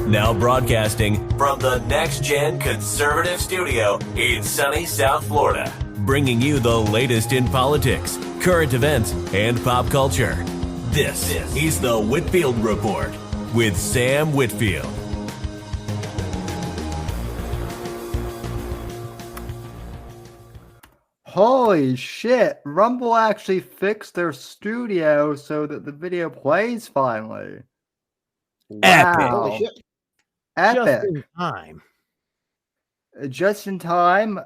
Now broadcasting from the Next Gen Conservative Studio in sunny South Florida, bringing you the latest in politics, current events, and pop culture. This is the Whitfield Report with Sam Whitfield. Holy shit, Rumble actually fixed their studio so that the video plays finally. Wow. Holy shit. Epic. Just in time. Just in time.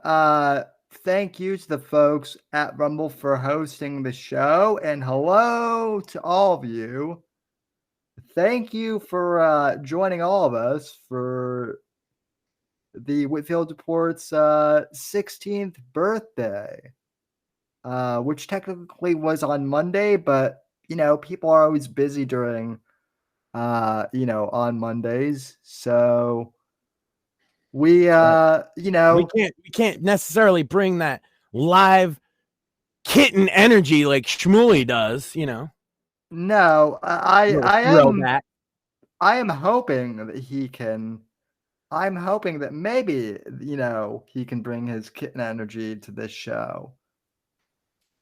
Thank you to the folks at Rumble for hosting the show, and hello to all of you. Thank you for joining all of us for the Whitfield Report's 16th birthday, which technically was on Monday, but, you know, people are always busy during, on Mondays. So we can't necessarily bring that live kitten energy like Shmuley does, you know. No, I am hoping that he can. I'm hoping that maybe, he can bring his kitten energy to this show.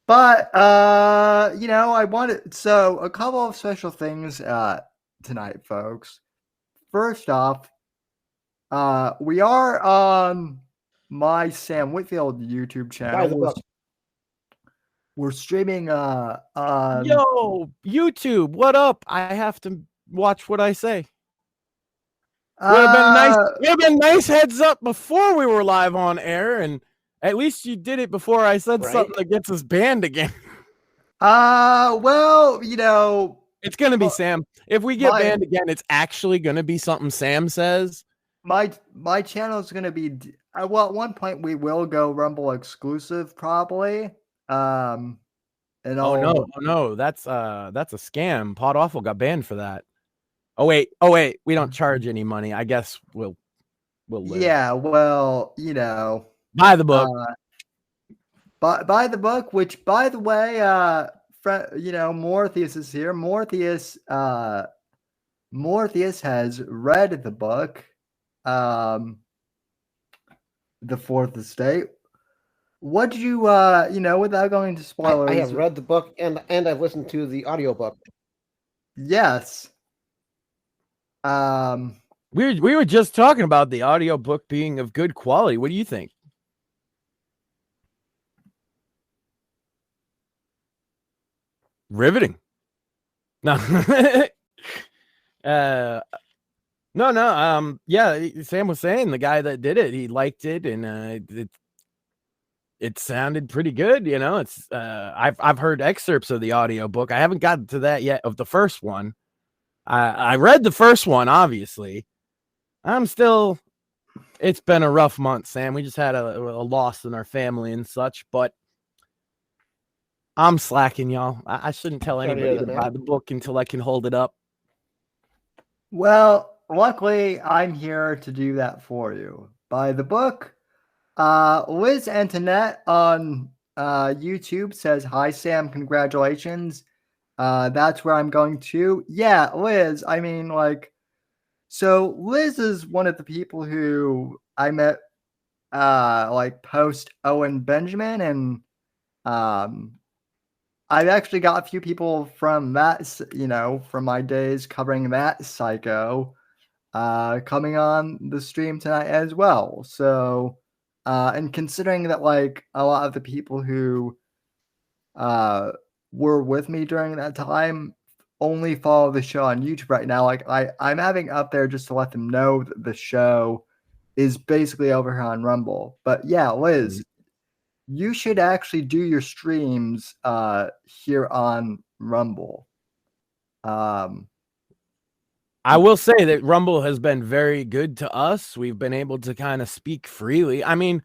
But, I wanted, so a couple of special things tonight, folks. First off, we are on my Sam Whitfield YouTube channel. We're streaming on... Yo, YouTube, what up? I have to watch what I say. Would have been nice heads up before we were live on air, and at least you did it before I said something that gets us banned again. It's gonna be Sam. If we get banned again, it's actually gonna be something Sam says. My channel is gonna be at one point we will go Rumble exclusive probably. No, that's a scam. Pod Awful got banned for that. Oh wait, we don't charge any money. I guess we'll live. Yeah, well, buy the book. Buy the book, which, by the way, Morpheus is here. Morpheus has read the book, The Fourth Estate. What did you, without going to spoilers? I have read the book and I've listened to the audiobook. Yes. We were just talking about the audiobook being of good quality. What do you think? Riveting. No. Yeah, Sam was saying the guy that did it, he liked it, and it sounded pretty good, you know. It's I've heard excerpts of the audiobook. I haven't gotten to that yet of the first one. I read the first one, obviously. It's been a rough month, Sam. We just had a loss in our family and such, but I'm slacking, y'all. I shouldn't tell anybody to buy the book until I can hold it up. Well, luckily, I'm here to do that for you. Buy the book. Liz Antoinette on YouTube says, "Hi, Sam. Congratulations." That's where I'm going to. Yeah, Liz. I mean, so Liz is one of the people who I met, post Owen Benjamin, and I've actually got a few people from that, from my days covering that psycho, coming on the stream tonight as well. So, and considering that, a lot of the people who, were with me during that time only follow the show on YouTube right now. I'm having up there just to let them know that the show is basically over here on Rumble. But yeah, Liz, you should actually do your streams here on Rumble. I will say that Rumble has been very good to us. We've been able to kind of speak freely. I mean,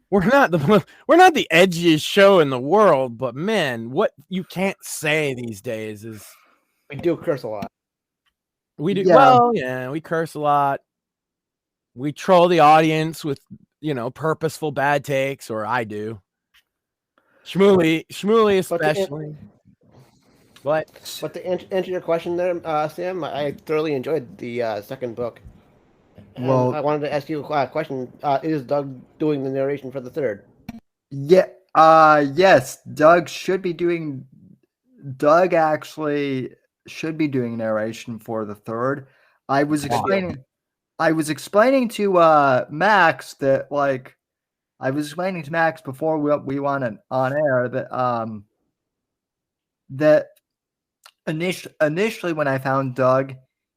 we're not the edgiest show in the world, but man, what you can't say these days is we do curse a lot. We do. Yeah. Well, yeah, we curse a lot. We troll the audience with, purposeful bad takes, or I do. Shmuley especially. But to answer your question there, Sam, I thoroughly enjoyed the second book. And Well, I wanted to ask you a question. Is Doug doing the narration for the third? yeah, yes, Doug actually should be doing narration for the third. I was explaining to Max that before we went on air that initially when I found Doug,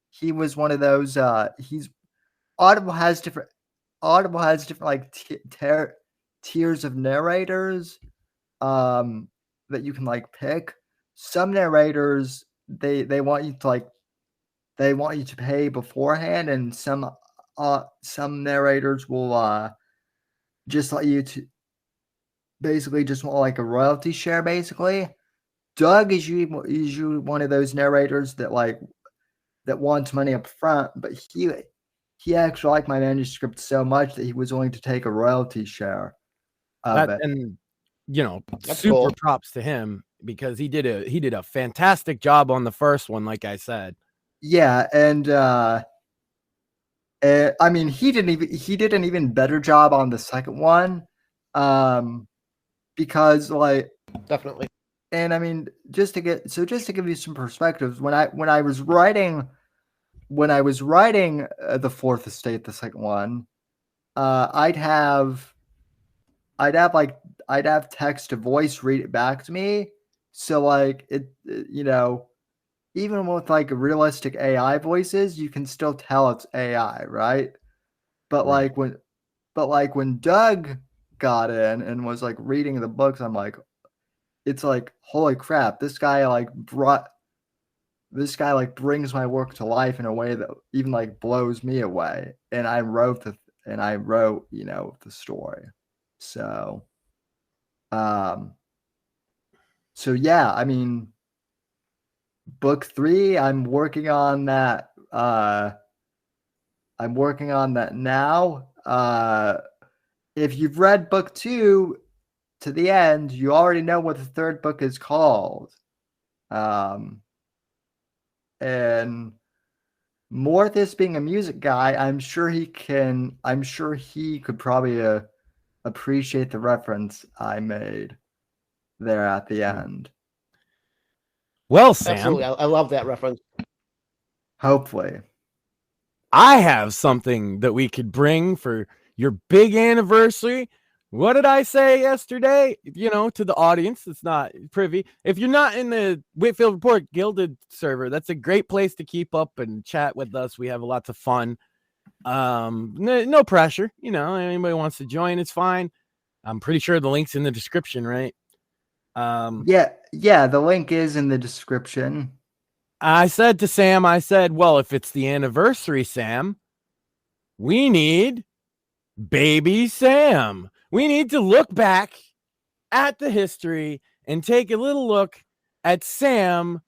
he was one of those he's Audible has different like tiers of narrators that you can like pick. Some narrators they want you to pay beforehand, and some narrators will just let you to basically just want like a royalty share basically. Doug is usually one of those narrators that wants money up front, but he actually liked my manuscript so much that he was willing to take a royalty share of it. And That's super cool. props to him because he did a fantastic job on the first one, like I said. Yeah, and I mean he did an even better job on the second one, because like Definitely. and I mean just to give you some perspectives, when I was writing the Fourth Estate, the second one, I'd have text to voice read it back to me. So like even with like realistic AI voices, you can still tell it's AI, right? But Right. when Doug got in and was like reading the books, I'm like, it's like, holy crap, this guy brings my work to life in a way that even like blows me away. And I wrote the story. So yeah, I mean, book 3, I'm working on that now. If you've read book 2 to the end, you already know what the third book is called. And Morthis being a music guy, I'm sure he could probably appreciate the reference I made there at the end. Well, Sam, Absolutely. I love that reference. Hopefully. I have something that we could bring for your big anniversary. What did I say yesterday? To the audience that's not privy. If you're not in the Whitfield Report Gilded server, that's a great place to keep up and chat with us. We have lots of fun. No pressure. Anybody wants to join, it's fine. I'm pretty sure the link's in the description, right? Yeah, the link is in the description. I said to Sam, well, if it's the anniversary, Sam, we need baby Sam. We need to look back at the history and take a little look at Sam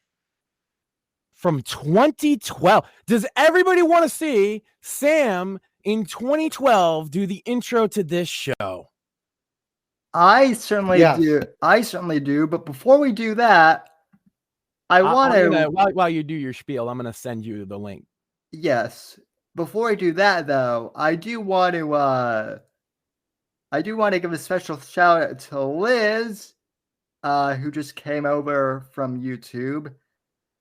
from 2012. Does everybody want to see Sam in 2012 do the intro to this show? I certainly do. But before we do that, I want to. While you do your spiel, I'm going to send you the link. Yes. Before I do that, though, I do want to give a special shout out to Liz, who just came over from YouTube,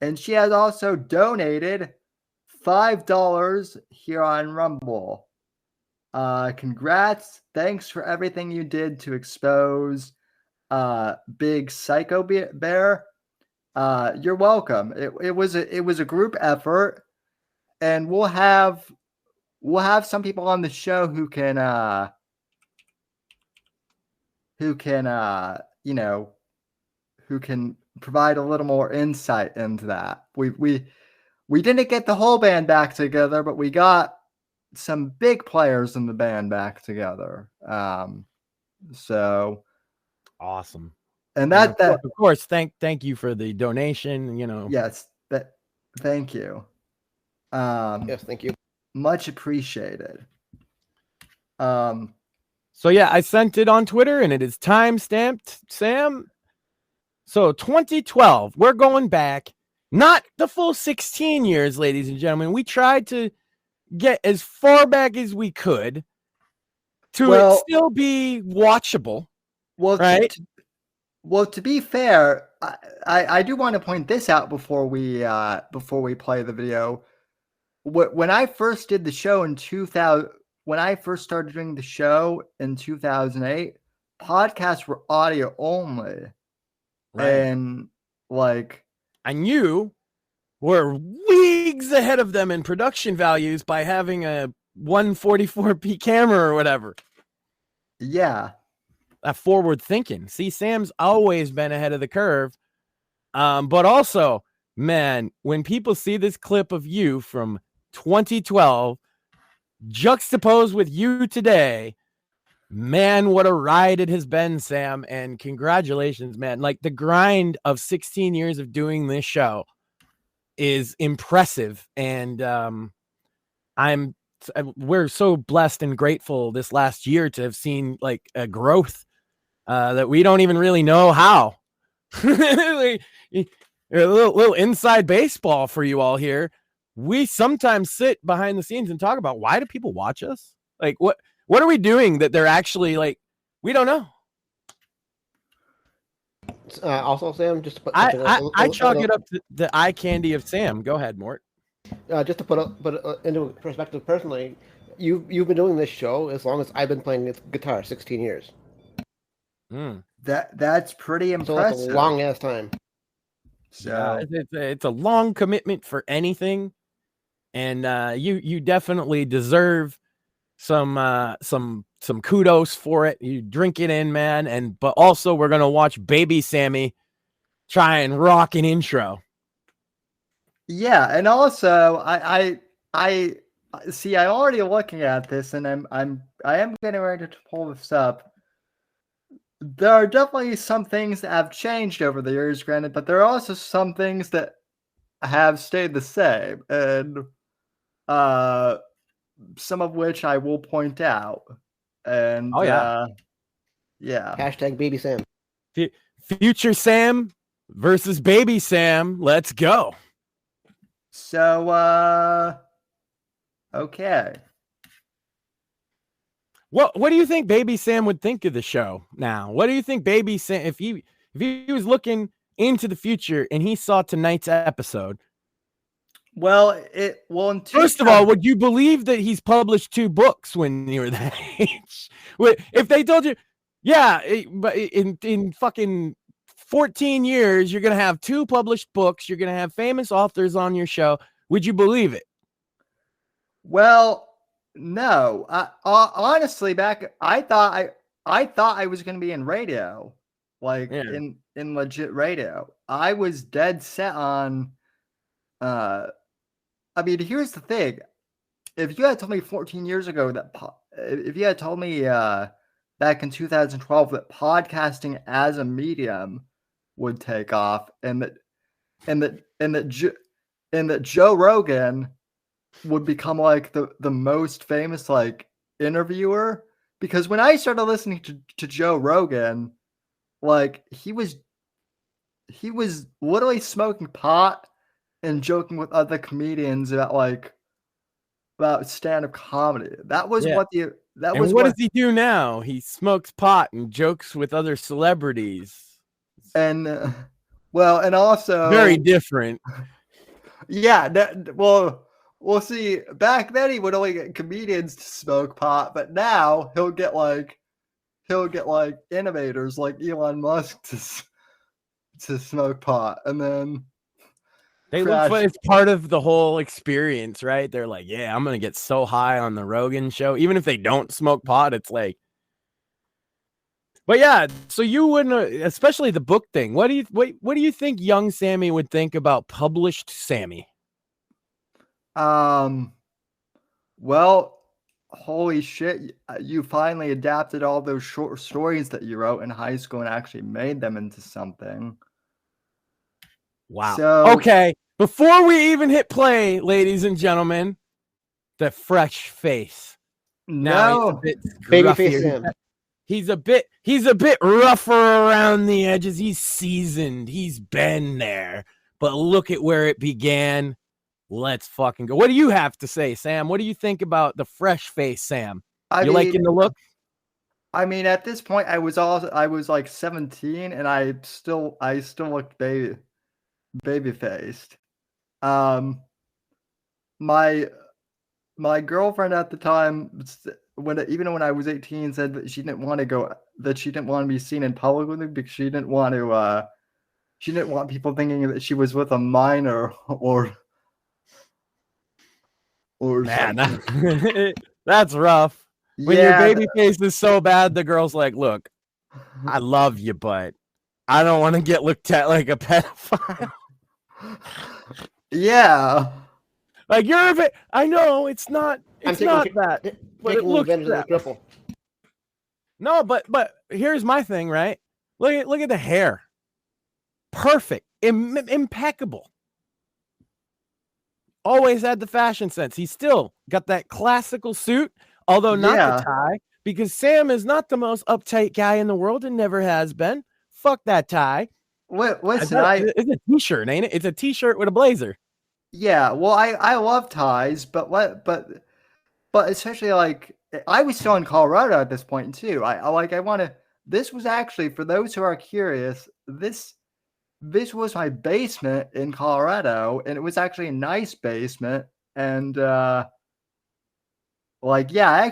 and she has also donated $5 here on Rumble. Congrats! Thanks for everything you did to expose Big Psycho Bear. You're welcome. It was a group effort, and we'll have some people on the show who can provide a little more insight into that. We didn't get the whole band back together, but we got some big players in the band back together. So awesome. And that of course, thank you for the donation. Yes, thank you. Yes, thank you. Much appreciated. So yeah, I sent it on Twitter and it is time stamped, Sam. So 2012, we're going back, not the full 16 years, ladies and gentlemen. We tried to get as far back as we could to it still be watchable. Well, right? To be fair, I do want to point this out before we play the video. When I first did the show in 2000, when I first started doing the show in 2008, podcasts were audio only, and you were leagues ahead of them in production values by having a 144p camera or whatever. Yeah. That forward thinking. See, Sam's always been ahead of the curve. But also, man, when people see this clip of you from 2012 juxtaposed with you today, man, what a ride it has been, Sam. And congratulations, man. Like, the grind of 16 years of doing this show is impressive. And we're so blessed and grateful this last year to have seen like a growth that we don't even really know how. Like, a little inside baseball for you all here. We sometimes sit behind the scenes and talk about, why do people watch us? Like, what are we doing that they're actually like, we don't know. Also, Sam, just to put I chalk it up to the eye candy of Sam. Go ahead, Mort. Just to put it into perspective personally, you've been doing this show as long as I've been playing guitar, 16 years. That's pretty impressive. So that's a long ass time. So it's a long commitment for anything, and you definitely deserve some kudos for it. You drink it in, man. But also we're gonna watch Baby Sammy try and rock an intro. Yeah, and also I see. I'm already looking at this, and I am getting ready to pull this up. There are definitely some things that have changed over the years, granted, but there are also some things that have stayed the same, and some of which I will point out. And yeah. Hashtag Baby Sam. Future Sam versus Baby Sam. Let's go. So okay. What do you think Baby Sam would think of the show now? What do you think Baby Sam, if he was looking into the future and he saw tonight's episode? Well, first of all, would you believe that he's published 2 books when you were that age? If they told you, but in fucking 14 years, you're going to have 2 published books, you're going to have famous authors on your show, would you believe it? Well, no. Honestly, I thought I was going to be in radio, in legit radio. I was dead set on. I mean, here's the thing: if you had told me 14 years ago if you had told me back in 2012 that podcasting as a medium would take off, and that Joe Rogan would become like the most famous like interviewer, because when I started listening to Joe Rogan, like he was literally smoking pot and joking with other comedians about stand-up comedy. That was what does he do now? He smokes pot and jokes with other celebrities. And and also very different. Yeah, we'll see. Back then, he would only get comedians to smoke pot, but now he'll get innovators like Elon Musk to smoke pot, and then they look for it's part of the whole experience, right? They're like, "Yeah, I'm gonna get so high on the Rogan show," even if they don't smoke pot. It's like, but yeah. So you wouldn't, especially the book thing. What do you think young Sammy would think about published Sammy? Well, holy shit, you finally adapted all those short stories that you wrote in high school and actually made them into something. Wow. Okay, before we even hit play, ladies and gentlemen, the fresh face. No, baby face him. He's a bit rougher around the edges. He's seasoned. He's been there. But look at where it began. let's fucking go. What do you have to say, Sam? What do you think about the fresh face, Sam? I You mean, liking the look? I mean, at this point, I was like 17, and I still looked baby faced. My girlfriend at the time, even when I was 18, said that she didn't want to be seen in public because she didn't want people thinking that she was with a minor or Man, something. that's rough. When your Yeah, baby face is so bad, the girl's like, look, I love you, but I don't want to get looked at like a pedophile. yeah. Like you're a bit. I know it's not that, but it taking looks advantage of the that. cripple. No, but here's my thing, right? Look at the hair, perfect, impeccable. Always had the fashion sense. He's still got that classical suit, although not the tie, because Sam is not the most uptight guy in the world and never has been. Fuck that tie. Listen, it's a t-shirt, ain't it? It's a t-shirt with a blazer. Yeah, well, I love ties, but especially like I was still in Colorado at this point too. I want to. This was actually, for those who are curious, this was my basement in Colorado, and it was actually a nice basement. And like, yeah, I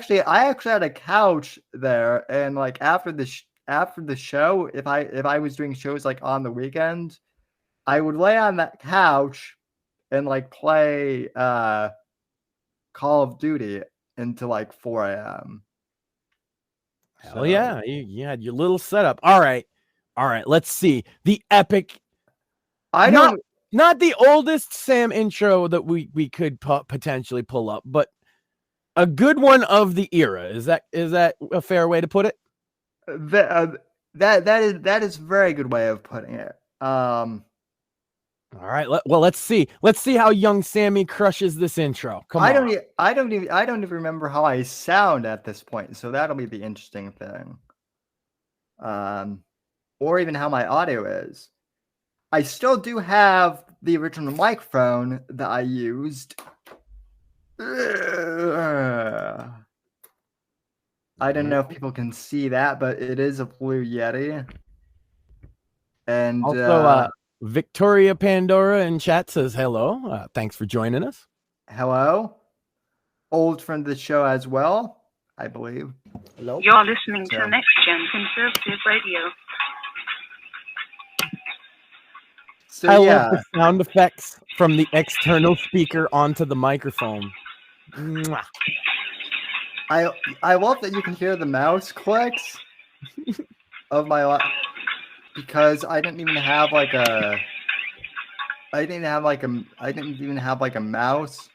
actually had a couch there, and like after the show, if I was doing shows like on the weekend, I would lay on that couch and like play Call of Duty until like 4 a.m. Hell yeah, you had your little setup. All right, let's see the epic. Not the oldest Sam intro that we could potentially pull up, but a good one of the era. Is that a fair way to put it? That is a very good way of putting it. All right. Let's see. Let's see how young Sammy crushes this intro. Come on. I don't even remember how I sound at this point, so that'll be the interesting thing. Or even how my audio is. I still do have the original microphone that I used. I don't know if people can see that, but it is a Blue Yeti. And also, Victoria Pandora in chat says hello. Thanks for joining us. Hello. Old friend of the show as well, I believe. Hello. You're listening to Next Gen Conservative Radio. So, I love the sound effects from the external speaker onto the microphone. Mwah. I love that you can hear the mouse clicks of my because I didn't even have like a mouse.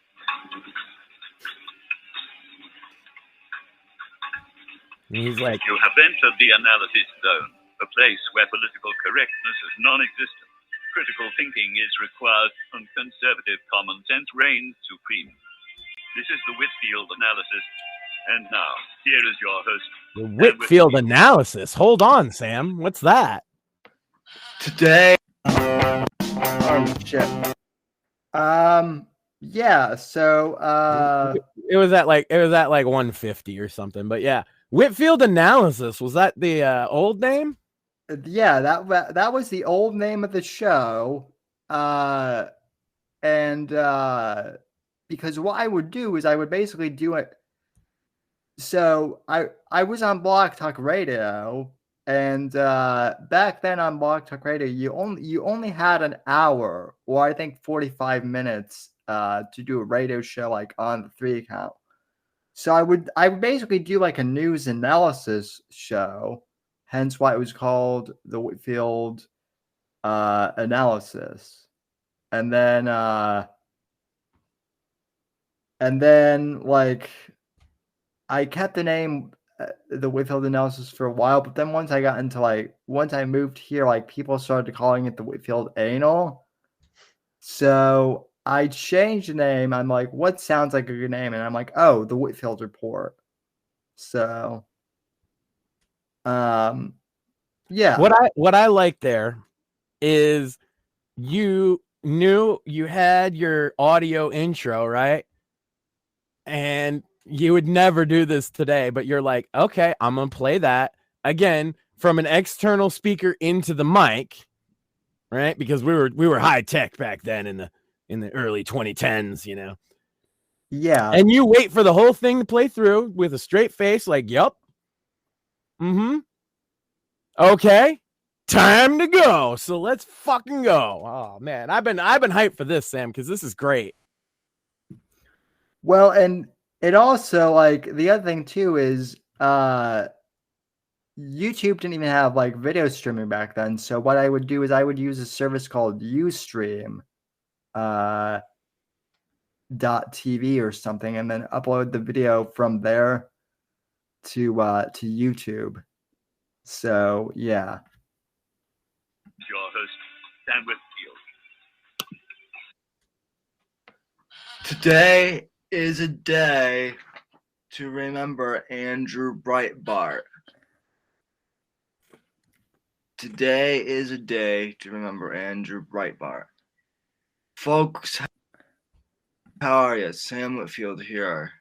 He's like, you have entered the analysis zone, a place where political correctness is non-existent. Critical thinking is required and conservative common sense reigns supreme. This is the Whitfield analysis. And now, here is your host. The Whitfield analysis. Hold on, Sam. What's that? Today. Oh shit. Yeah. So. It was at like 150 or something. But yeah, Whitfield analysis. Was that the old name? Yeah, that was the old name of the show. And because what I would do is I would basically do it. So I was on Blog Talk Radio, and back then on Blog Talk Radio, you only had an hour, or I think 45 minutes, to do a radio show like on the 3 count. So I would basically do like a news analysis show, hence why it was called the Whitfield analysis, and then like. I kept the name the Whitfield analysis for a while, but then once I moved here, like people started calling it the Whitfield anal. So I changed the name. I'm like, what sounds like a good name? And I'm like, oh, the Whitfield Report. So yeah. What I like there is you knew you had your audio intro, right? And you would never do this today, but you're like, okay, I'm going to play that again from an external speaker into the mic, right? Because we were high tech back then in the early 2010s, you know. Yeah. And you wait for the whole thing to play through with a straight face, like, yup. Mm-hmm. Okay. Time to go. So let's fucking go. Oh man, I've been hyped for this, Sam, because this is great. Well, and it also, like, the other thing too is YouTube didn't even have like video streaming back then. So what I would do is I would use a service called Ustream .tv or something, and then upload the video from there to YouTube. So yeah. Your host, Sam Whitfield. Today is a day to remember Andrew Breitbart. Today is a day to remember Andrew Breitbart. Folks, how are you? Sam Whitfield here,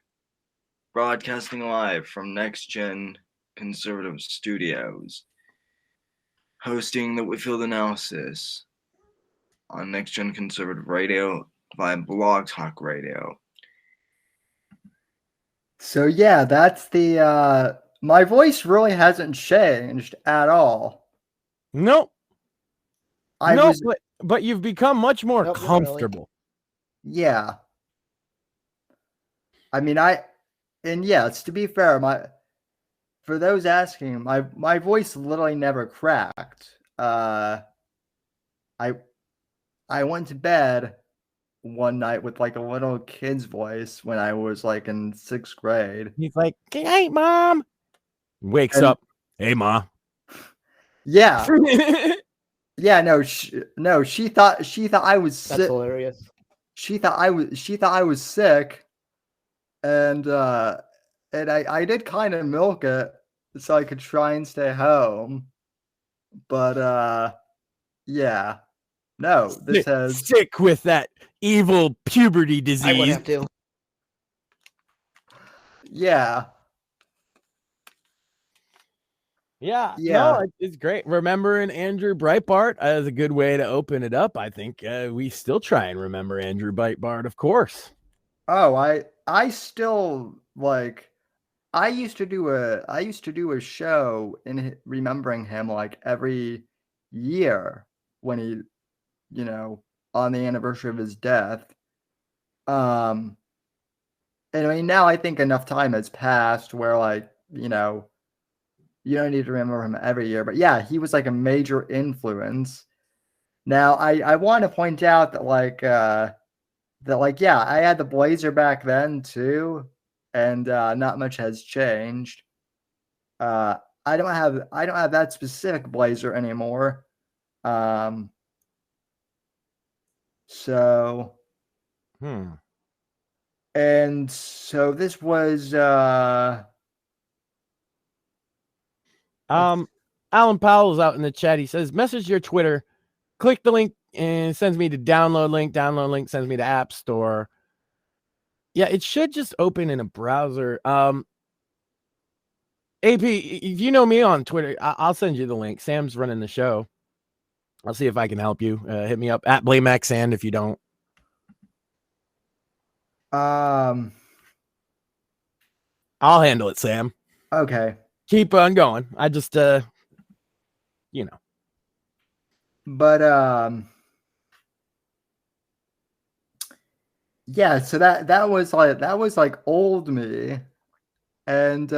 broadcasting live from Next Gen Conservative Studios, hosting the Whitfield Analysis on Next Gen Conservative Radio via Blog Talk Radio. So yeah, that's the my voice really hasn't changed at all. Nope. But you've become much more comfortable. Really. Yeah. I mean, yes, to be fair, for those asking, my voice literally never cracked. I went to bed one night with like a little kid's voice when I was like in 6th grade. He's like, "Hey, Mom." Wakes up, "Hey, Ma." Yeah. Yeah, no, she thought I was sick. That's hilarious. She thought I was sick, and I did kind of milk it so I could try and stay home. But yeah. No, this has sick with that evil puberty disease. I would have to. Yeah. Yeah. No, it's great. Remembering Andrew Breitbart is a good way to open it up. I think we still try and remember Andrew Breitbart, of course. Oh, I still like. I used to do a show in remembering him like every year when he, you know, on the anniversary of his death. And I mean, now I think enough time has passed where, like, you know, you don't need to remember him every year. But yeah, he was like a major influence. Now, I want to point out that yeah, I had the blazer back then too, and not much has changed. I don't have that specific blazer anymore. So. And so this was Allan Powell's out in the chat. He says, message your Twitter, click the link, and it sends me to download link. Download link sends me to App Store. Yeah, it should just open in a browser. AP, if you know me on Twitter, I'll send you the link. Sam's running the show. I'll see if I can help you. Hit me up at BlameXand if you don't. I'll handle it, Sam. Okay. Keep on going. I just you know. But yeah, so that was like old me. And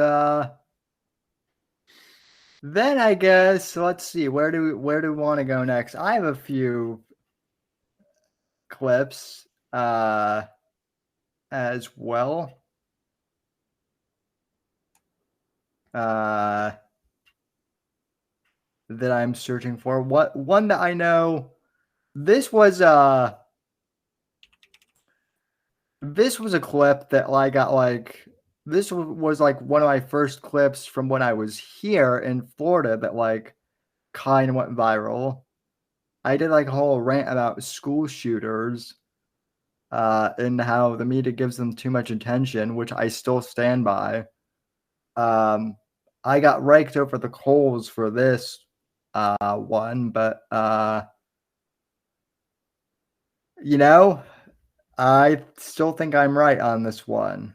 then I guess let's see, where do we want to go next? I have a few clips as well. That I'm searching for. One that I know, this was a clip that I got, like, this was like one of my first clips from when I was here in Florida that like kind of went viral. I did like a whole rant about school shooters and how the media gives them too much attention, which I still stand by. I got raked over the coals for this one, but you know, I still think I'm right on this one.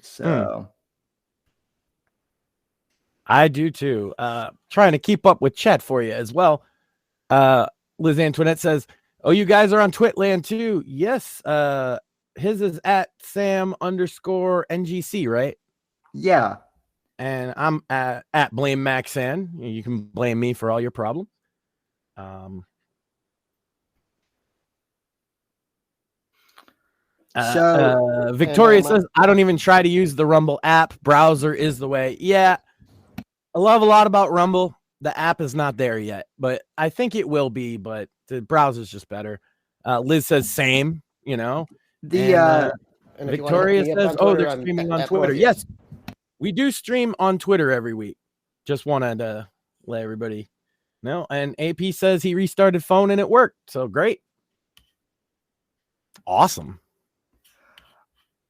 So I do too. Trying to keep up with chat for you as well. Liz Antoinette says, "Oh, you guys are on Twitland too." Yes. His is at Sam_NGC, right? Yeah. And I'm at Blame Maxan. You can blame me for all your problems. Victoria says, "I don't even try to use the Rumble app. Browser is the way." Yeah, I love a lot about Rumble. The app is not there yet, but I think it will be. But the browser's just better. Liz says, "Same." You know. And Victoria says, "Oh, they're streaming on Twitter." Yes, we do stream on Twitter every week. Just wanted to let everybody know. And AP says he restarted phone and it worked. So great. Awesome.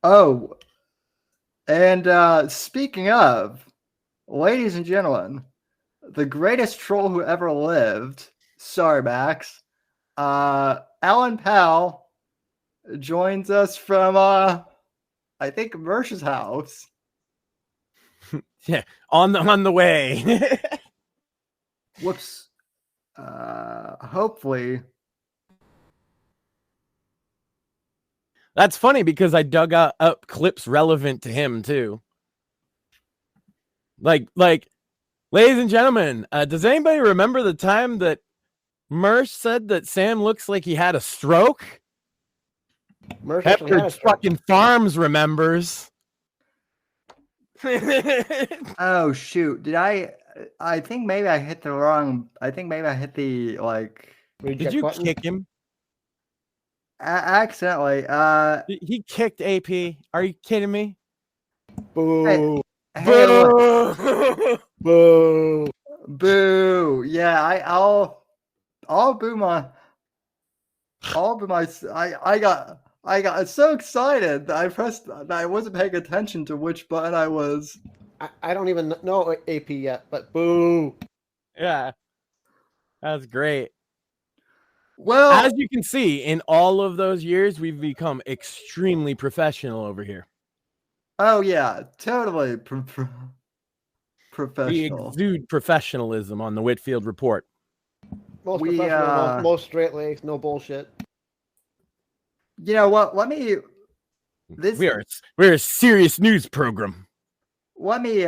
Oh, and speaking of, ladies and gentlemen, the greatest troll who ever lived, sorry, Max, Allan Powell joins us from, I think, Mersh's house. Yeah, on the way. Whoops. Hopefully. That's funny because I dug up clips relevant to him too. Like, ladies and gentlemen, does anybody remember the time that Mersh said that Sam looks like he had a stroke? Peppered fucking Farms remembers. Oh shoot! Did I think maybe I hit the wrong. I think maybe I hit the like. Did you kick him? Accidentally. He kicked AP. Are you kidding me? Boo! Hey, Boo! Boo! Boo! Yeah, I'll boo my. I got so excited that I wasn't paying attention to which button I was. I don't even know AP yet, but boo! Yeah, that's great. Well, as you can see, in all of those years, we've become extremely professional over here. Oh yeah, totally professional. We exude professionalism on the Whitfield Report. Most professional, most straight laced, no bullshit. You know what? We're a serious news program. Let me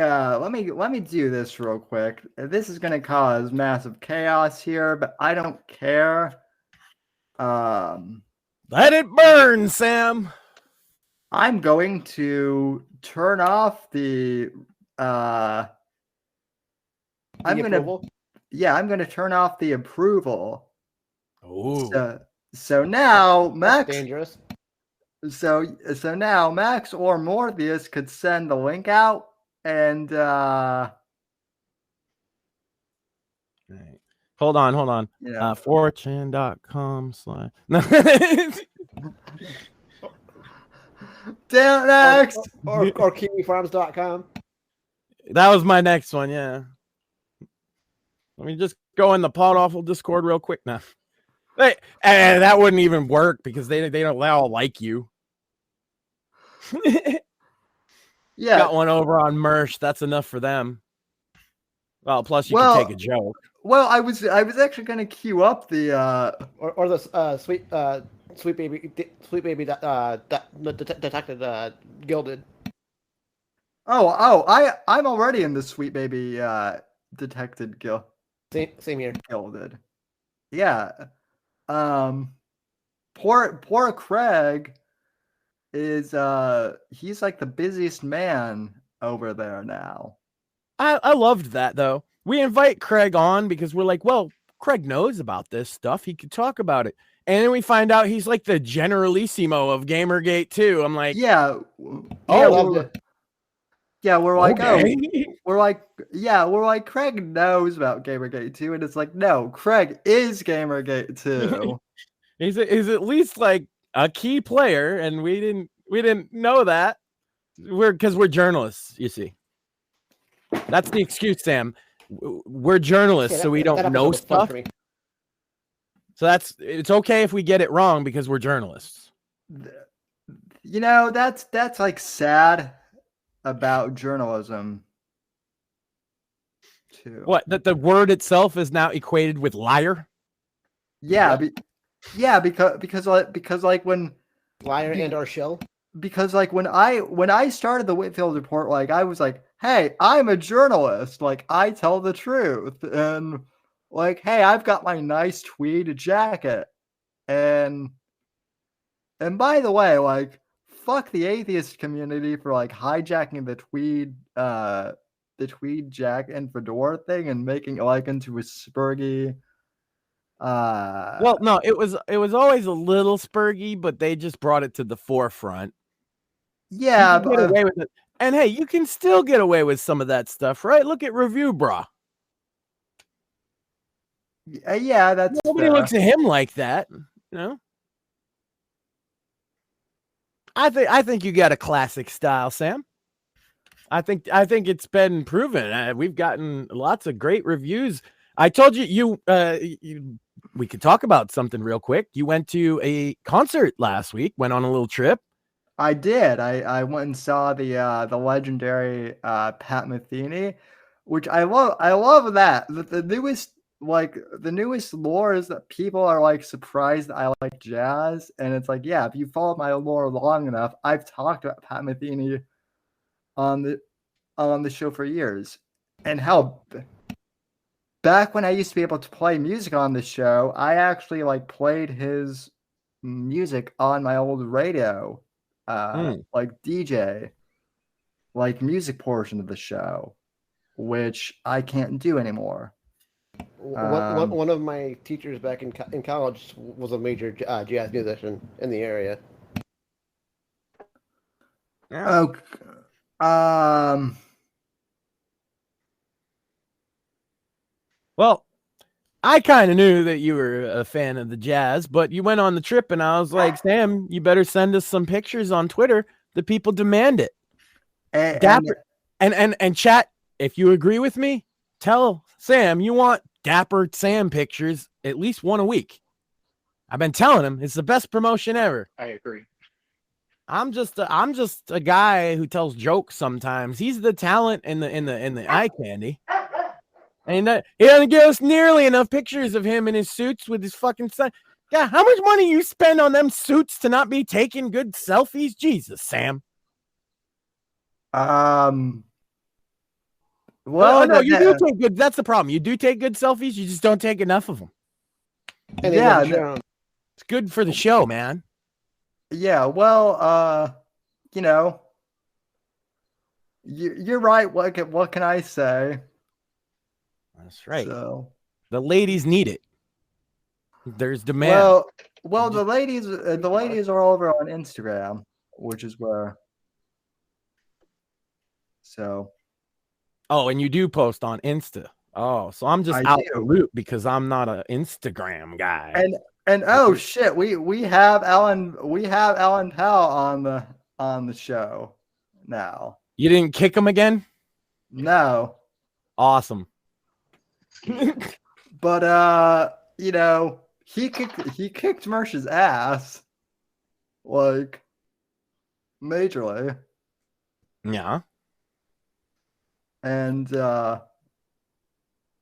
do this real quick. This is gonna cause massive chaos here, but I don't care. Let it burn, Sam. I'm going to turn off the I'm gonna turn off the approval. Oh. So now Max. That's dangerous. So now Max or Morpheus could send the link out and Right. Hold on. Yeah. 4chan.com/ Damn, next. Or kiwifarms.com. That was my next one, yeah. Let me just go in the Pod Awful Discord real quick now. And that wouldn't even work because they all like you. Yeah. Got one over on Mersh. That's enough for them. Well, plus you can take a joke. Well, I was actually going to queue up the or the sweet baby detected gilded. I'm already in the Sweet Baby detected Same here. Gilded. Yeah. Poor Craig is he's like the busiest man over there now. I loved that though. We invite Craig on because we're like, well, Craig knows about this stuff. He could talk about it. And then we find out he's like the Generalissimo of Gamergate too. I'm like, yeah. I loved it. Yeah, we're like, okay. we're like Craig knows about Gamergate 2, and it's like, no, Craig is Gamergate 2. He's at least like a key player, and we didn't know that. Because we're journalists, you see. That's the excuse, Sam. We're journalists, so we don't know stuff. So it's okay if we get it wrong because we're journalists. You know, that's like sad about journalism too. What? That the word itself is now equated with liar? Yeah, because like when liar and or shill. Because like when I started the Whitfield Report, like I was like, hey, I'm a journalist. Like I tell the truth, and like, hey, I've got my nice tweed jacket, and by the way, like, fuck the atheist community for like hijacking the tweed jacket and fedora thing and making it like into a spurgy. Well, no, it was always a little spurgy, but they just brought it to the forefront. Yeah, but, get away with it. And hey, you can still get away with some of that stuff, right? Look at Review Bra. Yeah, that's nobody looks at him like that, you know. I think you got a classic style, Sam. I think it's been proven. We've gotten lots of great reviews. I told you we could talk about something real quick. You went to a concert last week. Went on a little trip. I did. I went and saw the legendary Pat Metheny, which I love. I love that. The newest lore is that people are like surprised that I like jazz, and it's like, yeah, if you follow my lore long enough, I've talked about Pat Metheny on the show for years, and how back when I used to be able to play music on the show, I actually like played his music on my old radio. Like DJ, like music portion of the show, which I can't do anymore. One of my teachers back in college was a major jazz musician in the area. Okay. Well, I kind of knew that you were a fan of the jazz, but you went on the trip, and I was like, Sam, you better send us some pictures on Twitter. The people demand it. And chat, if you agree with me, tell Sam you want Dapper Sam pictures, at least one a week. I've been telling him it's the best promotion ever. I agree. I'm just a guy who tells jokes sometimes. He's the talent in the eye candy. And he doesn't give us nearly enough pictures of him in his suits with his fucking son. God, how much money you spend on them suits to not be taking good selfies? Jesus, Sam. Well, no, you do take good. That's the problem. You do take good selfies. You just don't take enough of them. And it's good for the show, man. Yeah. Well, you know, you're right. What can I say? That's right. So the ladies need it. There's demand. Well, the ladies are all over on Instagram, which is where. So. Oh, and you do post on Insta. Oh, so I'm just out the loop because I'm not an Instagram guy. And oh shit, we have Allan Powell on the show now. You didn't kick him again? No. Awesome. But you know, he kicked Mersh's ass, like majorly. Yeah. And that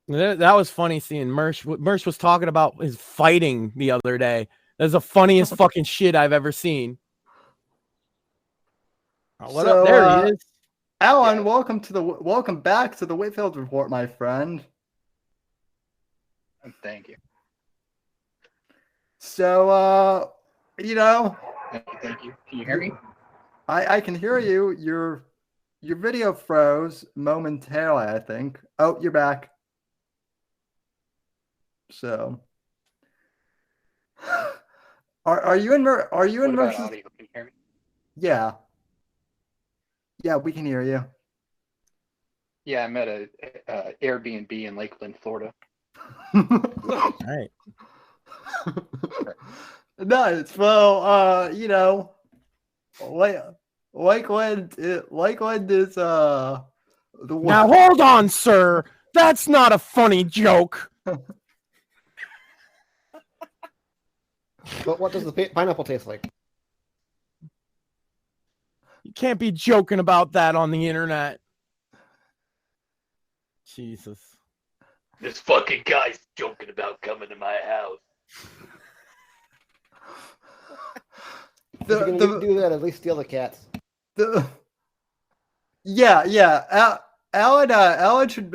was funny seeing Mersh. Mersh was talking about his fighting the other day. That's the funniest fucking shit I've ever seen. Oh, what up? There he is. Allan, welcome back to the Whitfield Report, my friend. Thank you. So, you know. Thank you. Can you hear me? I can hear you. Your video froze momentarily, I think. Oh, you're back. So, are you in Mersh's? Can you hear me? Yeah. Yeah, we can hear you. Yeah, I'm at a Airbnb in Lakeland, Florida. All right. Nice. Well, Lakeland is the Now hold on, sir. That's not a funny joke. But what does the pineapple taste like? You can't be joking about that on the internet. Jesus. This fucking guy's joking about coming to my house. If you're gonna do that, at least steal the cats. Allan should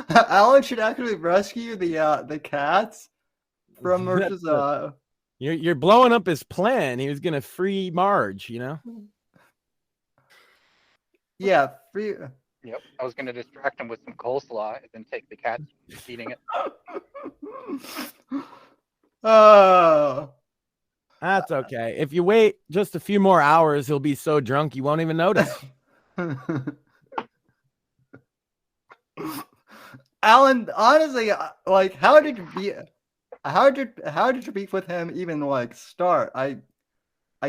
Allan should actually rescue the cats from Murch's. You're blowing up his plan. He was gonna free Marge, you know. Yeah, free. Yep, I was going to distract him with some coleslaw and then take the cat eating it. Oh, That's okay. If you wait just a few more hours, he'll be so drunk you won't even notice. Allan, honestly, like, how did your beef with him even like start? I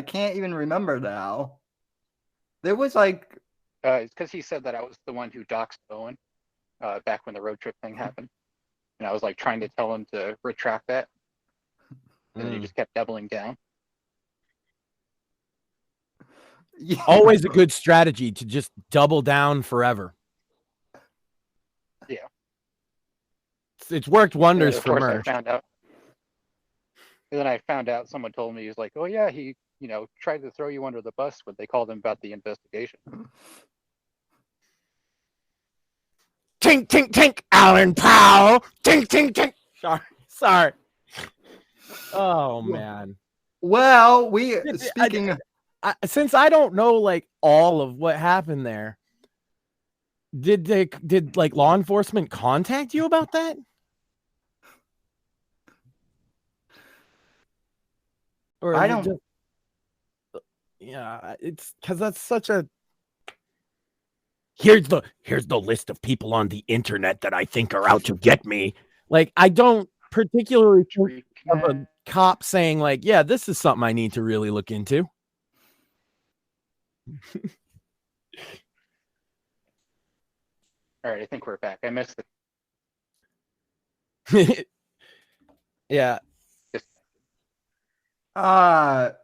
can't even remember now. There was like. It's because he said that I was the one who doxed Owen back when the road trip thing happened. And I was like trying to tell him to retract that. And then he just kept doubling down. Yeah. Always a good strategy to just double down forever. Yeah. It's worked wonders of for course Murch. I found out. And then I found out, someone told me, he's like, oh yeah, he tried to throw you under the bus when they called him about the investigation. Tink, tink, tink, Allan Powell. Tink, tink, tink. Sorry. Oh, man. Well, since I don't know like all of what happened there, did like law enforcement contact you about that? Or I don't. Yeah, it's because that's such a. Here's the list of people on the internet that I think are out to get me. Like, I don't particularly think of a cop saying like, yeah, this is something I need to really look into. All right, I think we're back. I missed it. Yeah. Max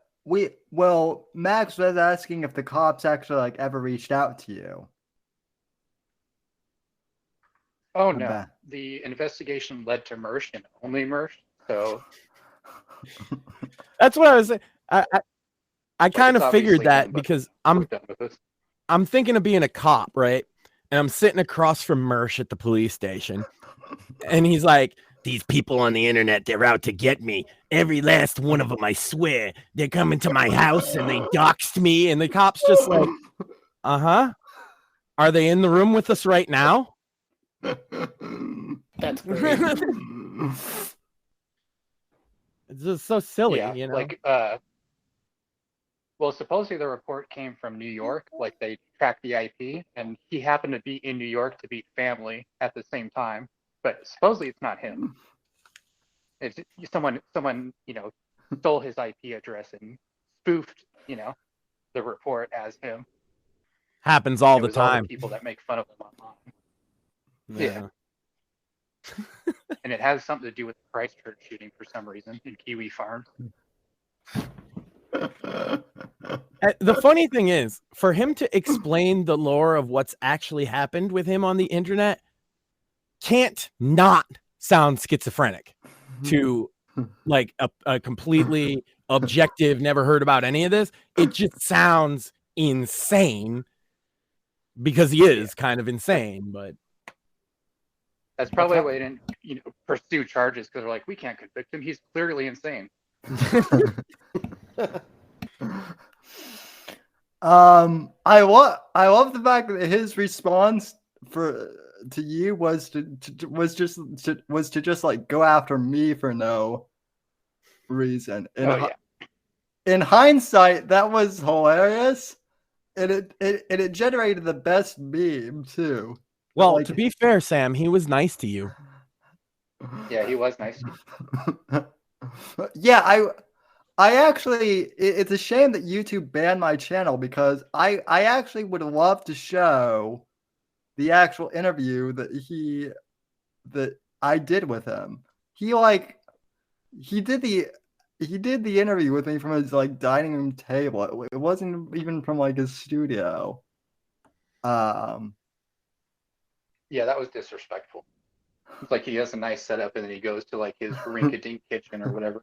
was asking if the cops actually like ever reached out to you. Oh no, the investigation led to Mersh and only Mersh. So that's what I was saying. I kind of figured that because I'm thinking of being a cop, right? And I'm sitting across from Mersh at the police station, and he's like, "These people on the internet, they're out to get me. Every last one of them, I swear. They're coming to my house and they doxed me." And the cop's just like, "Uh-huh. Are they in the room with us right now?" That's great. It's just so silly, yeah, you know. Like, well, supposedly the report came from New York. Like, they tracked the IP, and he happened to be in New York to meet family at the same time. But supposedly it's not him. It's someone stole his IP address and spoofed the report as him. Happens all the all time. the people that make fun of him online. Yeah. And it has something to do with the Christchurch shooting for some reason in Kiwi Farms. The funny thing is, for him to explain the lore of what's actually happened with him on the internet can't not sound schizophrenic to like a completely objective, never heard about any of this. It just sounds insane because he is kind of insane, but that's probably why they didn't, pursue charges, because they're like, we can't convict him. He's clearly insane. I love the fact that his response to you was to just like go after me for no reason. In hindsight, that was hilarious. it generated the best meme too. Well, Like- to be fair, Sam, he was nice to you. Yeah, he was nice. Yeah, I actually, it's a shame that YouTube banned my channel because I actually would love to show the actual interview that I did with him. He did the interview with me from his like dining room table. It wasn't even from like his studio. Yeah, that was disrespectful. It's like he has a nice setup and then he goes to like his rink-a-dink kitchen or whatever.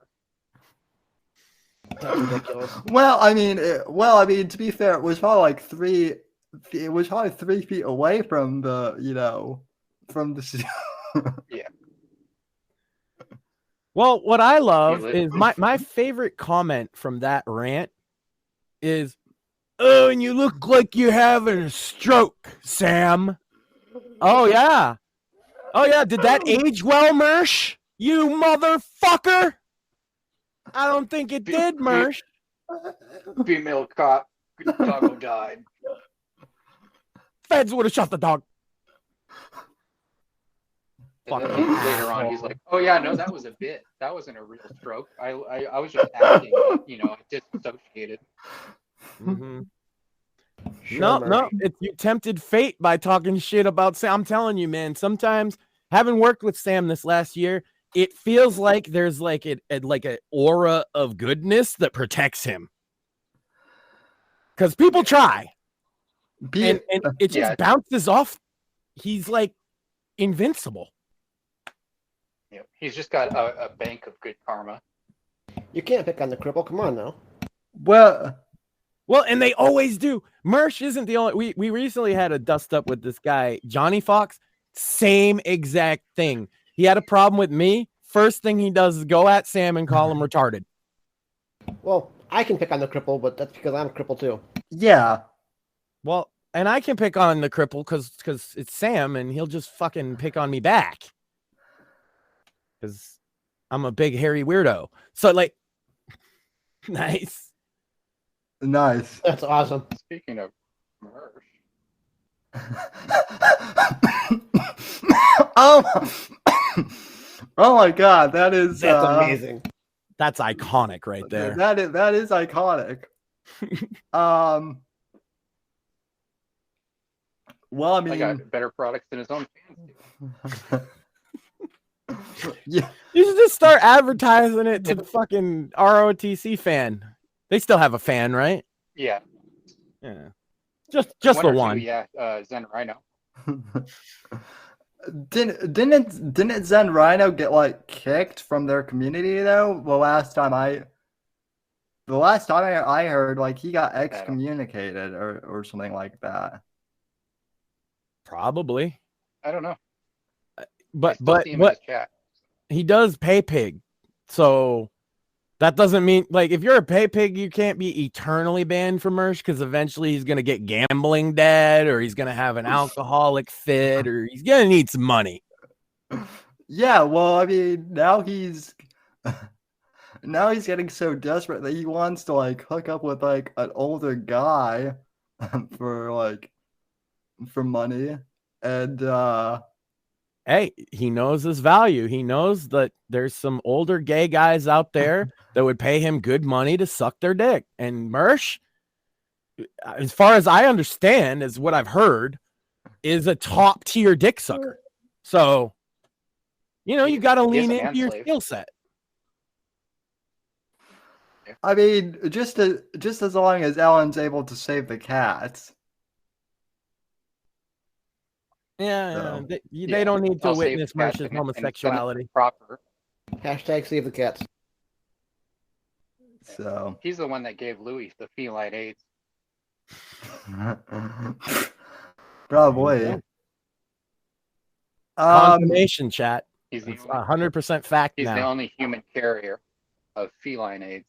That's ridiculous. Well, I mean, to be fair, it was probably like 3 feet away from the, from the. Yeah. Well, what I love He is my favorite comment from that rant is, "Oh, and you look like you're having a stroke, Sam." Oh yeah. Oh yeah, did that age well, Mersh? You motherfucker! I don't think it did, Mersh. Female cop, doggo died. Feds would have shot the dog. And then Fucking later on, he's asshole. like, "Oh yeah, no, that was a bit. That wasn't a real stroke. I was just acting, disassociated." Mm-hmm. Sure, No, Mersh. it's you tempted fate by talking shit about Sam. I'm telling you, man. Sometimes, having worked with Sam this last year, it feels like there's like an aura of goodness that protects him. Because people try, and it just Yeah. bounces off. He's like invincible. He's just got a bank of good karma. You can't pick on the cripple. Come on now. Well, and they always do. Mersh isn't the only. We recently had a dust up with this guy, Johnny Fox. Same exact thing. He had a problem with me. First thing he does is go at Sam and call him retarded. Well, I can pick on the cripple, but that's because I'm a cripple too. Yeah. Well, and I can pick on the cripple because it's Sam, and he'll just fucking pick on me back. Because I'm a big hairy weirdo. So like, nice. Nice. That's awesome. Speaking of Mersh, oh my God, that's amazing. That's iconic right there. That is iconic. Well, I mean, I got better products than his own fans do. Yeah. You should just start advertising it to the fucking ROTC fan. They still have a fan, right? Yeah. Yeah. Just the or two, one. yeah, Zen Rhino. Didn't Zen Rhino get like kicked from their community though? The last time I heard, like he got excommunicated or something like that. Probably. I don't know. But See him in his chat. he does pay pig. So that doesn't mean, like, if you're a pay pig, you can't be eternally banned from Mersh because eventually he's going to get gambling debt or he's going to have an alcoholic fit or he's going to need some money. Yeah, well, I mean, now he's getting so desperate that he wants to like hook up with like an older guy for money. And hey, he knows his value. He knows that there's some older gay guys out there that would pay him good money to suck their dick. And Mersh, as far as I understand, is what I've heard, is a top tier dick sucker. So, you got to lean into your skill set. I mean, just as long as Allan's able to save the cats. Yeah, they don't need to witness Mersh's homosexuality. Proper. Hashtag save the cats. So he's the one that gave Louis the feline AIDS. Probably. Confirmation, chat. He's 100% fact he's now. the only human carrier of feline AIDS.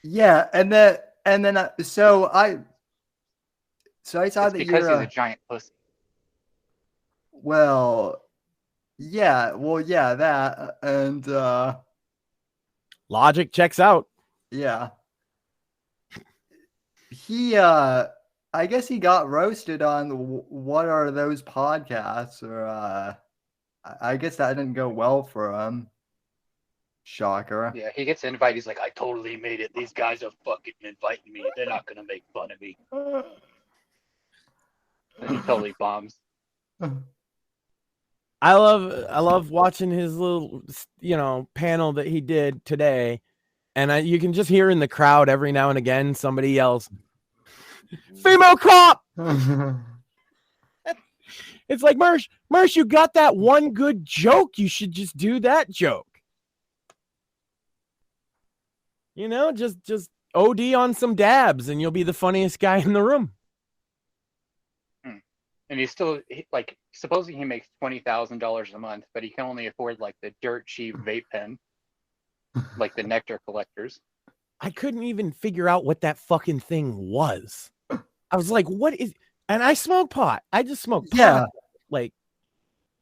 Yeah, and then so I saw It's that because you're he's a giant pussy. well, yeah, that and logic checks out. yeah. he I guess he got roasted on what are those podcasts, or I guess that didn't go well for him. Shocker. Yeah, he gets invited. He's like, I totally made it. These guys are fucking inviting me. They're not gonna make fun of me. And he totally bombs. I love watching his little, panel that he did today, and you can just hear in the crowd every now and again somebody yells, "Female cop!" It's like, Mersh, you got that one good joke. You should just do that joke. Just OD on some dabs, and you'll be the funniest guy in the room. And he's still supposedly he makes $20,000 a month, but he can only afford like the dirt cheap vape pen, like the nectar collectors. I couldn't even figure out what that fucking thing was. I was like, what is? And I smoke pot. I just smoke pot. Yeah.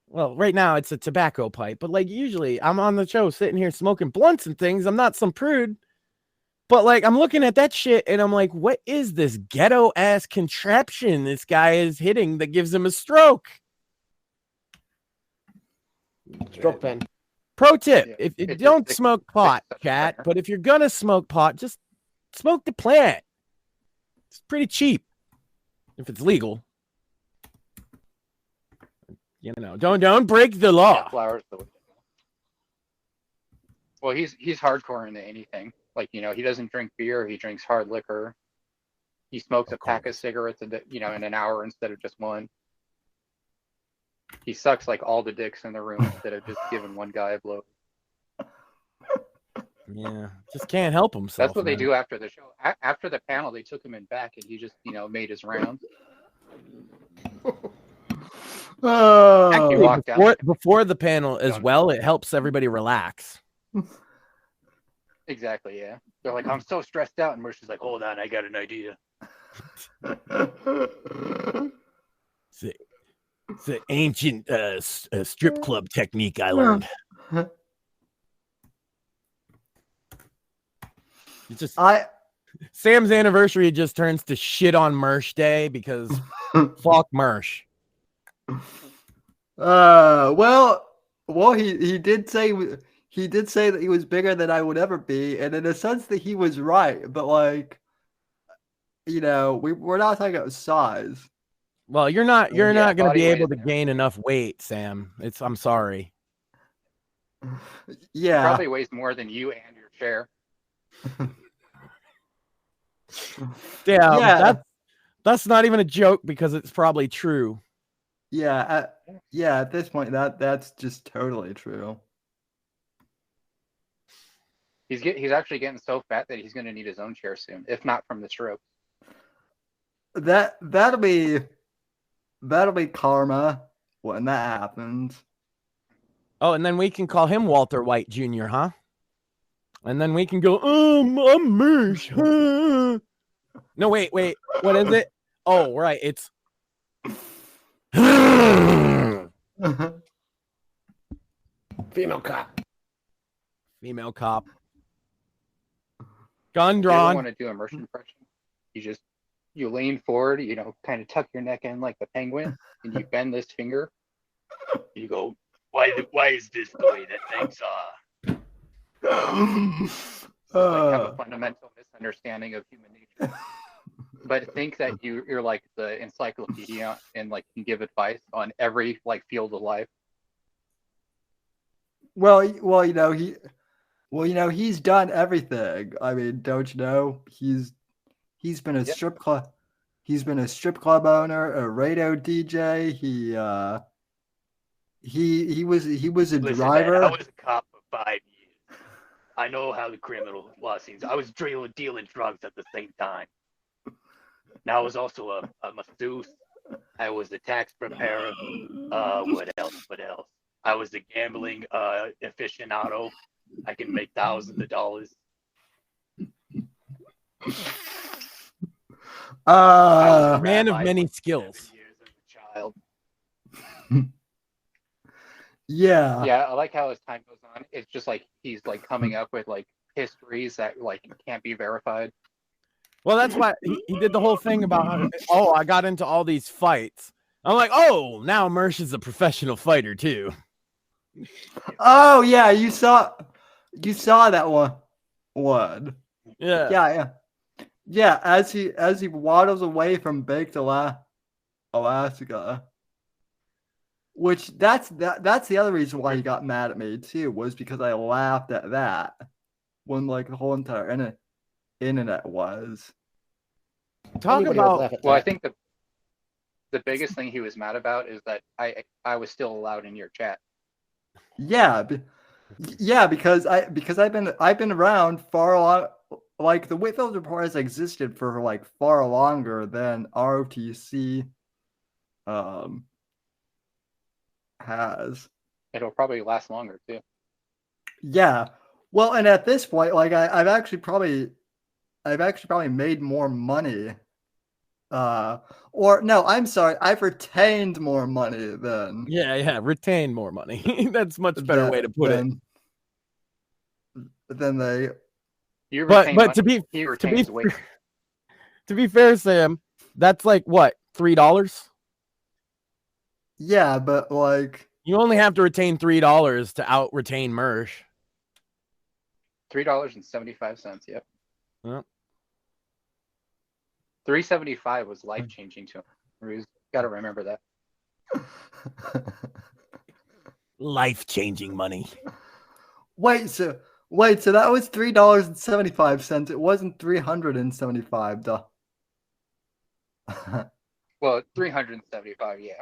Well, right now it's a tobacco pipe, but usually I'm on the show sitting here smoking blunts and things. I'm not some prude. But I'm looking at that shit and I'm like, what is this ghetto ass contraption this guy is hitting that gives him a stroke? Stroke pen. Pro tip: Yeah, if you it's don't just- smoke pot, it's- chat, but if you're gonna smoke pot, just smoke the plant. It's pretty cheap if it's legal. Don't break the law. Yeah, flowers. Well, he's hardcore into anything. He doesn't drink beer. He drinks hard liquor. He smokes a pack of cigarettes, in an hour instead of just one. He sucks all the dicks in the room instead of just giving one guy a blow. Yeah, just can't help himself. That's what they do after the show. After the panel, they took him in back, and he just made his rounds. Actually, walked out. before the panel as well, it helps everybody relax. Exactly, yeah. They're like, I'm so stressed out, and Mercy's like, hold on, I got an idea. It's an ancient strip club technique I learned. Sam's anniversary just turns to shit on Mersh Day because fuck Mersh. Well, he did say that he was bigger than I would ever be, and in a sense that he was right. But we're not talking about size. Well, you're not going to be able to weight. gain enough weight, Sam. I'm sorry. Yeah, Probably weighs more than you and your chair. Yeah. That's not even a joke because it's probably true. Yeah, at this point, that's just totally true. He's actually getting so fat that he's going to need his own chair soon, if not from the stroke. That'll be karma when that happens. Oh, and then we can call him Walter White Jr., huh? And then we can go, I'm Mersh. No, wait. What is it? Oh, right. It's Female cop. Female cop. Gun You drawn. don't want to do a Mersh impression. You lean forward, kind of tuck your neck in like the penguin, and you bend this finger. You go, why is this the way that things are? Have a fundamental misunderstanding of human nature. But think that you're like the encyclopedia and can give advice on every field of life. Well, he's done everything. I mean, don't you know? He's been a strip club. He's been a strip club owner, a radio DJ. He was a Listen, driver. man, I was a cop for 5 years. I know how the criminal law seems. I was dealing drugs at the same time. Now I was also a masseuse. I was a tax preparer. What else? I was a gambling aficionado. I can make thousands of dollars. Man of many skills. Years as a child. Yeah. Yeah, I like how as time goes on, it's just he's coming up with histories that can't be verified. Well, that's why he did the whole thing about how, I got into all these fights. I'm like, oh, now Mersh is a professional fighter too. Oh yeah, you saw that one. Yeah. Yeah, as he waddles away from baked Alaska. Which that's the other reason why he got mad at me too, was because I laughed at that when like the whole entire internet was. Talk Anybody would about. laugh at Well, I that. think the biggest thing he was mad about is that I was still allowed in your chat. Yeah, because I've been around far long. Like the Whitfield Report has existed for like far longer than ROTC has. It'll probably last longer too. Yeah. Well, and at this point, like I've actually probably made more money. Or no, I'm sorry, I've retained more money than. Yeah, retain more money. That's a much better way to put it. Than they. You But retain money, to he retains weight. be fair, Sam, that's like what, $3? Yeah, but like You only have to retain $3 to out retain Mersh. $3.75. Yep. Yep. $3.75 was life changing to him. He's got to remember that. Life changing money. Wait, so that was $3.75. It wasn't $375. Well, 375, yeah.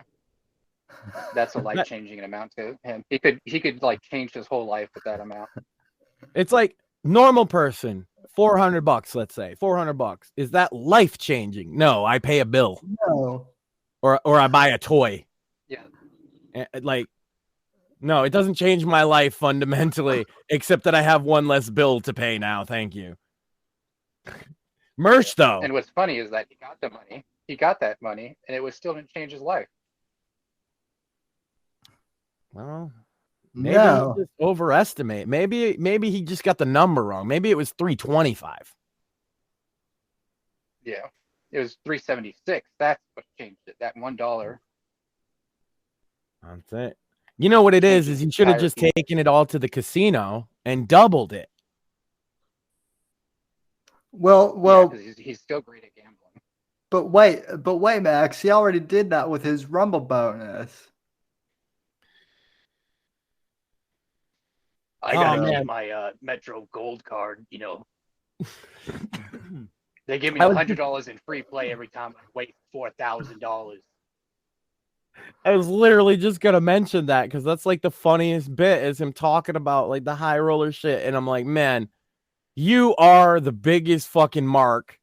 That's a life changing amount to him. He could like change his whole life with that amount. It's like normal person, $400, let's say, $400. Is that life changing? No, I pay a bill. No. Or I buy a toy. Yeah. Like, no, it doesn't change my life fundamentally, except that I have one less bill to pay now. Thank you. Merch, though. And what's funny is that he got the money. He got that money, and it was still didn't change his life. Well, maybe No. he just overestimate. Maybe he just got the number wrong. Maybe it was 325. Yeah. It was 376. That's what changed it. That $1. That's it. You know what it is he should have just taken it all to the casino and doubled it. Well, Yeah, 'cause he's still great at gambling. but wait, Max, he already did that with his Rumble bonus. I gotta keep my Metro Gold card, you know. They give me $100 in free play every time I waste $4,000. I was literally just gonna mention that because that's like the funniest bit is him talking about like the high roller shit, and I'm like, man, you are the biggest fucking mark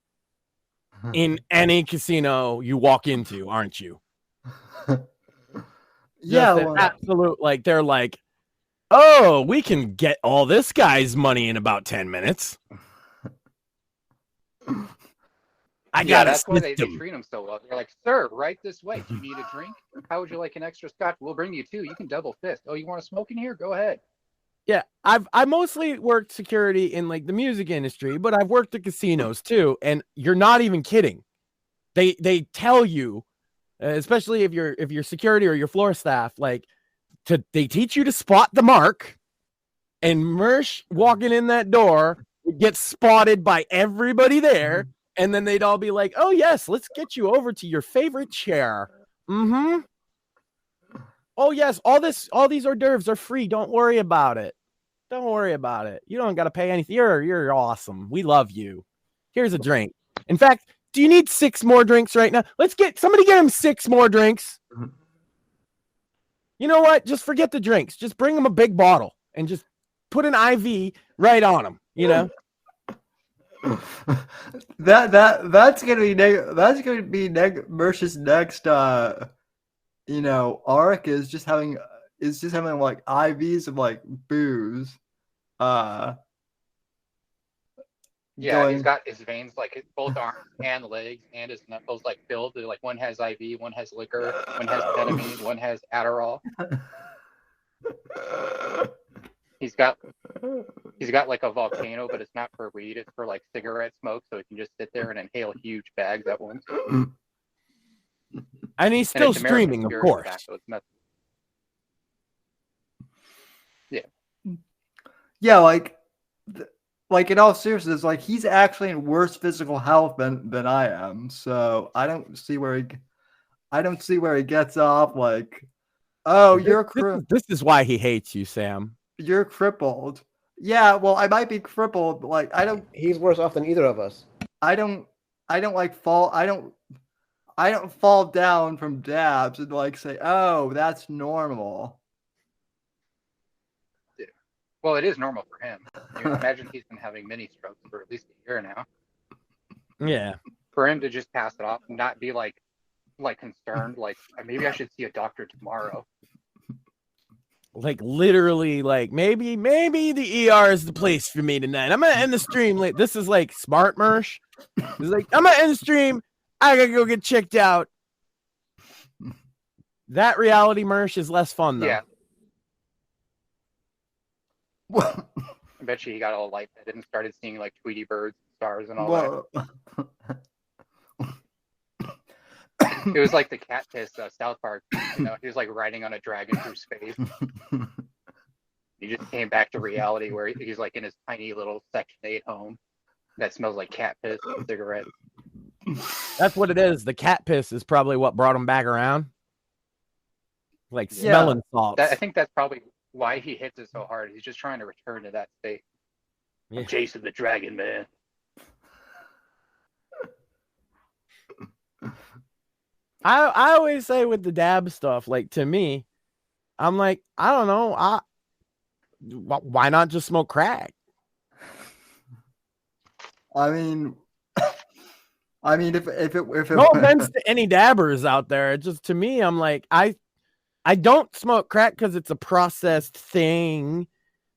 in any casino you walk into, aren't you? Yeah, Just an absolute, like, they're like, oh, we can get all this guy's money in about 10 minutes. That's why they treat him so well. They're like, sir, right this way. Do you need a drink? How would you like an extra scotch? We'll bring you two. You can double fist. Oh, you want to smoke in here? Go ahead. Yeah, I mostly worked security in like the music industry, but I've worked at casinos too, and you're not even kidding. They tell you, especially if you're security or your floor staff, like they teach you to spot the mark, and Mersh walking in that door would get spotted by everybody there. And then they'd all be like, oh, yes, let's get you over to your favorite chair. Mm-hmm. Oh, yes, all these hors d'oeuvres are free. Don't worry about it. Don't worry about it. You don't got to pay anything. You're awesome. We love you. Here's a drink. In fact, do you need 6 more drinks right now? Somebody get him 6 more drinks. You know what? Just forget the drinks. Just bring him a big bottle and just put an IV right on him, you know? That's gonna be Mersh's next arc is just having like IVs of like booze. He's got his veins like both arms and legs and his knuckles like filled. They're like one has IV, one has liquor, one has ketamine, one has Adderall. He's got He's got like a volcano, but it's not for weed. It's for like cigarette smoke, so he can just sit there and inhale huge bags at once. And he's still streaming, of course. Yeah, like in all seriousness, like he's actually in worse physical health than I am. So I don't see where he gets off like, oh, this is why he hates you, Sam. You're crippled. Yeah, well, I might be crippled, but like He's worse off than either of us. I don't fall down from dabs and like say, oh, that's normal. Yeah. Well, it is normal for him. Imagine he's been having mini strokes for at least a year now. Yeah. For him to just pass it off and not be like concerned, like maybe I should see a doctor tomorrow. Like literally, like maybe the ER is the place for me tonight. I'm gonna end the stream. Like this is like smart Mersh. He's like, I'm gonna end the stream. I gotta go get checked out. That reality Mersh is less fun though. Yeah. I bet you he got all lightheaded and started seeing like Tweety birds, stars, and all that. It was like the cat piss South Park. He was like riding on a dragon through space. He just came back to reality where he's like in his tiny little Section 8 home that smells like cat piss and cigarettes. That's what it is. The cat piss is probably what brought him back around. Like smelling salts. I think that's probably why he hits it so hard. He's just trying to return to that state. I'm chasing the dragon, man. I always say with the dab stuff, like to me, I'm like, I don't know, why not just smoke crack? I mean, if it no offense to any dabbers out there, just to me, I'm like, I don't smoke crack because it's a processed thing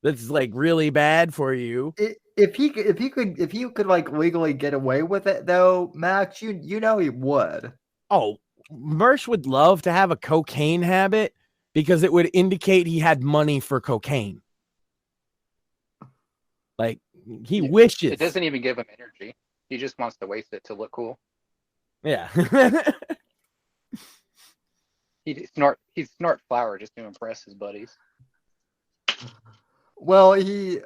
that's like really bad for you. If you could like legally get away with it though, Max, you know he would. Oh, Mersh would love to have a cocaine habit because it would indicate he had money for cocaine. Like he wishes. It doesn't even give him energy. He just wants to waste it to look cool. Yeah. He'd snort flour just to impress his buddies. Well, he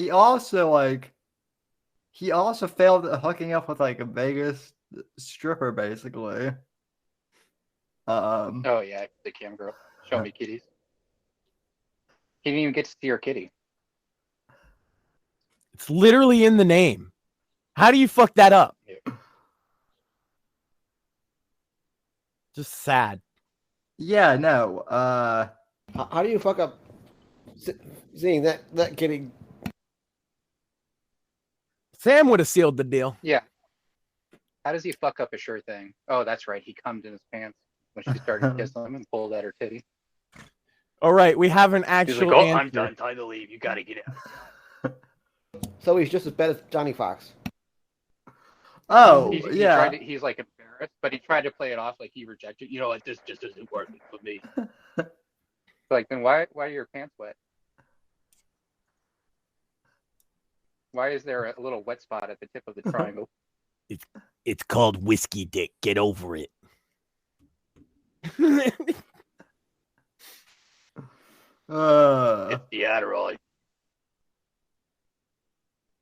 also failed at hooking up with like a Vegas stripper, basically. Oh yeah, the cam girl. Show me kitties. He didn't even get to see her kitty. It's literally in the name. How do you fuck that up? Yeah. Just sad. Yeah, no. How do you fuck up seeing that kitty? Sam would have sealed the deal. Yeah. How does he fuck up a sure thing? Oh, that's right. He cummed in his pants when she started kissing him and pulled at her titty. All right, we have an actual He's like, oh, answer. I'm done. Time to leave. You gotta get out. So he's just as bad as Johnny Fox. Oh, yeah. He's like embarrassed, but he tried to play it off like he rejected. You know what? This just isn't working for me. Like, then why are your pants wet? Why is there a little wet spot at the tip of the triangle? It's called whiskey dick. Get over it. Uh, It's the Adderall.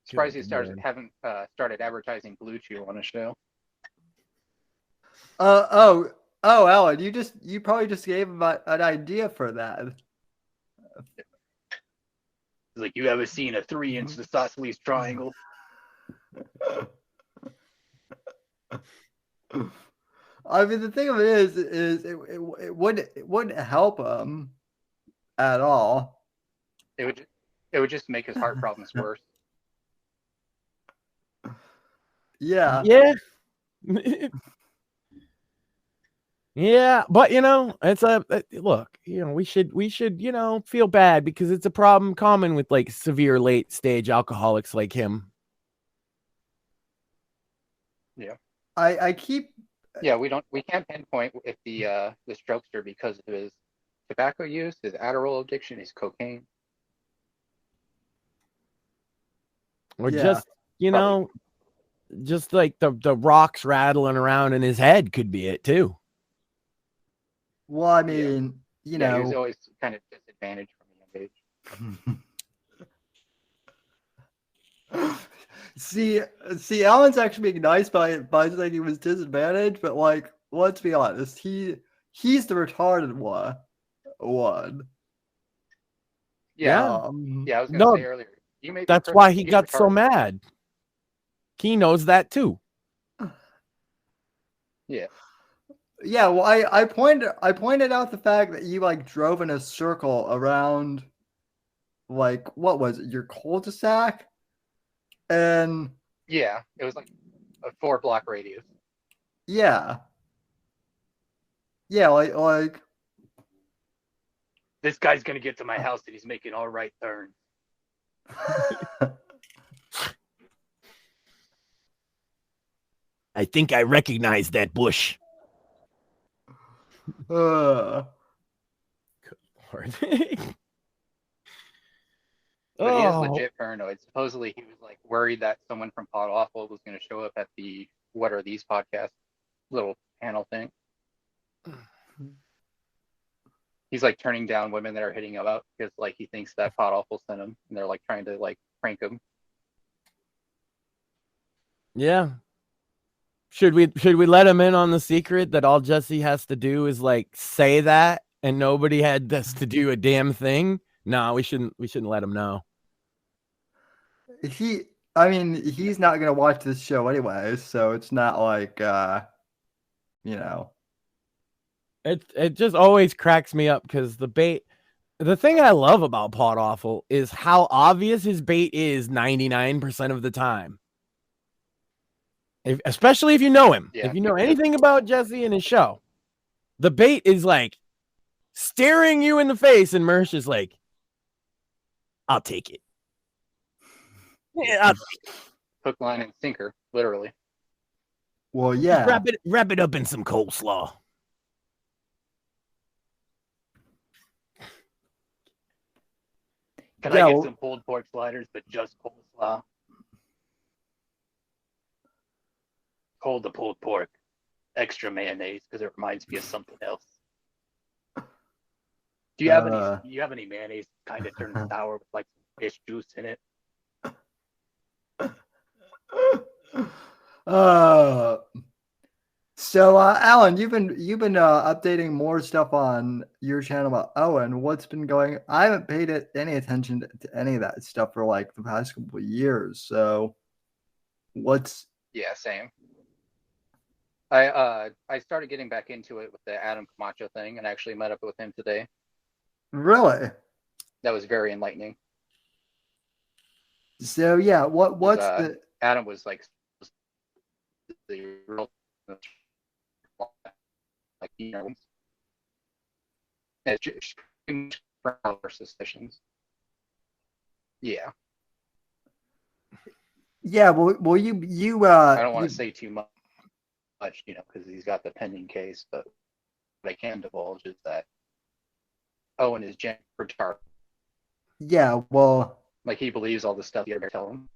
Surprised he haven't started advertising Blue Chew on a show. Oh, Alan, you probably just gave him an idea for that. It's like, you ever seen a 3-inch isosceles triangle? I mean, the thing of it is it wouldn't help him at all. It would just make his heart problems worse. Yeah. Yeah. Yeah, but it's look, we should, feel bad because it's a problem common with like severe late stage alcoholics like him. Yeah. We can't pinpoint if the strokes are because of his tobacco use, his Adderall addiction, his cocaine. Or Yeah. just, you know, just like the rocks rattling around in his head could be it too. Well, I mean, you Yeah, he was know, always kind of disadvantaged from a young age. see, Alan's actually being nice by saying he was disadvantaged, but like, let's be honest, he's the retarded one. Yeah, Yeah. I was gonna say earlier. You made That's why he got so mad. He knows that too. Yeah. Yeah, well, I pointed out the fact that you like drove in a circle around, like, what was it, your cul-de-sac, and Yeah, it was like a 4-block radius. yeah, like This guy's gonna get to my house and he's making all right turns. I think I recognize that bush. Lord. But he is legit paranoid. Supposedly, he was like worried that someone from Pod Awful was going to show up at the "What Are These" podcast little panel thing. He's like turning down women that are hitting him up because like he thinks that Pod Awful sent him, and they're like trying to like prank him. Yeah. Should we let him in on the secret that all Jesse has to do is like say that and nobody had this to do a damn thing? No, we shouldn't let him know. He's not gonna watch this show anyway, so it's not like you know. It just always cracks me up because the thing I love about Pod Awful is how obvious his bait is 99% of the time. Especially if you know him. Yeah. If you know anything about Jesse and his show, the bait is like staring you in the face, and Mersh is like, I'll take it. Yeah, Hook, line, and sinker, literally. Well, yeah. Wrap it up in some coleslaw. Can I get some pulled pork sliders, but just coleslaw? Cold the pulled pork, extra mayonnaise because it reminds me of something else. Do you have any mayonnaise kind of turns sour with like some fish juice in it? So Alan, you've been updating more stuff on your channel about Owen. What's been going? I haven't paid any attention to any of that stuff for like the past couple of years. So what's? Yeah, same. I started getting back into it with the Adam Camacho thing, and I actually met up with him today. Really? That was very enlightening. So yeah, what's the Adam was like the real like suspicions. Yeah. Yeah, well you I don't want to say too much, because he's got the pending case, but what I can divulge is that Owen is retarded. Yeah, well, like he believes all the stuff you're telling him.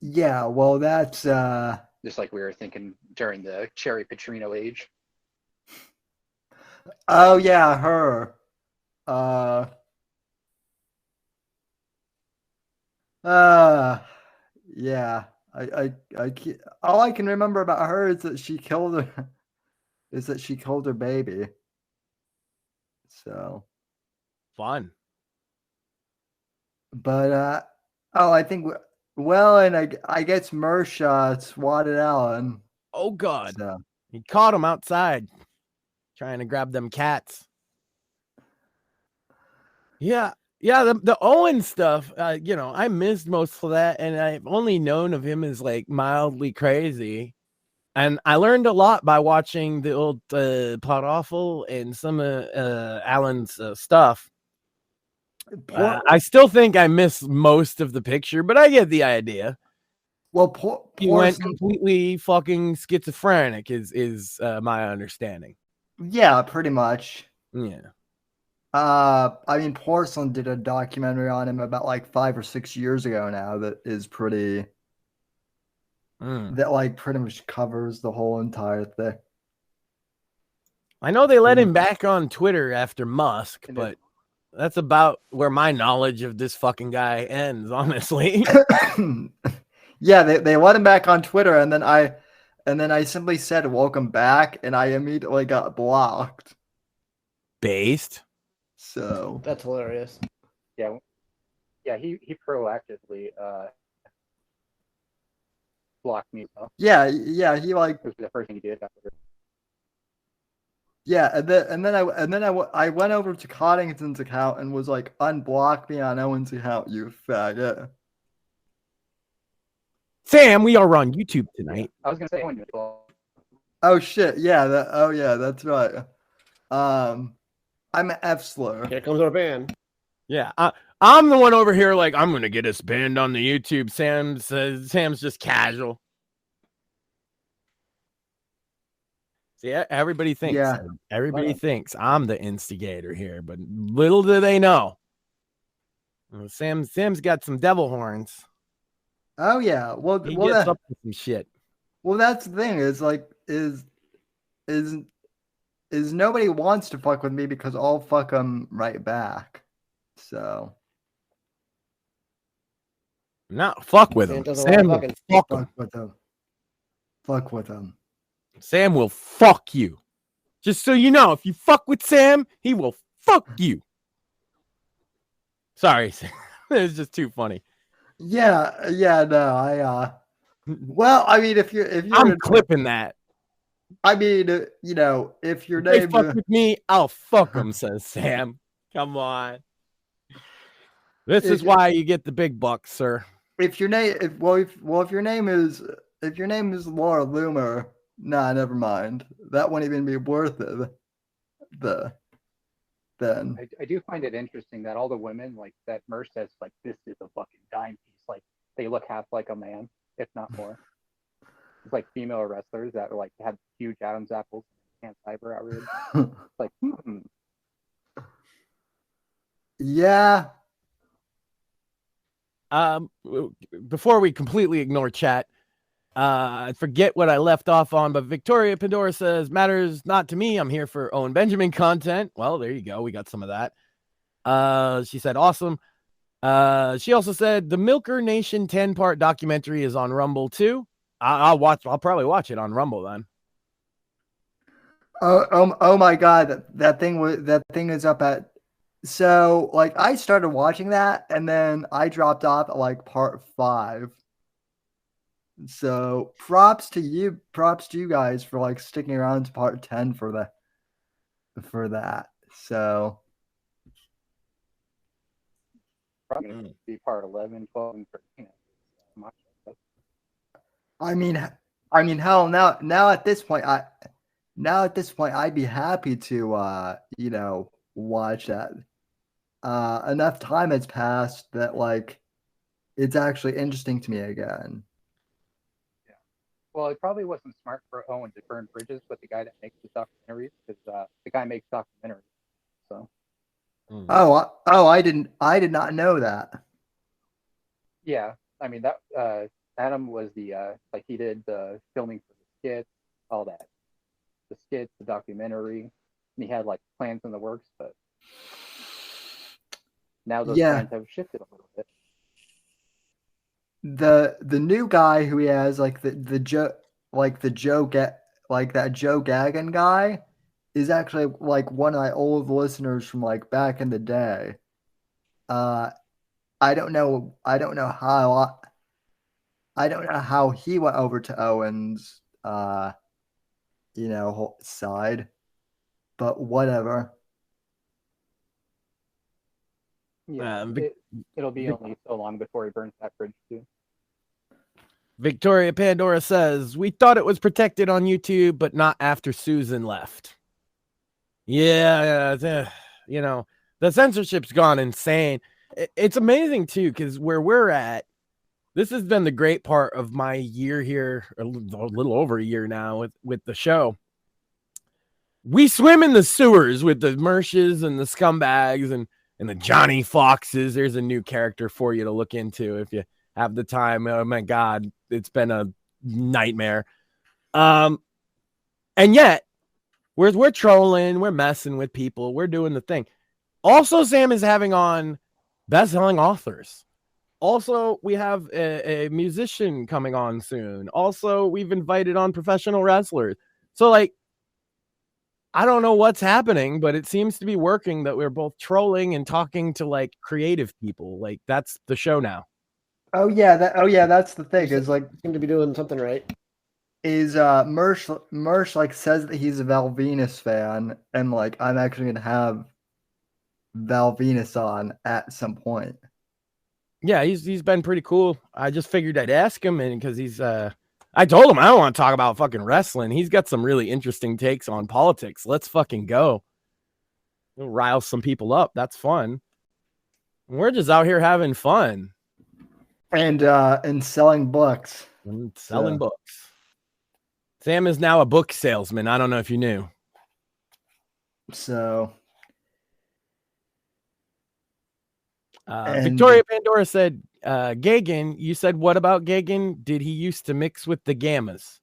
Yeah, well, that's just like we were thinking during the Cherry Petrino age. Oh yeah, her. Yeah. I all I can remember about her is that she killed her baby. So fun. But I think and I guess Mersh swatted Alan. Oh God. So. He caught him outside trying to grab them cats. Yeah. Yeah, the Owen stuff, I missed most of that, and I've only known of him as like mildly crazy. And I learned a lot by watching the old Pod Awful and some of Alan's stuff. I still think I missed most of the picture, but I get the idea. Well, he went completely fucking schizophrenic, is my understanding. Yeah, pretty much. Yeah. I mean, Porcelain did a documentary on him about like 5 or 6 years ago now that is pretty. That like pretty much covers the whole entire thing. I know they let him back on Twitter after Musk, but that's about where my knowledge of this fucking guy ends, honestly. Yeah, they let him back on Twitter, and then I simply said welcome back, and I immediately got blocked. Based. So that's hilarious. Yeah, he proactively blocked me. So. Yeah, he like it was the first thing he did after. Yeah, and then I went over to Coddington's account and was like, unblock me on Owen's account, you faggot. Sam, we are on YouTube tonight. I was gonna say. Oh shit! Yeah, that's right. I'm an F slur. Here comes our band. Yeah, I'm the one over here. Like, I'm gonna get us banned on the YouTube. Sam's just casual. See, everybody thinks. Yeah. Everybody thinks I'm the instigator here, but little do they know. Sam's got some devil horns. Oh yeah, well, he gets up to some shit. Well, that's the thing. Is like is nobody wants to fuck with me because I'll fuck them right back. So. Not fuck with him. Sam will fuck with them. Fuck with him. Sam will fuck you. Just so you know, if you fuck with Sam, he will fuck you. Sorry, Sam. It's just too funny. Yeah, no, well, I mean, if you're I'm clipping that. I mean, if your name name fuck with me, I'll fuck him, says Sam. Come on. This is why you get the big bucks, sir. If your name, if your name is Laura Loomer, nah, never mind. That wouldn't even be worth it. Then I do find it interesting that all the women like that Merce says like this is a fucking dime piece. Like they look half like a man, if not more. It's like female wrestlers that are like have huge Adam's apples and can't cyber outrage. Like, Yeah. Before we completely ignore chat, I forget what I left off on, but Victoria Pandora says, matters not to me. I'm here for Owen Benjamin content. Well, there you go. We got some of that. She said, awesome. She also said the Milker Nation 10-part documentary is on Rumble too. I'll probably watch it on Rumble then. Oh my God. That thing is up at, so like I started watching that and then I dropped off at like part 5. So props to you guys for like sticking around to part 10 for that. So probably gonna be part 11, 12, and 13. I mean, hell, now at this point, I'd be happy to watch that. Enough time has passed that like it's actually interesting to me again. Well, it probably wasn't smart for Owen to burn bridges with the guy that makes the documentaries, because the guy makes documentaries. So. I did not know that. Yeah, I mean that Adam was the like he did the filming for the skits, all that, the skits, the documentary, and he had like plans in the works, but now those plans have shifted a little bit. The new guy who he has like the Joe that Joe Gagnon guy is actually like one of my old listeners from like back in the day. I don't know how he went over to Owen's side, but whatever. Yeah, it'll be only so long before he burns that bridge too. Victoria Pandora says, we thought it was protected on YouTube, but not after Susan left. Yeah, the censorship's gone insane. It's amazing too, because where we're at, this has been the great part of my year here, a little over a year now with the show. we swim in the sewers with the Mershes and the scumbags and the Johnny Foxes. There's a new character for you to look into if you have the time. Oh my God, it's been a nightmare. And yet we're trolling, we're messing with people, we're doing the thing. Also, Sam is having on best-selling authors. Also, we have a musician coming on soon. Also, we've invited on professional wrestlers. So, like, I don't know what's happening, but it seems to be working that we're both trolling and talking to, like, creative people. Like, that's the show now. Oh yeah, that's the thing. Is like seem to be doing something right. Is Mersh like says that he's a Val Venus fan, and like I'm actually gonna have Val Venus on at some point. Yeah, he's been pretty cool. I just figured I'd ask him, and because he's I told him I don't want to talk about fucking wrestling. He's got some really interesting takes on politics. Let's fucking go. We'll rile some people up. That's fun. We're just out here having fun. And selling books. And selling books. Sam is now a book salesman. I don't know if you knew. So Victoria Pandora said, Gagan, you said, what about Gagan? Did he used to mix with the Gammas?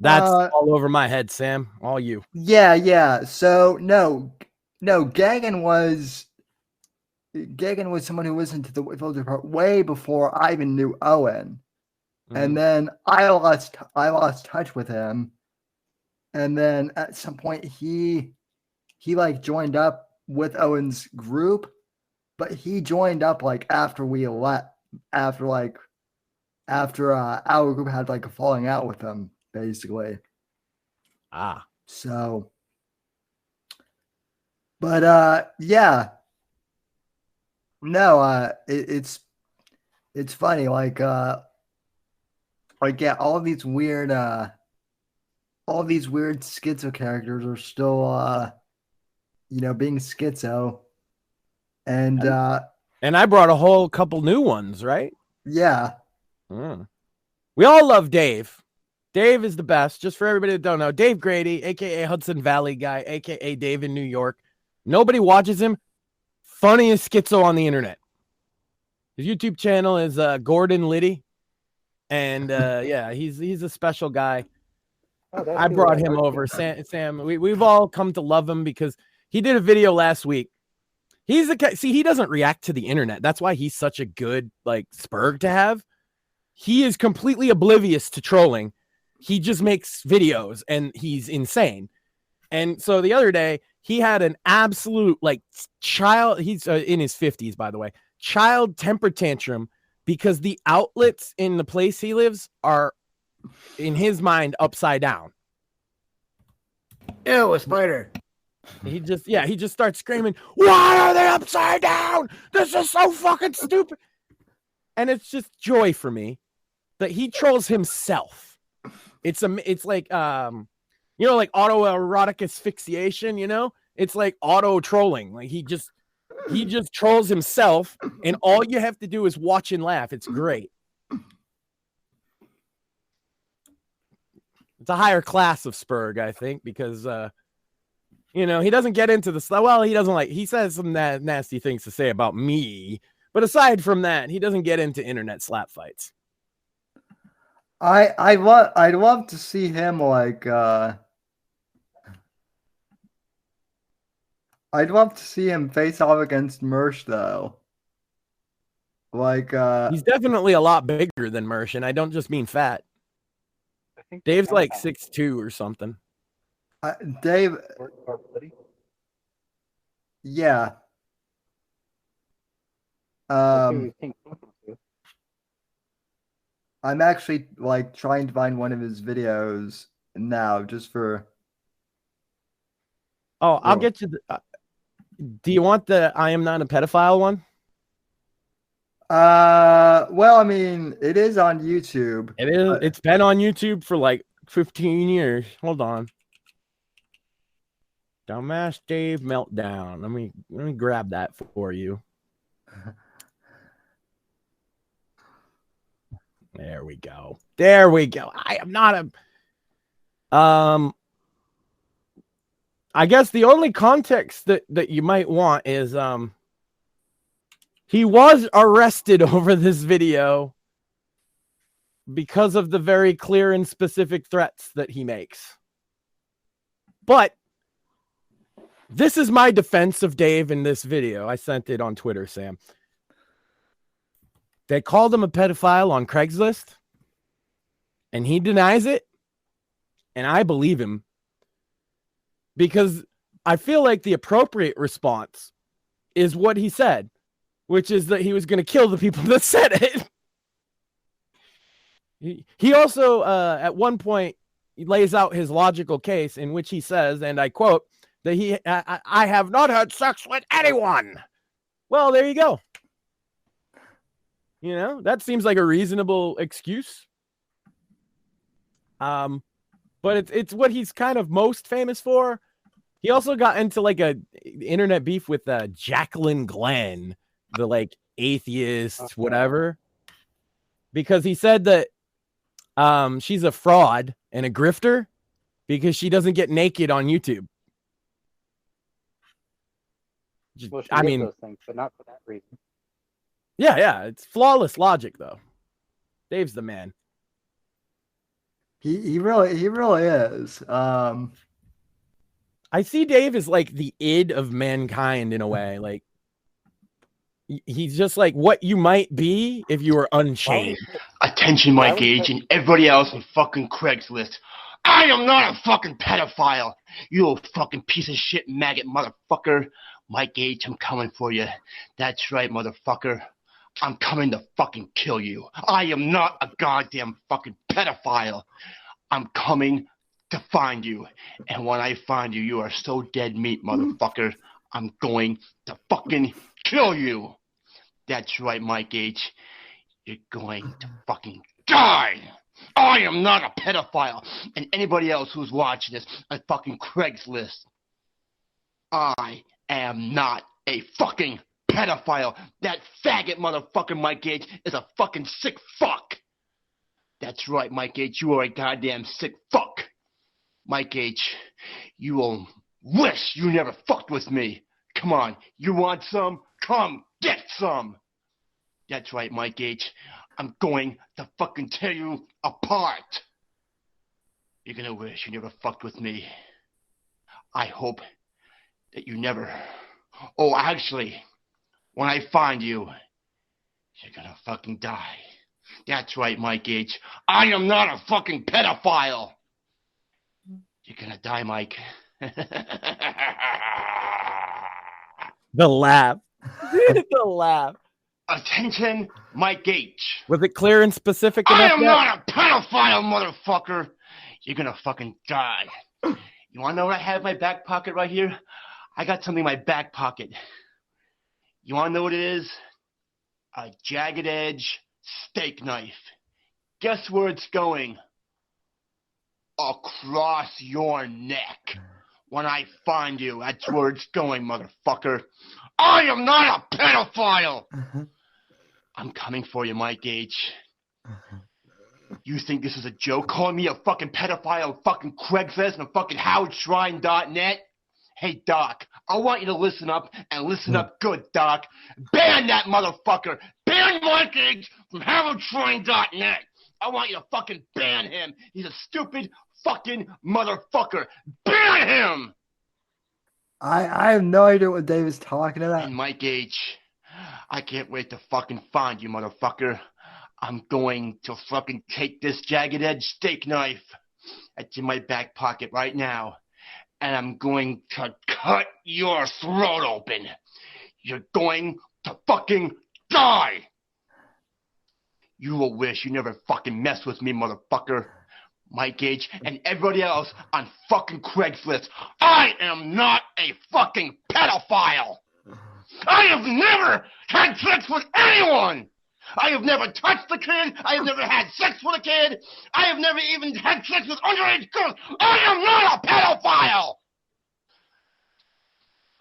That's all over my head, Sam. All you. Yeah. So no, Gagan was someone who listened to the Whitfield Report way before I even knew Owen. And then I lost touch with him. And then at some point he like joined up with Owen's group, but he joined up like after we left, after our group had like a falling out with him, basically. So but yeah. No, it's funny, like yeah, all these weird schizo characters are still being schizo. And I brought a whole couple new ones, right? Yeah. We all love Dave. Dave is the best. Just for everybody that don't know, Dave Grady, aka Hudson Valley guy, aka Dave in New York. Nobody watches him. Funniest schizo on the internet. His YouTube channel is Gordon Liddy. And yeah, he's a special guy. I brought him over. Sam, we've all come to love him because he did a video last week. He's the guy. See, he doesn't react to the internet. That's why he's such a good like Spurg to have. He is completely oblivious to trolling. He just makes videos and he's insane. And so the other day he had an absolute like child. He's in his 50s, by the way, child temper tantrum because the outlets in the place he lives are, in his mind, upside down. Ew, a spider. He just starts screaming, why are they upside down? This is so fucking stupid. And it's just joy for me that he trolls himself. It's like, like autoerotic asphyxiation, it's like auto trolling. Like he just trolls himself and all you have to do is watch and laugh. It's great. It's a higher class of Spurg, I think, because, he doesn't get into the stuff. Well, he says some nasty things to say about me. But aside from that, he doesn't get into internet slap fights. I'd love to see him like I'd love to see him face off against Mersh though. Like he's definitely a lot bigger than Mersh, and I don't just mean fat. I think Dave's like 6'2" or something. Dave. Yeah. I'm actually like trying to find one of his videos now just for. Oh, I'll get you. Do you want the I am not a pedophile one? Well, I mean, it is on YouTube. It is. It's been on YouTube for like 15 years. Hold on. Dumbass Dave meltdown. Let me grab that for you. There we go. I am not a I guess the only context that you might want is he was arrested over this video because of the very clear and specific threats that he makes. But this is my defense of Dave in this video. I sent it on Twitter, Sam. They called him a pedophile on Craigslist, and he denies it, and I believe him because I feel like the appropriate response is what he said, which is that he was going to kill the people that said it. He also, at one point, he lays out his logical case in which he says, and I quote, that I have not had sex with anyone. Well, there you go. You know, that seems like a reasonable excuse. But it's what he's kind of most famous for. He also got into like a internet beef with Jacqueline Glenn, the like atheist, whatever, because he said that she's a fraud and a grifter because she doesn't get naked on YouTube. Well, she I did mean, those things, but not for that reason. Yeah, it's flawless logic though. Dave's the man. He really is. I see Dave as like the id of mankind in a way. Like he's just like what you might be if you were unchained. Attention, Mike Gage, and everybody else on fucking Craigslist. I am not a fucking pedophile. You fucking piece of shit maggot motherfucker. Mike Gage, I'm coming for you. That's right, motherfucker. I'm coming to fucking kill you. I am not a goddamn fucking pedophile. I'm coming to find you. And when I find you, you are so dead meat, motherfucker. I'm going to fucking kill you. That's right, Mike Gage. You're going to fucking die. I am not a pedophile. And anybody else who's watching this on fucking Craigslist, I am not a fucking pedophile. That faggot motherfucker Mike Gage is a fucking sick fuck. That's right, Mike Gage. You are a goddamn sick fuck. Mike Gage, you will wish you never fucked with me. Come on. You want some? Come get some. That's right, Mike Gage. I'm going to fucking tear you apart. You're gonna wish you never fucked with me. I hope that you never... Oh, actually, when I find you, you're gonna fucking die. That's right, Mike Gage. I am not a fucking pedophile. You're gonna die, Mike. The laugh. The laugh. Attention, Mike Gage. Was it clear and specific enough? I am not a pedophile, motherfucker. You're gonna fucking die. You wanna know what I have in my back pocket right here? I got something in my back pocket. You wanna know what it is? A jagged edge steak knife. Guess where it's going? Across your neck. When I find you, that's where it's going, motherfucker. I am not a pedophile. I'm coming for you, Mike Gage. You think this is a joke? Calling me a fucking pedophile on fucking Craigslist and fucking HowardShrine.net? Hey, Doc, I want you to listen up and listen up good, Doc. Ban that motherfucker. Ban Mike Gage from HowardShrine.net. I want you to fucking ban him. He's a stupid fucking motherfucker. Ban him! I have no idea what Dave is talking about. And Mike Gage, I can't wait to fucking find you, motherfucker. I'm going to fucking take this jagged edge steak knife that's in my back pocket right now, and I'm going to cut your throat open. You're going to fucking die. You will wish you never fucking messed with me, motherfucker. Mike Gage and everybody else on fucking Craigslist. I am not a fucking pedophile. I have never had sex with anyone. I have never touched a kid. I have never had sex with a kid. I have never even had sex with underage girls. I am not a pedophile.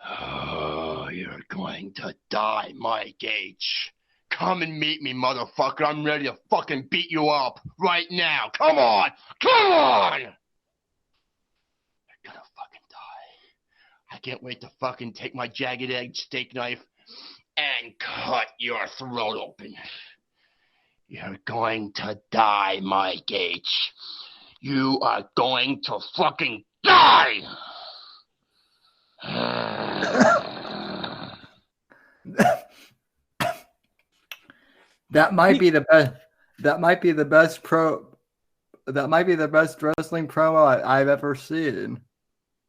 Oh, you're going to die, Mike Gage. Come and meet me, motherfucker. I'm ready to fucking beat you up right now. Come on! Come on! You're gonna fucking die. I can't wait to fucking take my jagged edge steak knife and cut your throat open. You're going to die, Mike H. You are going to fucking die! That might be the best. That might be the best wrestling promo I've ever seen.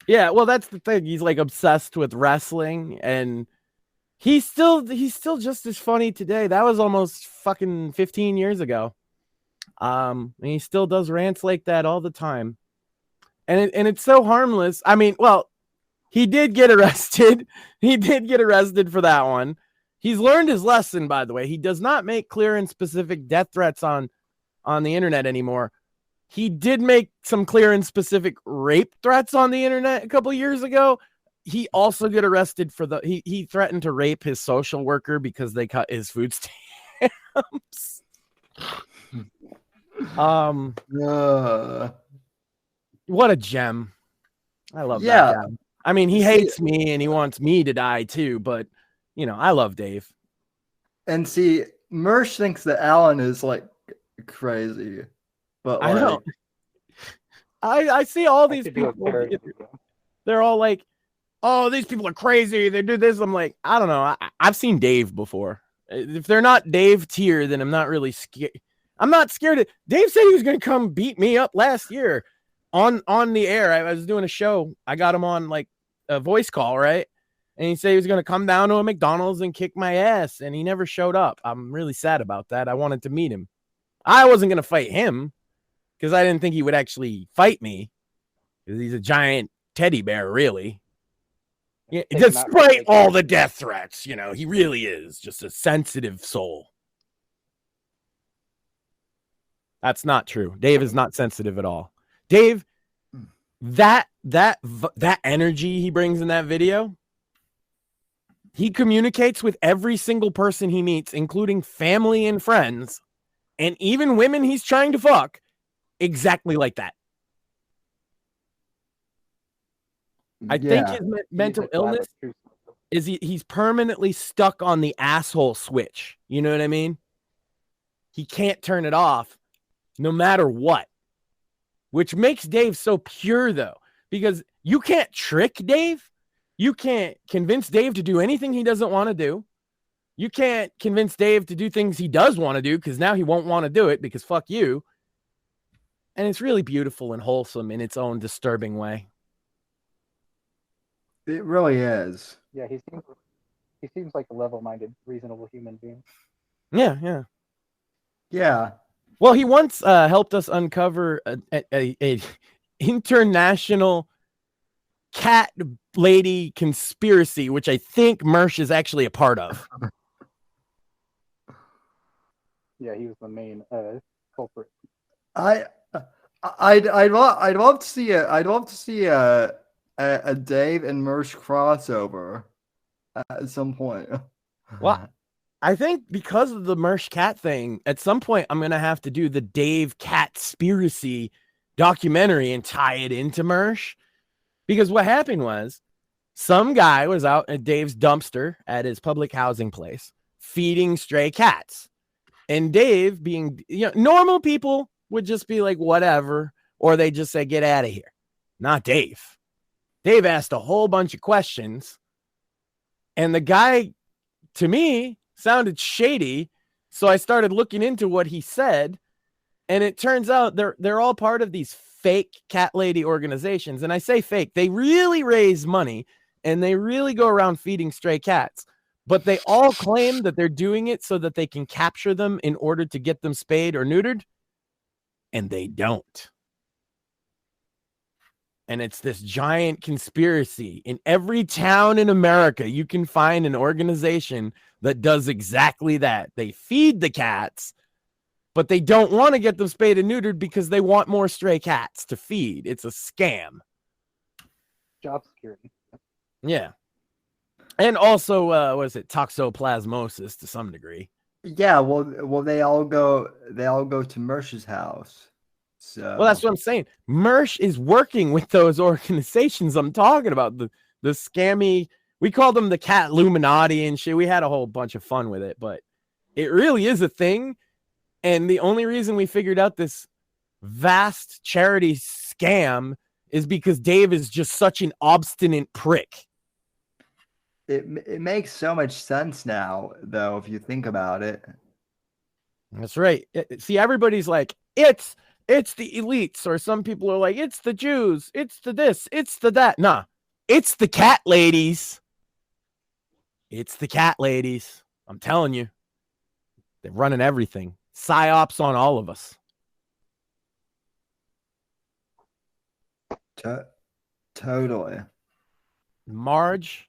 Yeah, well, that's the thing. He's like obsessed with wrestling, and he's still just as funny today. That was almost fucking 15 years ago. And he still does rants like that all the time. And it's so harmless. I mean, well, he did get arrested. He did get arrested for that one. He's learned his lesson, by the way. He does not make clear and specific death threats on the internet anymore. He did make some clear and specific rape threats on the internet a couple years ago. He also got arrested for he threatened to rape his social worker because they cut his food stamps. What a gem. I love that guy. I mean, he hates me and he wants me to die too, but you know, I love Dave. And see, Mersh thinks that Allan is like crazy. But I know. I see all these people. They're all like, oh, these people are crazy. They do this. I'm like, I don't know. I've seen Dave before. If they're not Dave tier, then I'm not really scared. I'm not scared. Dave said he was going to come beat me up last year on the air. I was doing a show. I got him on like a voice call, right? And he said he was going to come down to a McDonald's and kick my ass. And he never showed up. I'm really sad about that. I wanted to meet him. I wasn't going to fight him because I didn't think he would actually fight me. Because he's a giant teddy bear, really. Yeah, despite all the death threats, you know, he really is just a sensitive soul. That's not true. Dave is not sensitive at all. Dave, that energy he brings in that video, he communicates with every single person he meets, including family and friends, and even women he's trying to fuck, exactly like that. I think his mental illness is he's permanently stuck on the asshole switch. You know what I mean? He can't turn it off no matter what, which makes Dave so pure, though, because you can't trick Dave. You can't convince Dave to do anything he doesn't want to do. You can't convince Dave to do things he does want to do because now he won't want to do it because fuck you. And it's really beautiful and wholesome in its own disturbing way. It really is. Yeah, he seems like a level-minded, reasonable human being. Yeah. Well, he once helped us uncover a international cat lady conspiracy, which I think Mersh is actually a part of. Yeah, he was the main culprit. I'd love to see a Dave and Mersh crossover at some point. Well, I think because of the Mersh cat thing, at some point I'm gonna have to do the Dave Catspiracy documentary and tie it into Mersh. Because what happened was some guy was out at Dave's dumpster at his public housing place feeding stray cats. And Dave, being normal people would just be like, whatever, or they just say, get out of here. Not Dave. Dave asked a whole bunch of questions, and the guy, to me, sounded shady. So I started looking into what he said, and it turns out they're all part of these fake cat lady organizations. And I say fake, they really raise money and they really go around feeding stray cats, but they all claim that they're doing it so that they can capture them in order to get them spayed or neutered, and they don't. And it's this giant conspiracy. In every town in America, you can find an organization that does exactly that. They feed the cats, but they don't want to get them spayed and neutered because they want more stray cats to feed. It's a scam. Job security. Yeah. And also, toxoplasmosis to some degree. Yeah, well, they all go to Mersh's house. So well, that's what I'm saying. Mersh is working with those organizations I'm talking about. the scammy. We called them the cat Illuminati and shit. We had a whole bunch of fun with it, but it really is a thing. And the only reason we figured out this vast charity scam is because Dave is just such an obstinate prick. It makes so much sense now, though, if you think about it. That's right. See, everybody's like, it's the elites, or some people are like, it's the Jews, it's the this, it's the that. Nah, it's the cat ladies. It's the cat ladies. I'm telling you, they're running everything. Psyops on all of us. Totally. Marge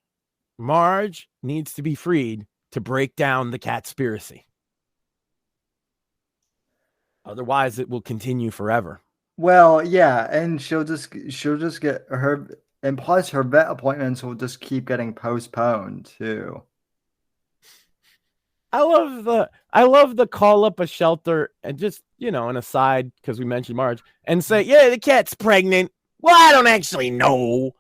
needs to be freed to break down the catspiracy. Otherwise, it will continue forever. Well, yeah, and she'll just get her, and plus her vet appointments will just keep getting postponed too. I love the call up a shelter and just, an aside, because we mentioned Marge, and say, yeah, the cat's pregnant. Well, I don't actually know.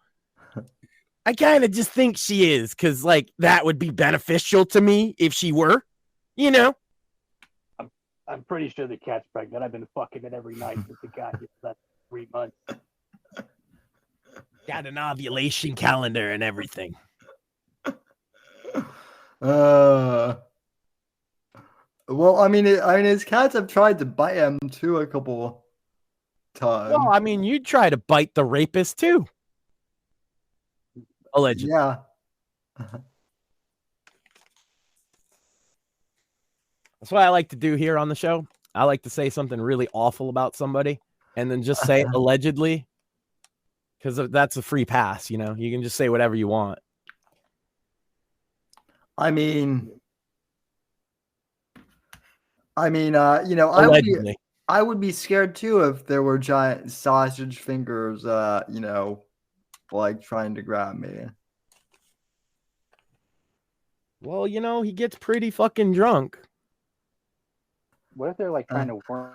I kind of just think she is, because that would be beneficial to me if she were, I'm pretty sure the cat's pregnant. I've been fucking it every night since it got here. That's 3 months. Got an ovulation calendar and everything. Well, I mean, his cats have tried to bite him too a couple times. Well, I mean, you'd try to bite the rapist too. Allegedly. Yeah. That's what I like to do here on the show. I like to say something really awful about somebody and then just say allegedly, because that's a free pass. You can just say whatever you want. I mean, Allegedly. I would be scared too if there were giant sausage fingers, trying to grab me. Well, he gets pretty fucking drunk. What if they're trying to warn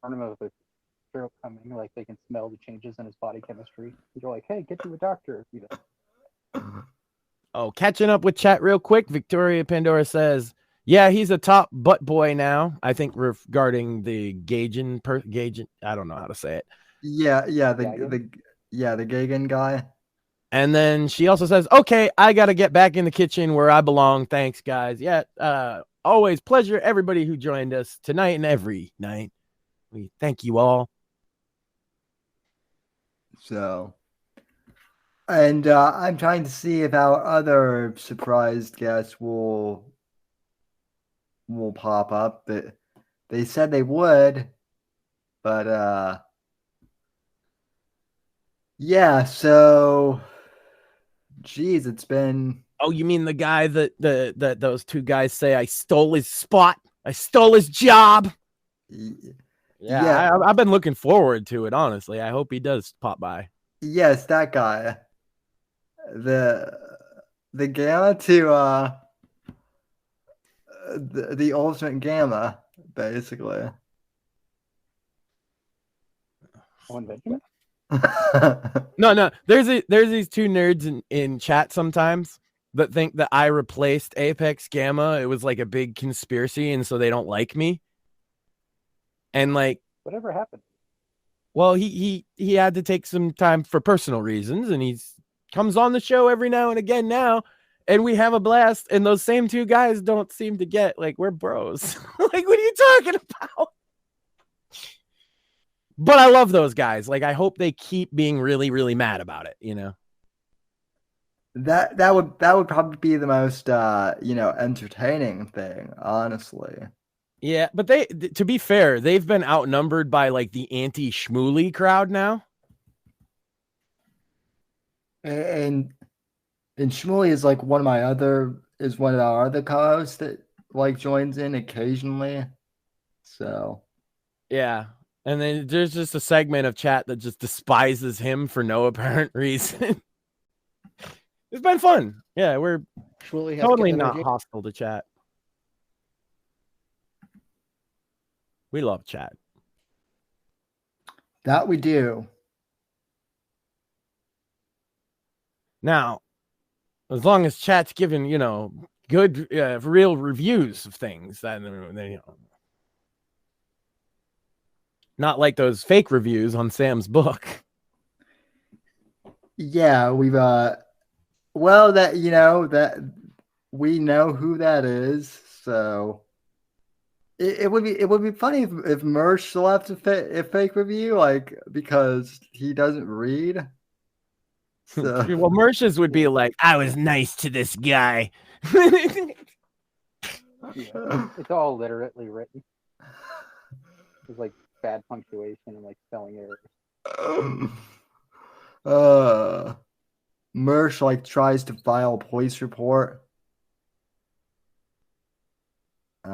him of a stroke coming? They can smell the changes in his body chemistry. You're like, hey, get to a doctor. Oh, catching up with chat real quick. Victoria Pandora says, yeah, he's a top butt boy now. I think regarding the Gagan, I don't know how to say it. Yeah, the Gagan guy. And then she also says, okay, I got to get back in the kitchen where I belong. Thanks, guys. Yeah, always pleasure, everybody who joined us tonight and every night. We thank you all. So, and I'm trying to see if our other surprised guests will pop up. That they said they would, but yeah. So, geez, it's been. Oh, you mean the guy that those two guys say I stole his spot? I stole his job. Yeah. I've been looking forward to it, honestly. I hope he does pop by. Yes, that guy. The Gamma to the ultimate Gamma, basically. No. There's these two nerds in chat sometimes that think that I replaced Apex Gamma. It was like a big conspiracy, and so they don't like me. And whatever happened? Well, he had to take some time for personal reasons, and he's comes on the show every now and again now, and we have a blast. And those same two guys don't seem to get we're bros. What are you talking about? But I love those guys. I hope they keep being really, really mad about it. That would probably be the most entertaining thing, honestly. Yeah, but to be fair, they've been outnumbered by the anti-Shmooly crowd now. And Shmooly is one of our other co-hosts that joins in occasionally. So yeah. And then there's just a segment of chat that just despises him for no apparent reason. It's been fun. Yeah, we're totally not hostile to chat. We love chat. That we do. Now, as long as chat's giving, good, real reviews of things, then, not like those fake reviews on Sam's book. Yeah, we've that that we know who that is, so it would be funny if Mersh left a fake review, like, because he doesn't read. So. Well, Mersh's would be like, I was nice to this guy. Yeah, it's all literately written. It's like bad punctuation and like spelling errors. Mersh like tries to file a police report. He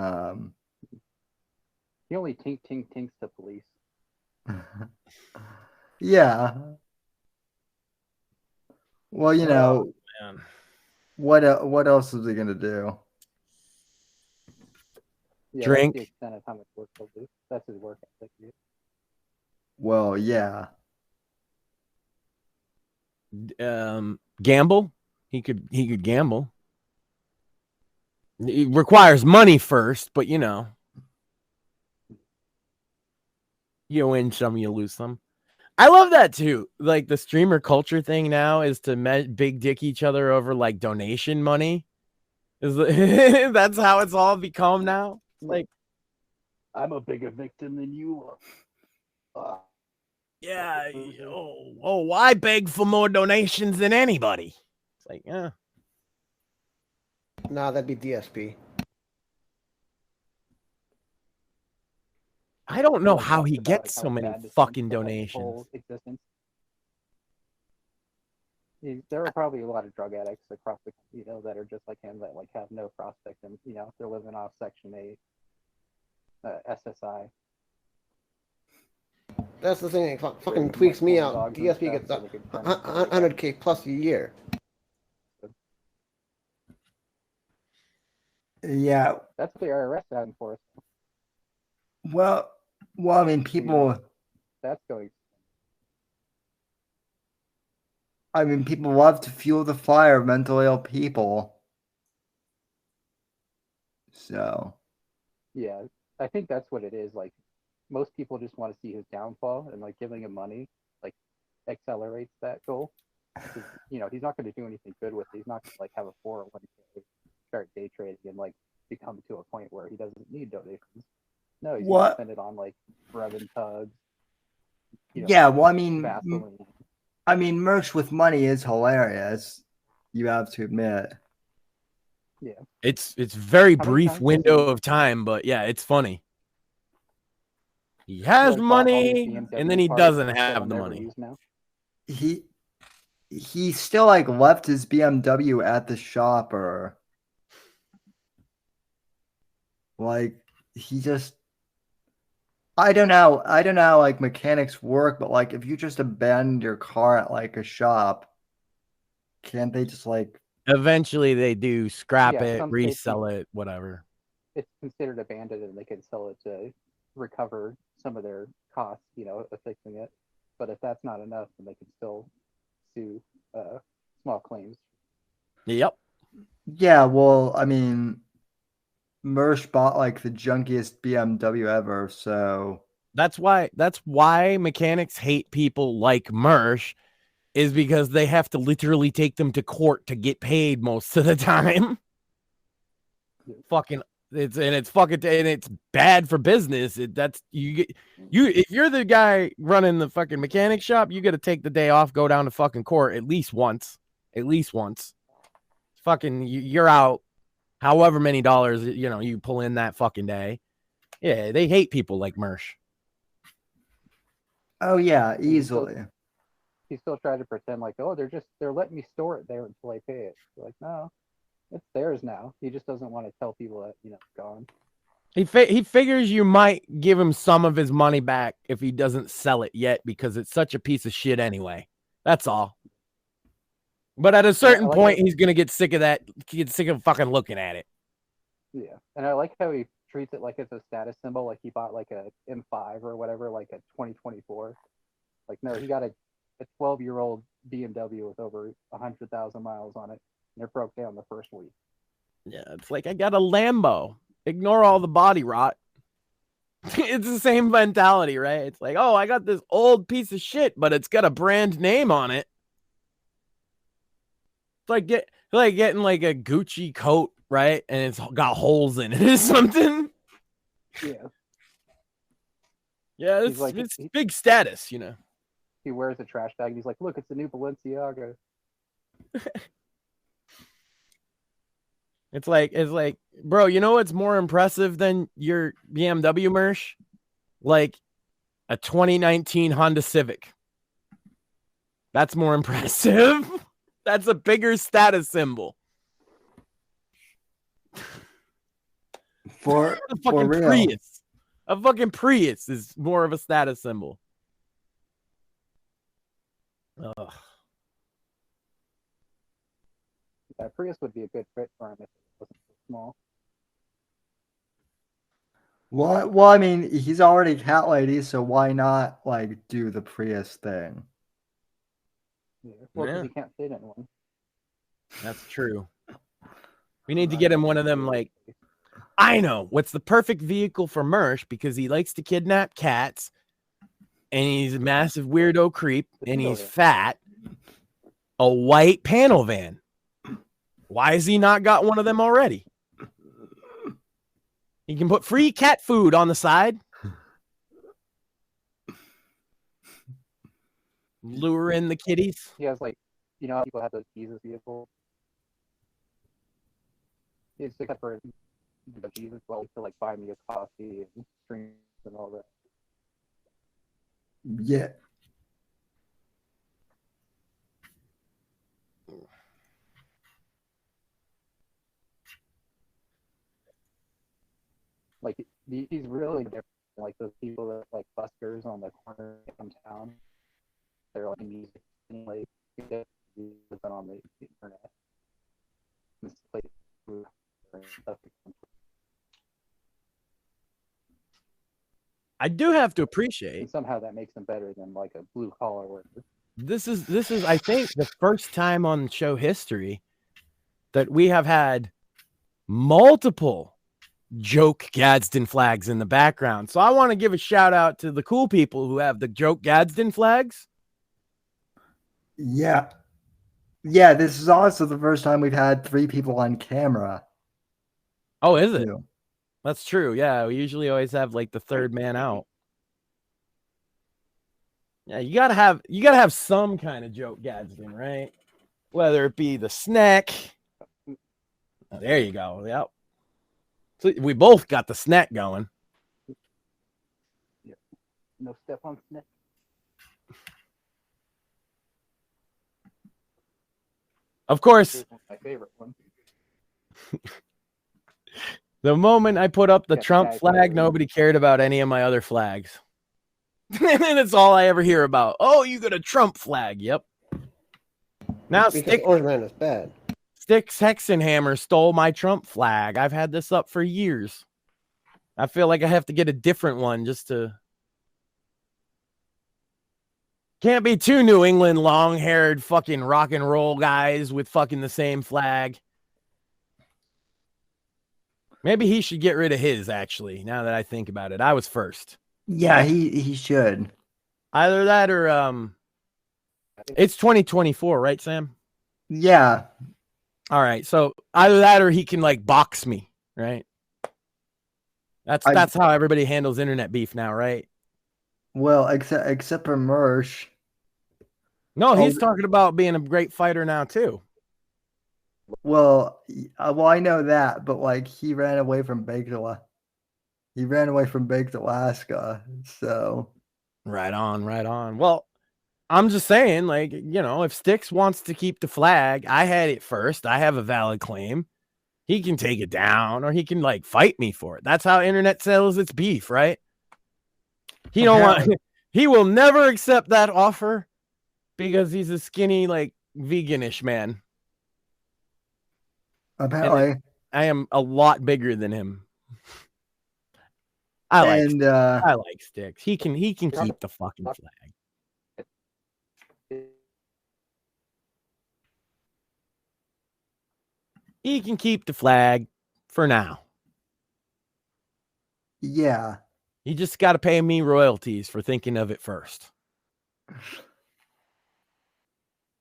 only tinks the police. Yeah. Well, what else is he gonna do? Yeah, drink. that's the extent of how much work he'll do. That's his work ethic. Well, yeah. Gamble. He could gamble. It requires money first, but you win some, you lose some. I love that too. Like the streamer culture thing now is to big dick each other over like donation money. That's how it's all become now. Like, I'm a bigger victim than you are. Yeah. I beg for more donations than anybody. It's like, yeah. Nah, that'd be DSP. I don't know how he gets so many fucking donations. There are probably a lot of drug addicts across the country, that are just like him, that like have no prospect, and they're living off Section 8, SSI. That's the thing that fucking tweaks me out. DSP gets 100K plus a year. Yeah. That's what the IRS having for us. Well, I mean, people. That's going. I mean, people love to fuel the fire of mentally ill people. So. Yeah, I think that's what it is. Like, most people just want to see his downfall, and like giving him money like accelerates that goal. He's not going to do anything good with it. He's not going to like have a 401k, start day trading, and like become to a point where he doesn't need donations. No, he's going to spend it on like rubbing tugs. Yeah, well, I mean, Vaseline. Merch with money is hilarious. You have to admit. Yeah, it's very brief window of time, but yeah, it's funny. He has money, and then he doesn't have the money. He still like left his BMW at the shop, or like he just. I don't know how like mechanics work, but like if you just abandon your car at like a shop, can't they just like eventually they do scrap it, resell it, whatever. It's considered abandoned, and they can sell it to recover some of their costs, of fixing it. But if that's not enough, then they can still sue small claims. Yep. Yeah, well, I mean, Mersh bought like the junkiest BMW ever, so that's why mechanics hate people like Mersh, is because they have to literally take them to court to get paid most of the time. It's bad for business. If you're the guy running the fucking mechanic shop, you got to take the day off, go down to fucking court at least once. Fucking, you're out however many dollars you pull in that fucking day. Yeah, they hate people like Mersh. Oh yeah, easily. He still tried to pretend like, oh, they're letting me store it there until I pay it. They're like, no, it's theirs now. He just doesn't want to tell people that it's gone. He figures you might give him some of his money back if he doesn't sell it yet, because it's such a piece of shit anyway. That's all. But at a certain point, he's gonna get sick of that. Get sick of fucking looking at it. Yeah, and I like how he treats it like it's a status symbol. Like he bought like a M5 or whatever, like a 2024. Like, no, he got a a 12-year-old BMW with over 100,000 miles on it, and it broke down the first week. Yeah, it's like I got a Lambo. Ignore all the body rot. It's the same mentality, right? It's like, oh, I got this old piece of shit, but it's got a brand name on it. It's like getting like a Gucci coat, right? And it's got holes in it or something. Yeah. Yeah, it's big status, you know. He wears a trash bag and he's like, look, it's a new Balenciaga. It's like, bro, you know what's more impressive than your BMW Mersh? Like a 2019 Honda Civic. That's more impressive. That's a bigger status symbol. For real. Prius. A fucking Prius is more of a status symbol. Ugh. That Prius would be a good fit for him if it wasn't so small. Well, I mean, he's already cat lady, so why not like do the Prius thing? Yeah. Well, because he can't fit in one. That's true. We need to get him one of them, like, I know what's the perfect vehicle for Mersh because he likes to kidnap cats and he's a massive weirdo creep and he's fat. A white panel van. Why has he not got one of them already? He can put free cat food on the side. Lure in the kitties. He has, like, you know how people have those Jesus vehicles? He's except for Jesus, well, to like buy me a coffee and drinks and all that. Yeah. Like he's really different. Like those people that like buskers on the corner of town. They're like music and like they've been on the internet. This place stuff. I do have to appreciate. And somehow that makes them better than like a blue collar worker. This is I think the first time on show history that we have had multiple joke Gadsden flags in the background. So I want to give a shout out to the cool people who have the joke Gadsden flags. Yeah. Yeah, this is also the first time we've had 3 people on camera. Oh, is it? That's true. Yeah, we usually always have like the third man out. Yeah, you gotta have some kind of joke Gadsden, right? Whether it be the snack. Oh, there you go. Yep. So we both got the snack going. Yeah. No step on snack. Of course. My favorite one. The moment I put up the Trump flag, nobody cared about any of my other flags. And that's all I ever hear about. Oh, you got a Trump flag. Yep. Now Orange Man is bad. Styx Hexenhammer stole my Trump flag. I've had this up for years. I feel like I have to get a different one just to... Can't be 2 New England long-haired fucking rock and roll guys with fucking the same flag. Maybe he should get rid of his, actually, now that I think about it. I was first. Yeah, he should. Either that or it's 2024, right, Sam? Yeah. All right. So either that or he can like box me, right? That's how everybody handles internet beef now, right? Well, except for Mersh. No, he's talking about being a great fighter now too. Well, I know that, but like he ran away from Baked Alaska. He ran away from Baked Alaska, so right on. Well, I'm just saying, like, you know, if Styx wants to keep the flag, I had it first. I have a valid claim. He can take it down, or he can like fight me for it. That's how internet sells its beef, right? He will never accept that offer because he's a skinny, like veganish man. Apparently, I am a lot bigger than him. I like Styx. He can keep the fucking flag. he can keep the flag for now. Yeah. You just got to pay me royalties for thinking of it first.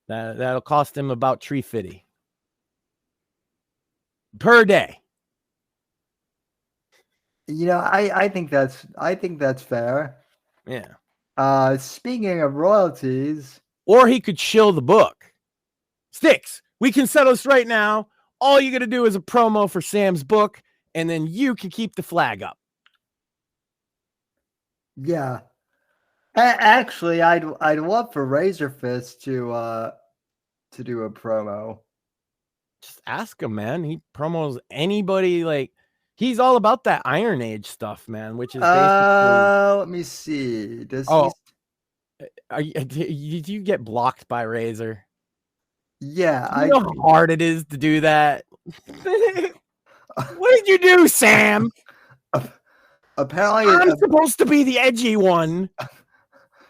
That'll cost him about $350 per day. You know, I think that's fair. Yeah. Speaking of royalties, or he could shill the book. Sticks, we can settle this right now. All you got to do is a promo for Sam's book, and then you can keep the flag up. Yeah. Actually, I'd love for Razorfist to do a promo. Just ask him, man. He promos anybody. Like, he's all about that Iron Age stuff, man. Which is basically. Let me see. Does did you get blocked by Razor? Yeah, you know how hard it is to do that. What did you do, Sam? Apparently, I'm supposed to be the edgy one.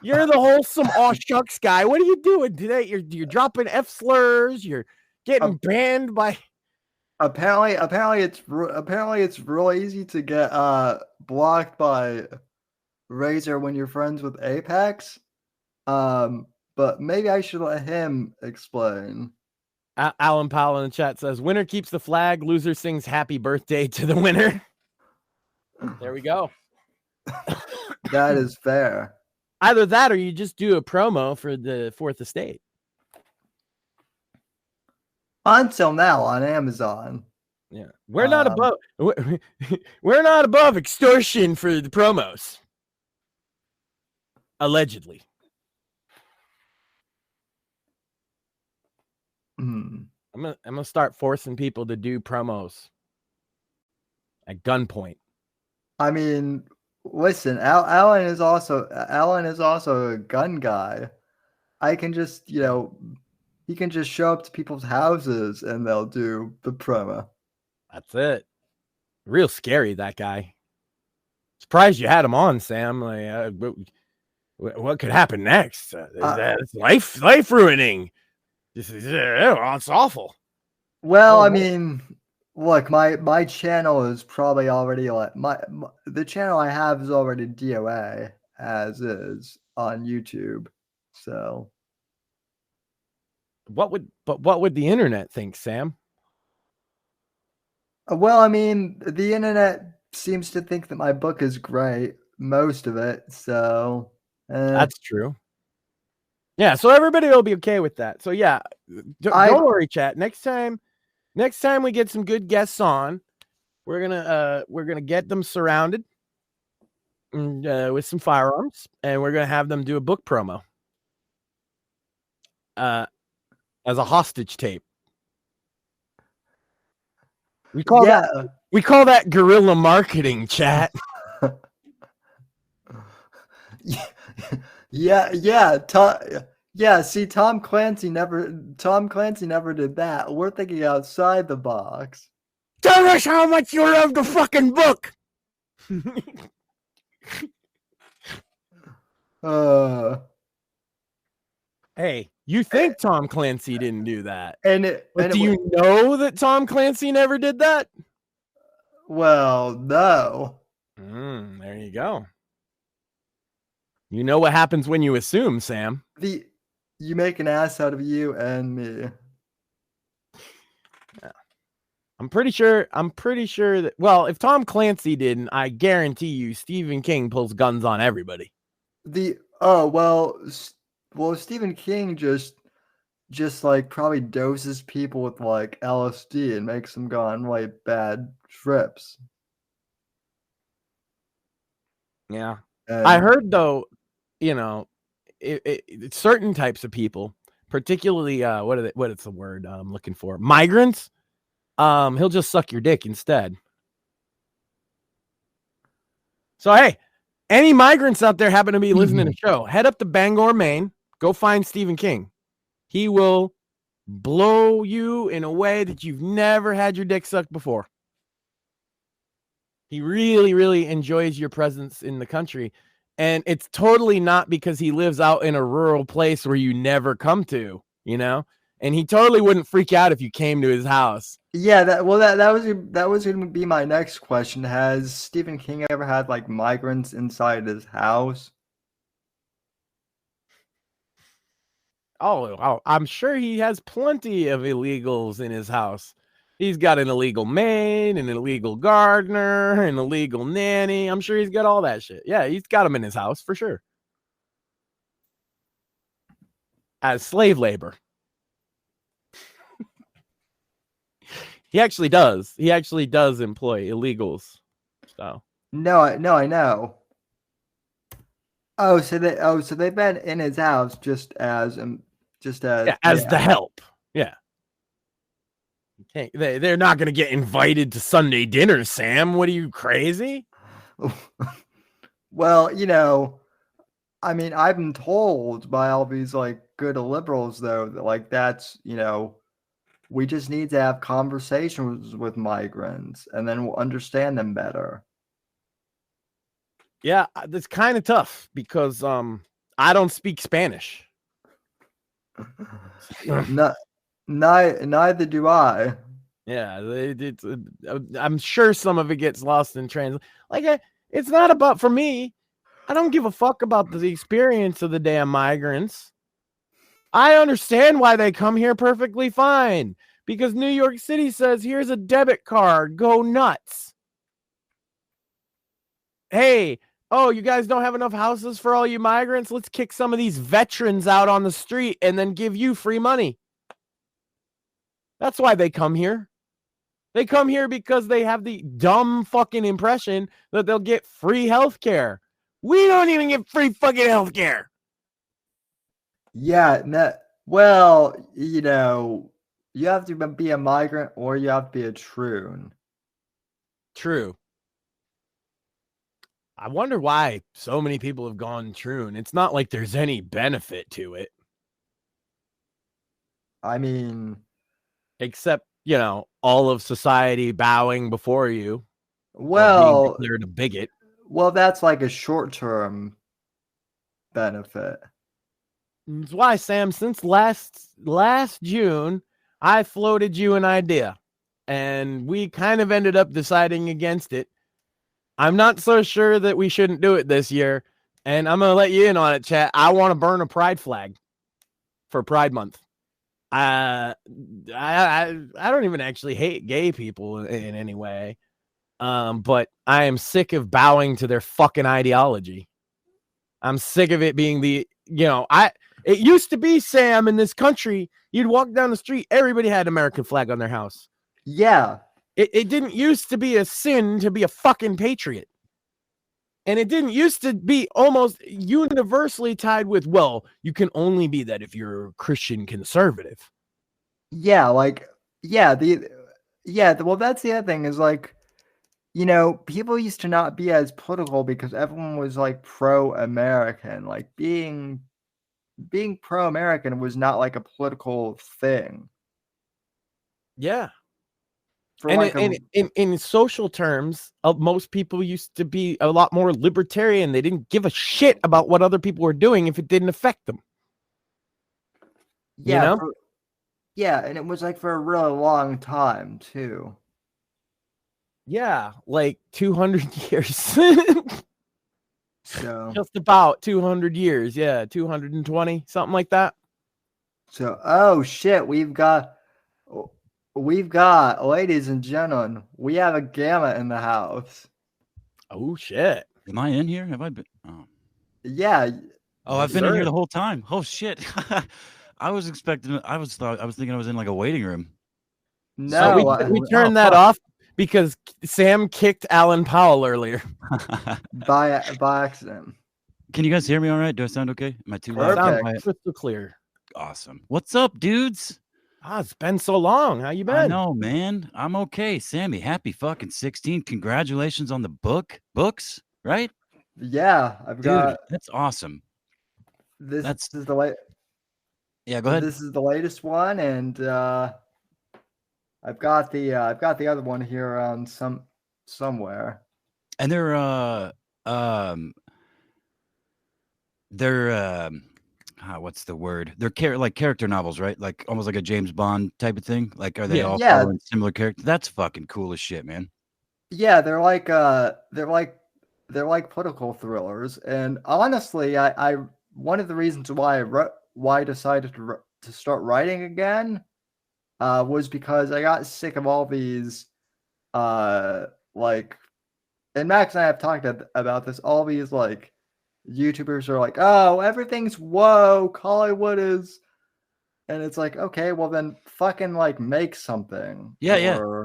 You're the wholesome aw shucks guy. What are you doing today? You're dropping F slurs. You're getting banned by. Apparently it's really easy to get blocked by Razor when you're friends with Apex. But maybe I should let him explain. Allan Powell in the chat says, winner keeps the flag, loser sings happy birthday to the winner. There we go. That is fair. Either that or you just do a promo for the Fourth Estate. Until now on Amazon. Yeah. We're not above we're not above extortion for the promos. Allegedly. I'm gonna start forcing people to do promos at gunpoint. I mean, listen, Allan is also a gun guy. I can just, he can just show up to people's houses and they'll do the promo. That's it. Real scary, that guy. Surprised you had him on, Sam. Like, what could happen next? It's life ruining. It's awful. Well, I mean, look, my channel is probably already the channel I have is already DOA as is on YouTube. So what would the internet think, Sam? Well, I mean, the internet seems to think that my book is great, most of it. So that's true. Yeah, so everybody will be okay with that. So yeah, don't worry, chat. Next time we get some good guests on, we're gonna get them surrounded with some firearms, and we're gonna have them do a book promo as a hostage tape. We call that guerrilla marketing, chat. Yeah. See, Tom Clancy never did that. We're thinking outside the box. Tell us how much you love the fucking book. Hey, you think Tom Clancy didn't do that? But do you know that Tom Clancy never did that? Well, no. There you go. You know what happens when you assume, Sam. You make an ass out of you and me. Yeah. I'm pretty sure that, well, if Tom Clancy didn't, I guarantee you Stephen King pulls guns on everybody. Well, Stephen King just like probably doses people with like LSD and makes them go on like bad trips. Yeah. I heard though, certain types of people, particularly what is the word I'm looking for? Migrants. He'll just suck your dick instead. So hey, any migrants out there happen to be listening to the show, head up to Bangor, Maine, go find Stephen King. He will blow you in a way that you've never had your dick sucked before. He really, really enjoys your presence in the country. And it's totally not because he lives out in a rural place where you never come to, and he totally wouldn't freak out if you came to his house. Yeah, that was going to be my next question. Has Stephen King ever had like migrants inside his house? Oh, I'm sure he has plenty of illegals in his house. He's got an illegal maid, an illegal gardener, an illegal nanny. I'm sure he's got all that shit. Yeah, he's got them in his house for sure. As slave labor. He actually does. He actually does employ illegals. So No, I know. So they've been in his house just as the help. Yeah. Okay, they're not going to get invited to Sunday dinner, Sam. What are you, crazy? Well, I mean, I've been told by all these like good liberals though that like that's we just need to have conversations with migrants and then we'll understand them better. Yeah, that's kind of tough because I don't speak Spanish. Neither do I. Yeah, I'm sure some of it gets lost in translation. Like, it's not about, for me, I don't give a fuck about the experience of the damn migrants. I understand why they come here perfectly fine. Because New York City says, here's a debit card, go nuts. Hey, you guys don't have enough houses for all you migrants? Let's kick some of these veterans out on the street and then give you free money. That's why they come here. They come here because they have the dumb fucking impression that they'll get free health care. We don't even get free fucking health care. Yeah, well, you have to be a migrant or you have to be a troon. True. I wonder why so many people have gone troon. It's not like there's any benefit to it. I mean, except, all of society bowing before you. Well, being declared a bigot. Well, that's like a short-term benefit. That's why, Sam, since last June, I floated you an idea, and we kind of ended up deciding against it. I'm not so sure that we shouldn't do it this year, and I'm going to let you in on it, chat. I want to burn a pride flag for Pride Month. I don't even actually hate gay people in any way, but I am sick of bowing to their fucking ideology. I'm sick of it being it used to be, Sam, in this country, you'd walk down the street, everybody had an American flag on their house. Yeah. It didn't used to be a sin to be a fucking patriot. And it didn't used to be almost universally tied with, well, you can only be that if you're a Christian conservative. Yeah, well, that's the other thing is like, people used to not be as political because everyone was like pro-American. Like being pro-American was not like a political thing. Yeah. In social terms, most people used to be a lot more libertarian. They didn't give a shit about what other people were doing if it didn't affect them. Yeah, and it was like for a really long time too. Yeah, like 200 years. So just about 200 years. Yeah, 220, something like that. So, oh shit, we've got, ladies and gentlemen, we have a gamma in the house. Oh shit. Am I in here? Have I been? Oh. Yeah. Oh, I've been in here the whole time. Oh shit. I was thinking I was in like a waiting room. No, so we turned that off because Sam kicked Allan Powell earlier. by accident. Can you guys hear me all right? Do I sound okay? Am I too loud? Sound crystal clear. Awesome. What's up, dudes? It's been so long. How you been? I know, man. I'm okay. Sammy, happy fucking 16. Congratulations on the books, right? Yeah, that's awesome. This is the late. Yeah, go ahead. This is the latest one, and I've got the other one here around somewhere. And they're what's the word? They're like character novels, right? Like almost like a James Bond type of thing. Like, are they all following similar characters? That's fucking cool as shit, man. Yeah, they're like political thrillers, and honestly, I one of the reasons why I decided to start writing again was because I got sick of all these like, and Max and I have talked about this. All these like YouTubers are like, oh, everything's woke, Hollywood is, and it's like, okay, well then fucking like make something. Yeah.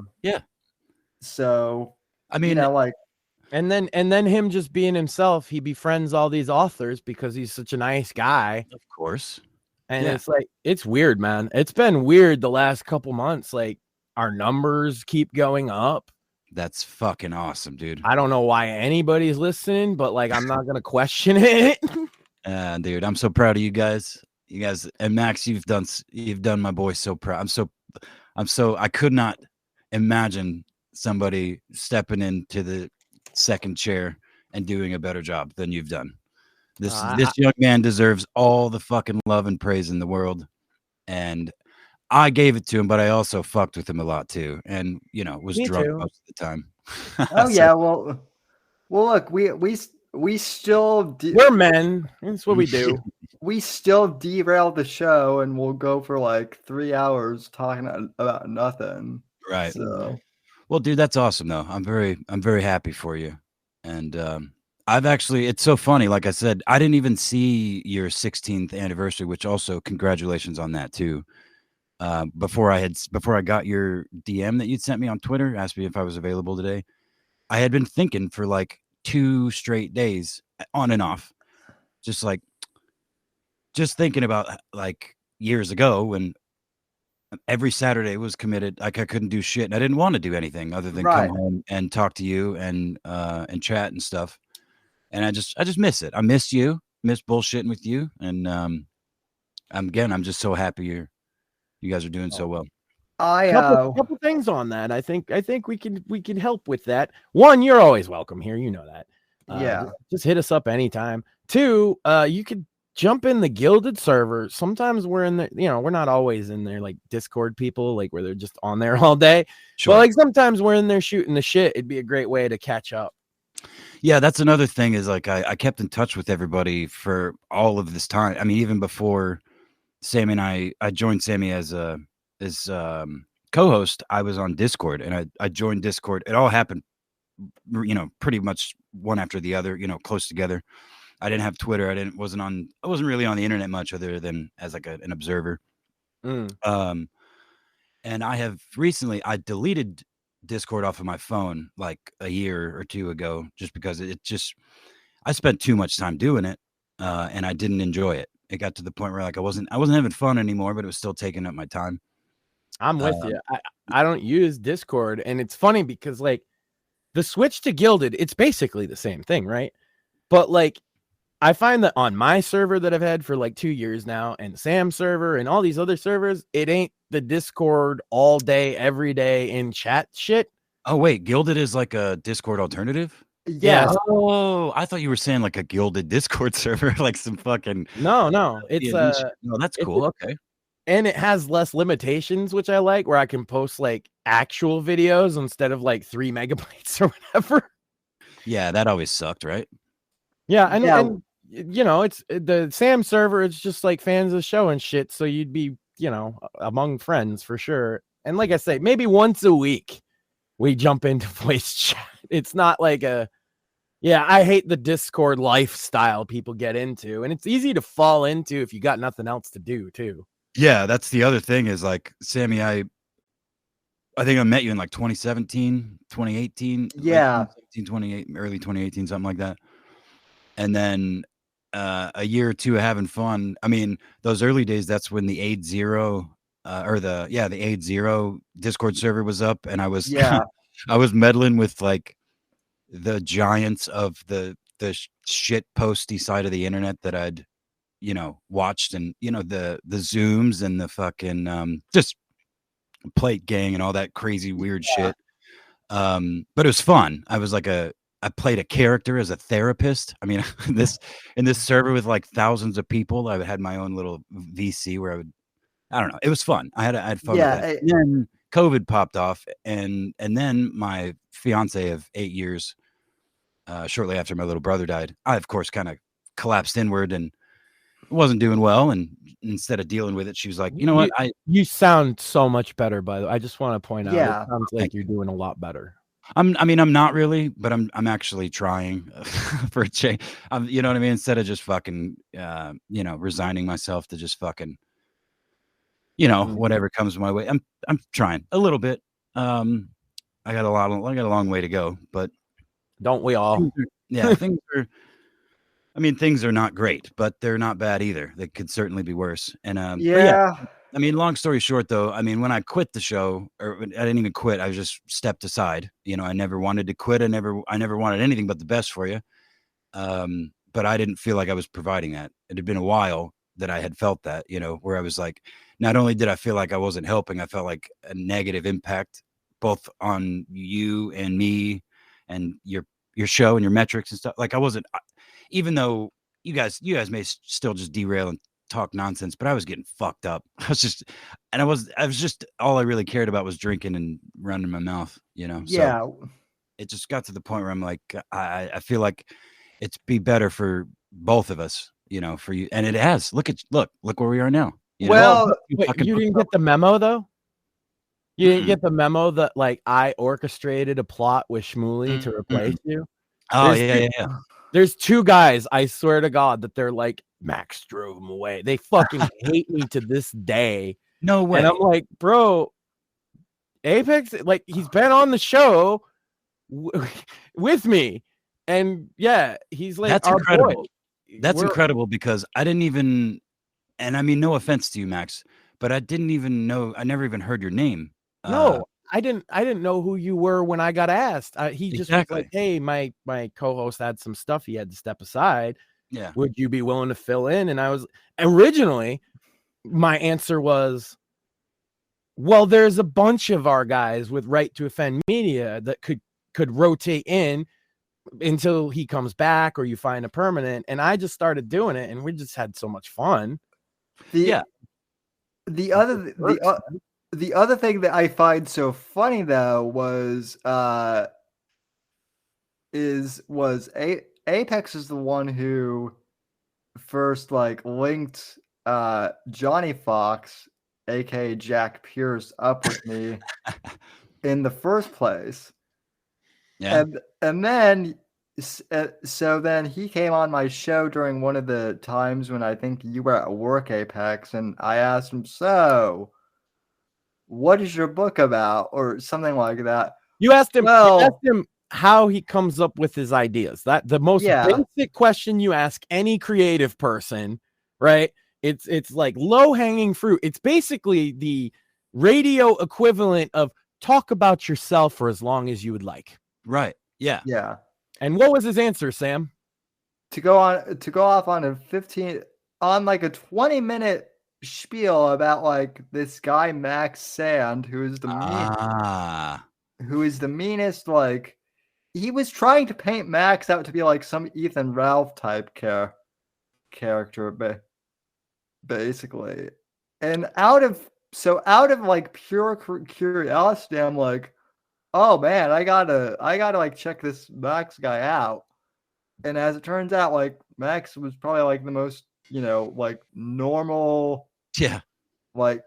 So I mean, like, and then him just being himself, he befriends all these authors because he's such a nice guy. Of course. And it's like, it's weird, man. It's been weird the last couple months. Like, our numbers keep going up. That's fucking awesome, dude. I don't know why anybody's listening, but like, I'm not gonna question it. Dude, I'm so proud of you guys. You guys, and Max, you've done my boy so proud. I could not imagine somebody stepping into the second chair and doing a better job than you've done. This young man deserves all the fucking love and praise in the world, and I gave it to him, but I also fucked with him a lot too, and was drunk most of the time. Oh yeah, well, look, we still we're men. That's what we do. We still derail the show, and we'll go for like 3 hours talking about nothing. Right. So. Well, dude, that's awesome though. I'm very happy for you. And I've actually, it's so funny. Like I said, I didn't even see your 16th anniversary, which also congratulations on that too. Before I got your DM that you'd sent me on Twitter, asked me if I was available today. I had been thinking for like 2 straight days on and off, just thinking about like years ago when every Saturday was committed. Like I couldn't do shit, and I didn't want to do anything other than come home and talk to you and chat and stuff. And I just miss it. I miss you, miss bullshitting with you, and I'm just so happy you guys are doing so well. Couple things on that. I think we can help with that. One, you're always welcome here. You know that. Just hit us up anytime. 2, you could jump in the Gilded server. Sometimes we're in there, we're not always in there like Discord people, like where they're just on there all day. Sure. But like sometimes we're in there shooting the shit. It'd be a great way to catch up. Yeah, that's another thing is like I kept in touch with everybody for all of this time. I mean, even before Sammy and I joined Sammy as co-host, I was on Discord and I joined Discord. It all happened, pretty much one after the other, close together. I didn't have Twitter. I wasn't really on the internet much other than as like an observer. And I deleted Discord off of my phone like a year or 2 ago, just because I spent too much time doing it. And I didn't enjoy it. It got to the point where like I wasn't having fun anymore, but it was still taking up my time. I'm with you. I don't use Discord, and it's funny because like the switch to Gilded, it's basically the same thing, right? But like I find that on my server that I've had for like 2 years now, and Sam's server and all these other servers, it ain't the Discord all day, every day in chat shit. Oh wait, Gilded is like a Discord alternative? Yeah. Oh, I thought you were saying like a Gilded Discord server, like some fucking No. It's no, that's cool. Okay. And it has less limitations, which I like, where I can post like actual videos instead of like 3 megabytes or whatever. Yeah, that always sucked, right? Yeah, and it's the Sam server. It's just like fans of the show and shit. So you'd be, among friends for sure. And like I say, maybe once a week we jump into voice chat. It's not like I hate the Discord lifestyle people get into, and it's easy to fall into if you got nothing else to do too. Yeah, that's the other thing is like Sammy, I think I met you in like 2017, 2018. Yeah. 2017, early 2018, something like that. And then a year or 2 of having fun. I mean, those early days, that's when the 8.0 the 8.0 Discord server was up, and I was I was meddling with like the giants of the shit posty side of the internet that I'd watched, and the Zooms and the fucking just Plate Gang and all that crazy weird shit. But it was fun. I was like I played a character as a therapist. I mean, in this server with like thousands of people, I had my own little VC where I don't know. It was fun. I had fun with that. And then COVID popped off, and then my fiance of 8 years, shortly after my little brother died, I of course kind of collapsed inward and wasn't doing well. And instead of dealing with it, she was like, "You know what? You sound so much better, by the way. I just want to point out, Yeah. it sounds like you're doing a lot better. I mean, I'm not really, but I'm actually trying for a change. You know what I mean? Instead of just fucking, resigning myself to just fucking, whatever comes my way. I'm trying a little bit. I got a long way to go, but don't we all? Things are not great, but they're not bad either. They could certainly be worse. And I mean, long story short, though, I mean, when I quit the show, or I didn't even quit, I just stepped aside. I never wanted to quit. I never wanted anything but the best for you. But I didn't feel like I was providing that. It had been a while that I had felt that, where I was like, not only did I feel like I wasn't helping, I felt like a negative impact both on you and me and your show and your metrics and stuff. Like I wasn't, even though you guys may still just derail and talk nonsense, but I was getting fucked up. I was just, all I really cared about was drinking and running my mouth, Yeah. So it just got to the point where I'm like, I feel like it's be better for both of us, for you. And it has. Look where we are now. Well, wait, you didn't get the memo though? You didn't get the memo that like I orchestrated a plot with Shmuley to replace you? Oh, yeah. There's two guys, I swear to God, that they're like, Max drove him away. They fucking hate me to this day. No way. And I'm like, bro, Apex, like he's been on the show with me. And yeah, he's like, that's our incredible. Boy. That's incredible because I didn't even, and I mean, no offense to you, Max, but I didn't even know, I never even heard your name. No, I didn't know who you were when I got asked. He just was like, hey, my co-host had some stuff he had to step aside. Yeah. Would you be willing to fill in? And I was originally, my answer was, well, there's a bunch of our guys with Right to Offend Media that could rotate in until he comes back or you find a permanent. And I just started doing it and we just had so much fun. The other thing that I find so funny though was Apex is the one who first like linked Johnny Fox, aka Jack Pierce, up with me in the first place. Yeah. And then so then he came on my show during one of the times when I think you were at work, Apex, and I asked him, so what is your book about, or something like that. You asked him how he comes up with his ideas. That the most basic question you ask any creative person, right? It's like low-hanging fruit. It's basically the radio equivalent of talk about yourself for as long as you would like. Right. Yeah. Yeah. And what was his answer, Sam? To go off on a 20-minute spiel about like this guy Max Sand, who is the meanest. Like he was trying to paint Max out to be like some Ethan Ralph type character, basically. And out of like pure curiosity, I'm like, oh man, I gotta like check this Max guy out. And as it turns out, like Max was probably like the most, like normal, like,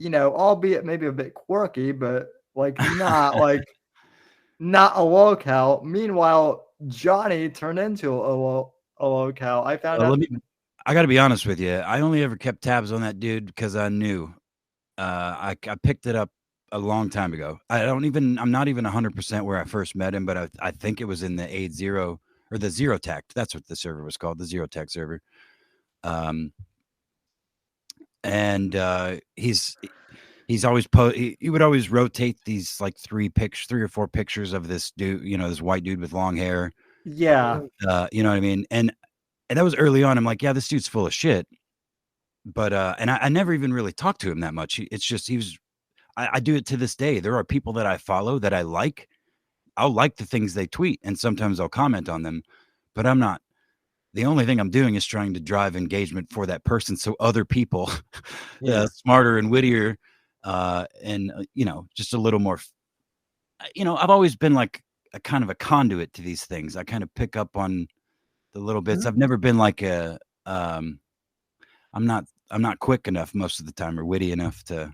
albeit maybe a bit quirky, but like not like not a locale. Meanwhile, Johnny turned into a locale. I found out. I got to be honest with you. I only ever kept tabs on that dude because I knew. I picked it up a long time ago. I'm not even 100% where I first met him, but I think it was in the 8.0 or the Zero Tact. That's what the server was called, the Zero Tact server. And he's always he would always rotate these like 3 or 4 pictures of this dude, this white dude with long hair. Yeah. You know what I mean? And that was early on. I'm like, yeah, this dude's full of shit. But and I never even really talked to him that much. It's just I do it to this day. There are people that I follow that I like, I'll like the things they tweet, and sometimes I'll comment on them, but I'm not. The only thing I'm doing is trying to drive engagement for that person, so other people, smarter and wittier, and just a little more. I've always been like a kind of a conduit to these things. I kind of pick up on the little bits. I've never been like I'm not quick enough most of the time or witty enough to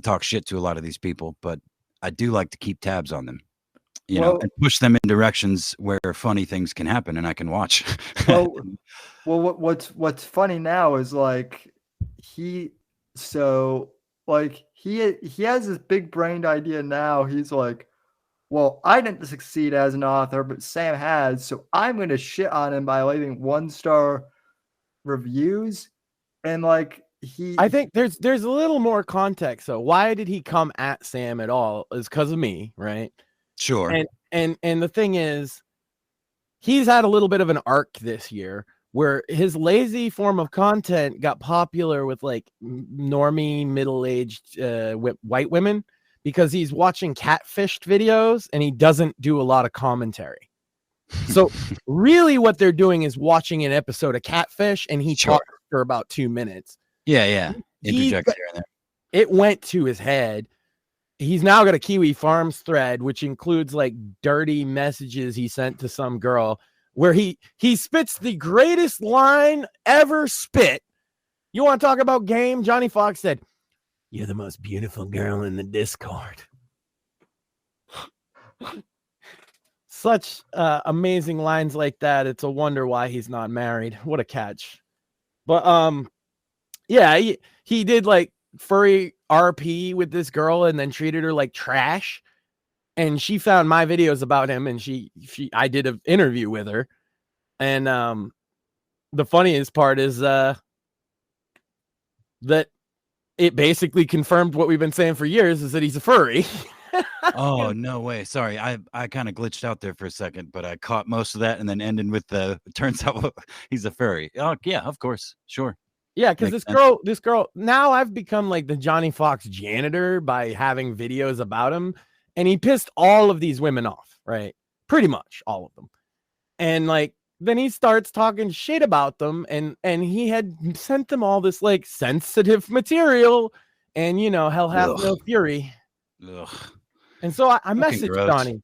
talk shit to a lot of these people, but I do like to keep tabs on them, and push them in directions where funny things can happen and I can watch. What's funny now is like he has this big brained idea now. He's like, well, I didn't succeed as an author, but Sam has, so I'm going to shit on him by leaving 1-star reviews. And like I think there's a little more context. So why did he come at Sam at all? Is because of me, right? Sure. And the thing is, he's had a little bit of an arc this year where his lazy form of content got popular with like normie middle-aged white women because he's watching catfished videos and he doesn't do a lot of commentary. So really what they're doing is watching an episode of Catfish and he talks for about 2 minutes. Yeah. Interject here and there. It went to his head. He's now got a Kiwi Farms thread, which includes like dirty messages he sent to some girl where he spits the greatest line ever spit. You want to talk about game? Johnny Fox said, "You're the most beautiful girl in the Discord." Such amazing lines like that. It's a wonder why he's not married. What a catch. But yeah, he did like furry RP with this girl and then treated her like trash. And she found my videos about him and I did an interview with her. And the funniest part is that it basically confirmed what we've been saying for years, is that he's a furry. Oh, no way. Sorry. I kind of glitched out there for a second, but I caught most of that and then ended with turns out he's a furry. Oh, yeah, of course. Sure. Yeah, because this girl, now I've become like the Johnny Fox janitor by having videos about him. And he pissed all of these women off, right? Pretty much all of them. And like, then he starts talking shit about them. And he had sent them all this like sensitive material and, hell hath no fury. Ugh. And so I messaged Johnny.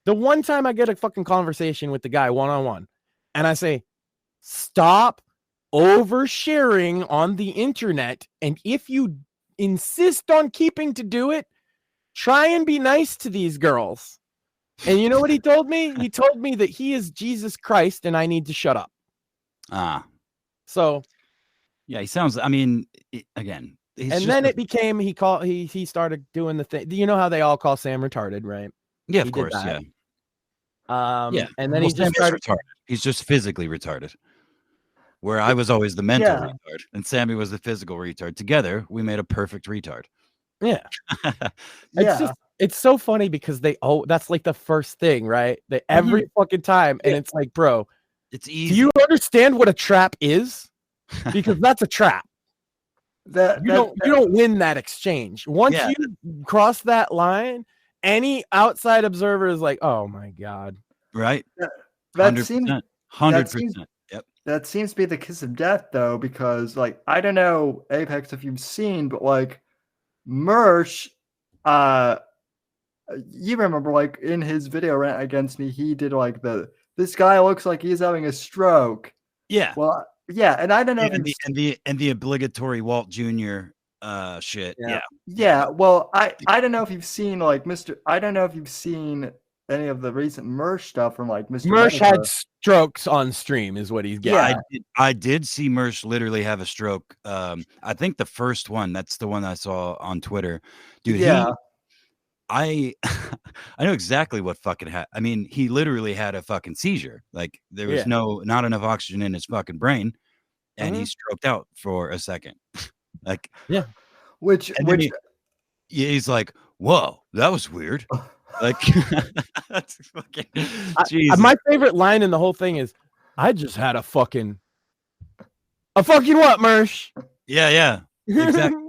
The one time I get a fucking conversation with the guy one-on-one and I say, stop oversharing on the internet. And if you insist on keeping to do it, try and be nice to these girls. And you know what he told me? He told me that he is Jesus Christ and I need to shut up. So yeah, he sounds, I mean, again, and then it became, he started doing the thing. You know how they all call Sam retarded, right? Yeah, of course. Yeah. And then he just started retarded. He's just physically retarded. Where I was always the mental retard and Sammy was the physical retard. Together, we made a perfect retard. Yeah. It's so funny because that's like the first thing, right? That every fucking time. And it's like, bro, it's easy. Do you understand what a trap is? Because that's a trap. You don't win that exchange. Once you cross that line, any outside observer is like, oh my God. Right. That 100%. seems 100%. Yep. That seems to be the kiss of death though, because like, I don't know, Apex, if you've seen, but like Mersh, you remember like in his video rant against me, he did like this guy looks like he's having a stroke. Yeah. Well, yeah, and I don't know and the obligatory Walt Jr. Shit. Yeah. Well, I don't know if you've seen like I don't know if you've seen any of the recent Mersh stuff from like Mr. Mersh had strokes on stream is what he's getting. Yeah, I did see Mersh literally have a stroke. I think the first one, that's the one I saw on Twitter. Dude, I know exactly what fucking happened. I mean, he literally had a fucking seizure. Like there was not enough oxygen in his fucking brain, and he stroked out for a second. Like he's like, "Whoa, that was weird." Like that's fucking my favorite line in the whole thing is, "I just had a fucking what, Mersh?" Yeah, exactly.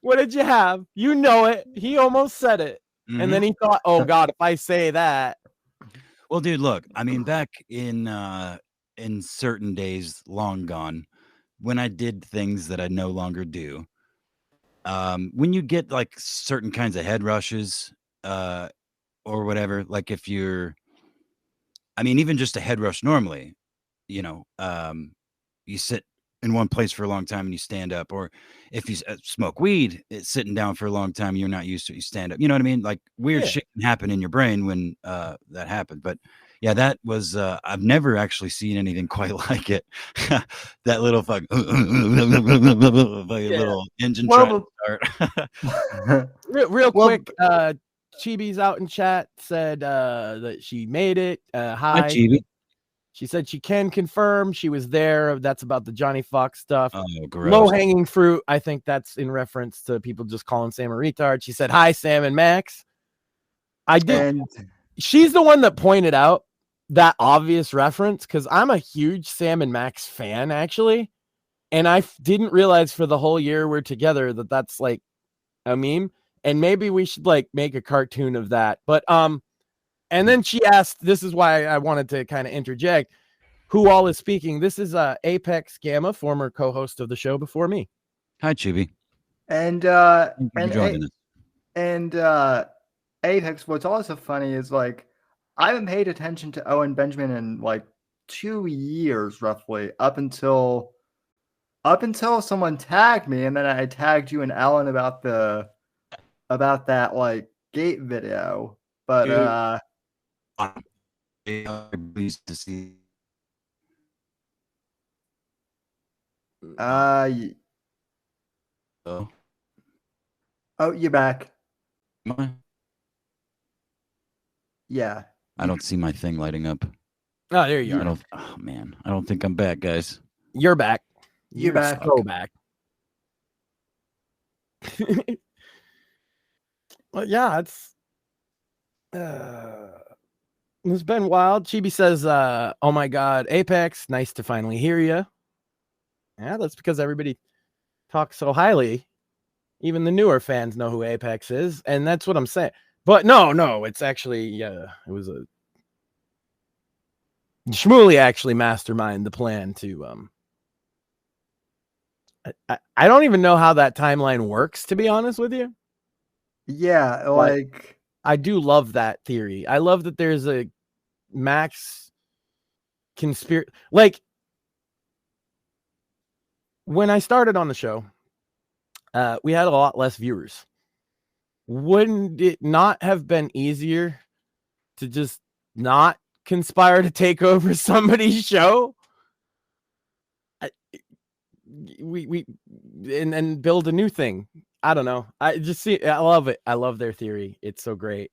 What did you have? You know it. He almost said it. And then he thought, oh God, if I say that. Well, dude, look, I mean, back in certain days long gone, when I did things that I no longer do, when you get like certain kinds of head rushes, or whatever, like if you're, I mean, even just a head rush normally, you know, you sit in one place for a long time and you stand up, or if you smoke weed, it's sitting down for a long time, you're not used to it, you stand up. You know what I mean? Like weird shit can happen in your brain when that happened. But yeah, that was I've never actually seen anything quite like it. That little fuck little engine trying to start. real quick, Chibi's out in chat, said that she made it. Hi, Chibi. She said she can confirm she was there. That's about the Johnny Fox stuff. Oh, gross. Low hanging fruit. I think that's in reference to people just calling Sam a retard. She said, hi, Sam and Max. I did. She's the one that pointed out that obvious reference because I'm a huge Sam and Max fan, actually. And I didn't realize for the whole year we're together that that's like a meme. And maybe we should like make a cartoon of that. But, and then she asked, this is why I wanted to kind of interject, who all is speaking. This is Apex Gamma, former co-host of the show before me. Hi, Chibi. And Apex, what's also funny is like, I haven't paid attention to Owen Benjamin in like 2 years roughly, up until someone tagged me, and then I tagged you and Allan about that like gate video. But pleased to see. Oh, you're back. Yeah. I don't see my thing lighting up. Oh, there you are. Oh man, I don't think I'm back, guys. You're back. You're back. So back. Well, yeah, it's been wild. Chibi says, oh my God, Apex, nice to finally hear you. Yeah, that's because everybody talks so highly. Even the newer fans know who Apex is, and that's what I'm saying. But no, it's actually, it was a Shmuley actually masterminded the plan to, I don't even know how that timeline works, to be honest with you. Yeah, like I do love that theory. I love that there's a Max conspiracy. Like when I started on the show, we had a lot less viewers. Wouldn't it not have been easier to just not conspire to take over somebody's show? We and build a new thing. I don't know. I love it. I love their theory. It's so great.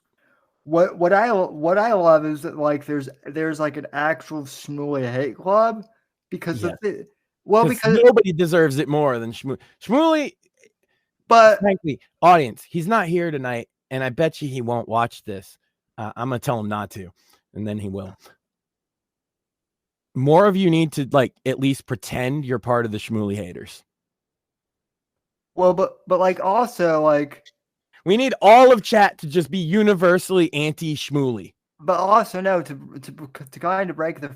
What I love is that like there's like an actual Shmuley hate club because because nobody deserves it more than Shmuley. Shmuley, but frankly, audience, he's not here tonight, and I bet you he won't watch this. I'm gonna tell him not to, and then he will. More of you need to like at least pretend you're part of the Shmuley haters. Well, but like also like we need all of chat to just be universally anti-Shmuley. But also no, to kind of break the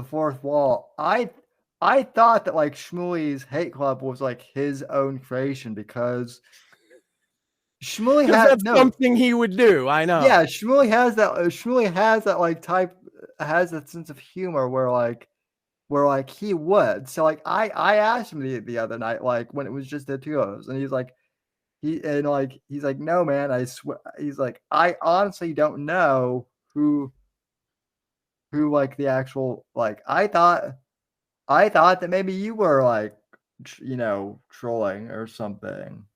fourth wall. I thought that like Shmuley's hate club was like his own creation because Shmuley has something he would do. I know. Yeah, Shmuley has that. Shmuley has that like has that sense of humor where he would. So like I asked him the other night, like when it was just the two of us, and he's like, no man, I swear, he's like, I honestly don't know who like the actual, like I thought that maybe you were like, trolling or something.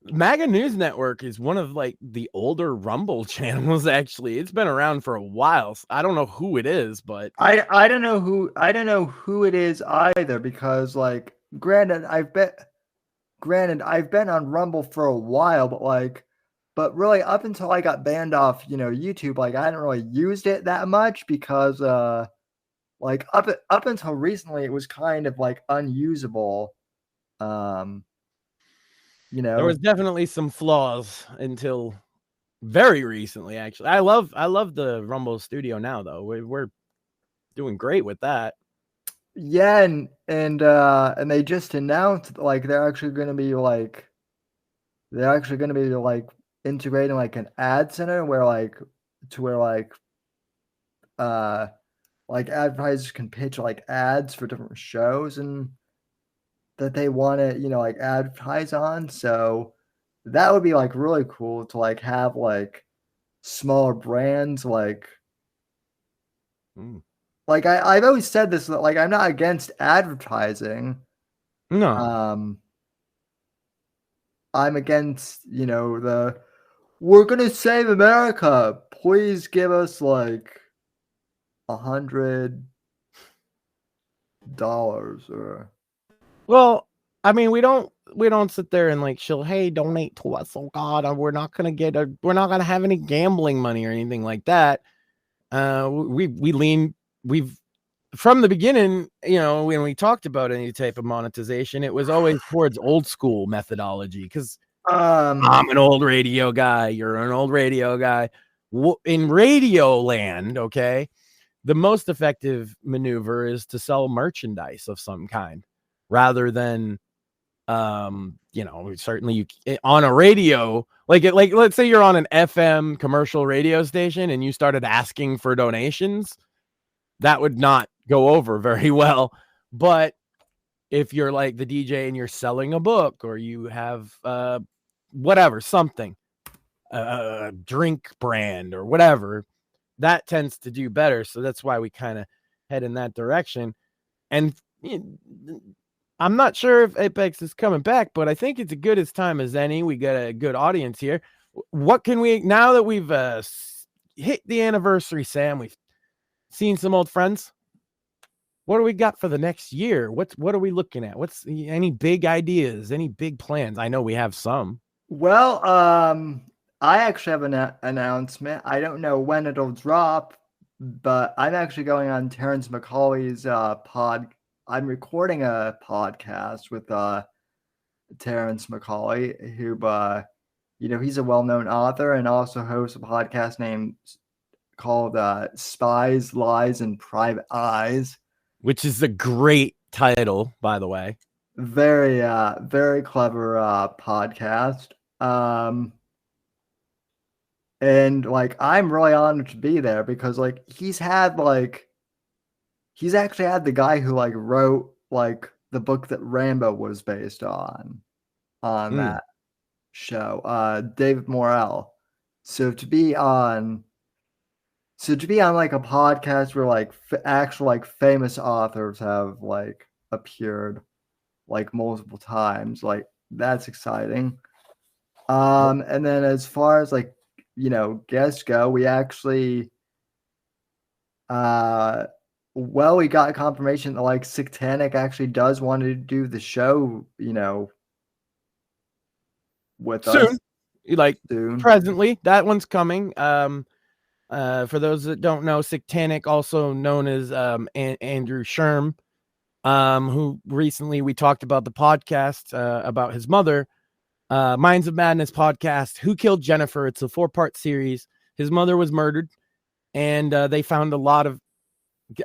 MAGA News Network is one of like the older Rumble channels. Actually, it's been around for a while. So I don't know who it is, but I don't know who it is either, because like granted I've been on Rumble for a while, but really up until I got banned off YouTube, like I hadn't really used it that much because like up until recently it was kind of like unusable. There was definitely some flaws until very recently, actually. I love the Rumble Studio now, though. We're doing great with that. Yeah, and they just announced like they're actually going to be like integrating like an ad center where like advertisers can pitch like ads for different shows and that they want to like advertise on. So that would be like really cool to like have like smaller brands like I've always said this, like I'm not against advertising. No. I'm against, we're gonna save America. Please give us like $100 or. Well, I mean, we don't sit there and like she'll, hey, donate to us. Oh God, we're not gonna have any gambling money or anything like that. We've from the beginning, when we talked about any type of monetization, it was always towards old school methodology because I'm an old radio guy. You're an old radio guy. In radio land, okay, the most effective maneuver is to sell merchandise of some kind rather than, certainly you on a radio, like let's say you're on an FM commercial radio station and you started asking for donations, that would not go over very well. But if you're like the DJ and you're selling a book or you have whatever, something, a drink brand or whatever, that tends to do better. So that's why we kind of head in that direction. And I'm not sure if Apex is coming back, but I think it's as good as time as any. We got a good audience here. What can we, now that we've hit the anniversary, Sam, we've seen some old friends, what do we got for the next year? What are we looking at? What's any big ideas, any big plans? I know we have some. Well, I actually have an announcement. I don't know when it'll drop, but I'm actually going on Terrence McCauley's I'm recording a podcast with Terrence McCauley, who he's a well-known author and also hosts a podcast called Spies, Lies, and Private Eyes, which is a great title, by the way. Very very clever podcast. And like I'm really honored to be there because like he's actually had the guy who like wrote like the book that Rambo was based on that show, David Morrell. So to be on like a podcast where like actual like famous authors have like appeared like multiple times, like that's exciting. And then as far as like guests go, we actually we got confirmation that like Satanic actually does want to do the show, with us. Soon. Presently, that one's coming. For those that don't know, Satanic, also known as Andrew Sherm, who recently we talked about the podcast about his mother, Minds of Madness podcast, Who Killed Jennifer? It's a 4-part series. His mother was murdered, and they found a lot of,